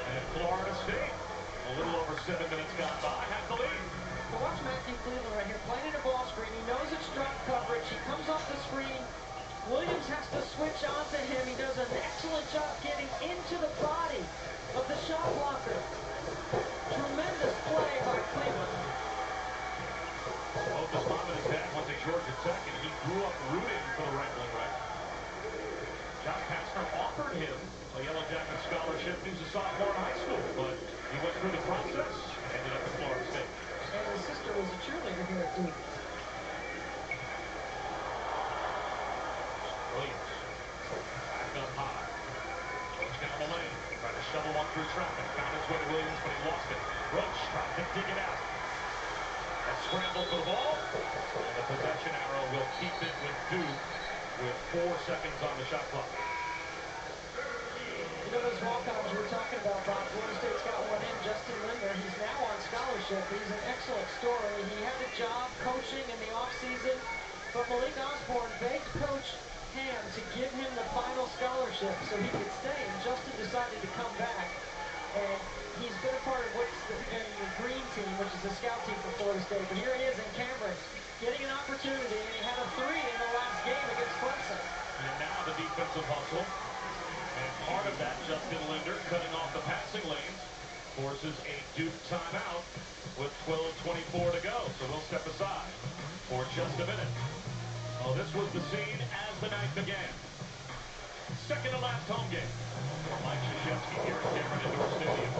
And Florida State, a little over 7 minutes gone by, has the lead. So watch Matthew Cleveland right here, playing in a ball screen. He knows it's drop coverage. He comes off the screen. Williams has to switch onto him. He does an excellent job getting into the body of the shot blocker. Tremendous play by Cleveland. Otis mom and his dad went to Georgia Tech, and he grew up rooting for the Wrangling Red. John Pastner offered him a Yellow Jacket scholarship. He was a sophomore in high school, but he went through the process and ended up at Florida State. And his sister was a cheerleader here at Duke. Williams, back up high. Goes down the lane, trying to shovel one through traffic. Found his way to Williams, but he lost it. Roach trying to dig it out. A scramble for the ball, and the possession arrow will keep it with Duke with 4 seconds on the shot clock. You know those walk-ons you were talking about, Bob? Florida State's got one in, Justin Linder. He's now on scholarship. He's an excellent story. He had a job coaching in the offseason, but Malik Osborne begged Coach Ham to give him the final scholarship so he could stay, and Justin decided to come back. And he's been a part of what's the green team, which is the scout team for Florida State. But here he is in Cameron, getting an opportunity, and he had a 3 in the last game against Clemson. And now the defensive hustle. And part of that, Justin Linder cutting off the passing lanes, forces a Duke timeout with 12:24 to go. So we'll step aside for just a minute. Well, this was the scene as the night began. Second to last home game for Mike Krzyzewski here at Cameron Indoor Stadium.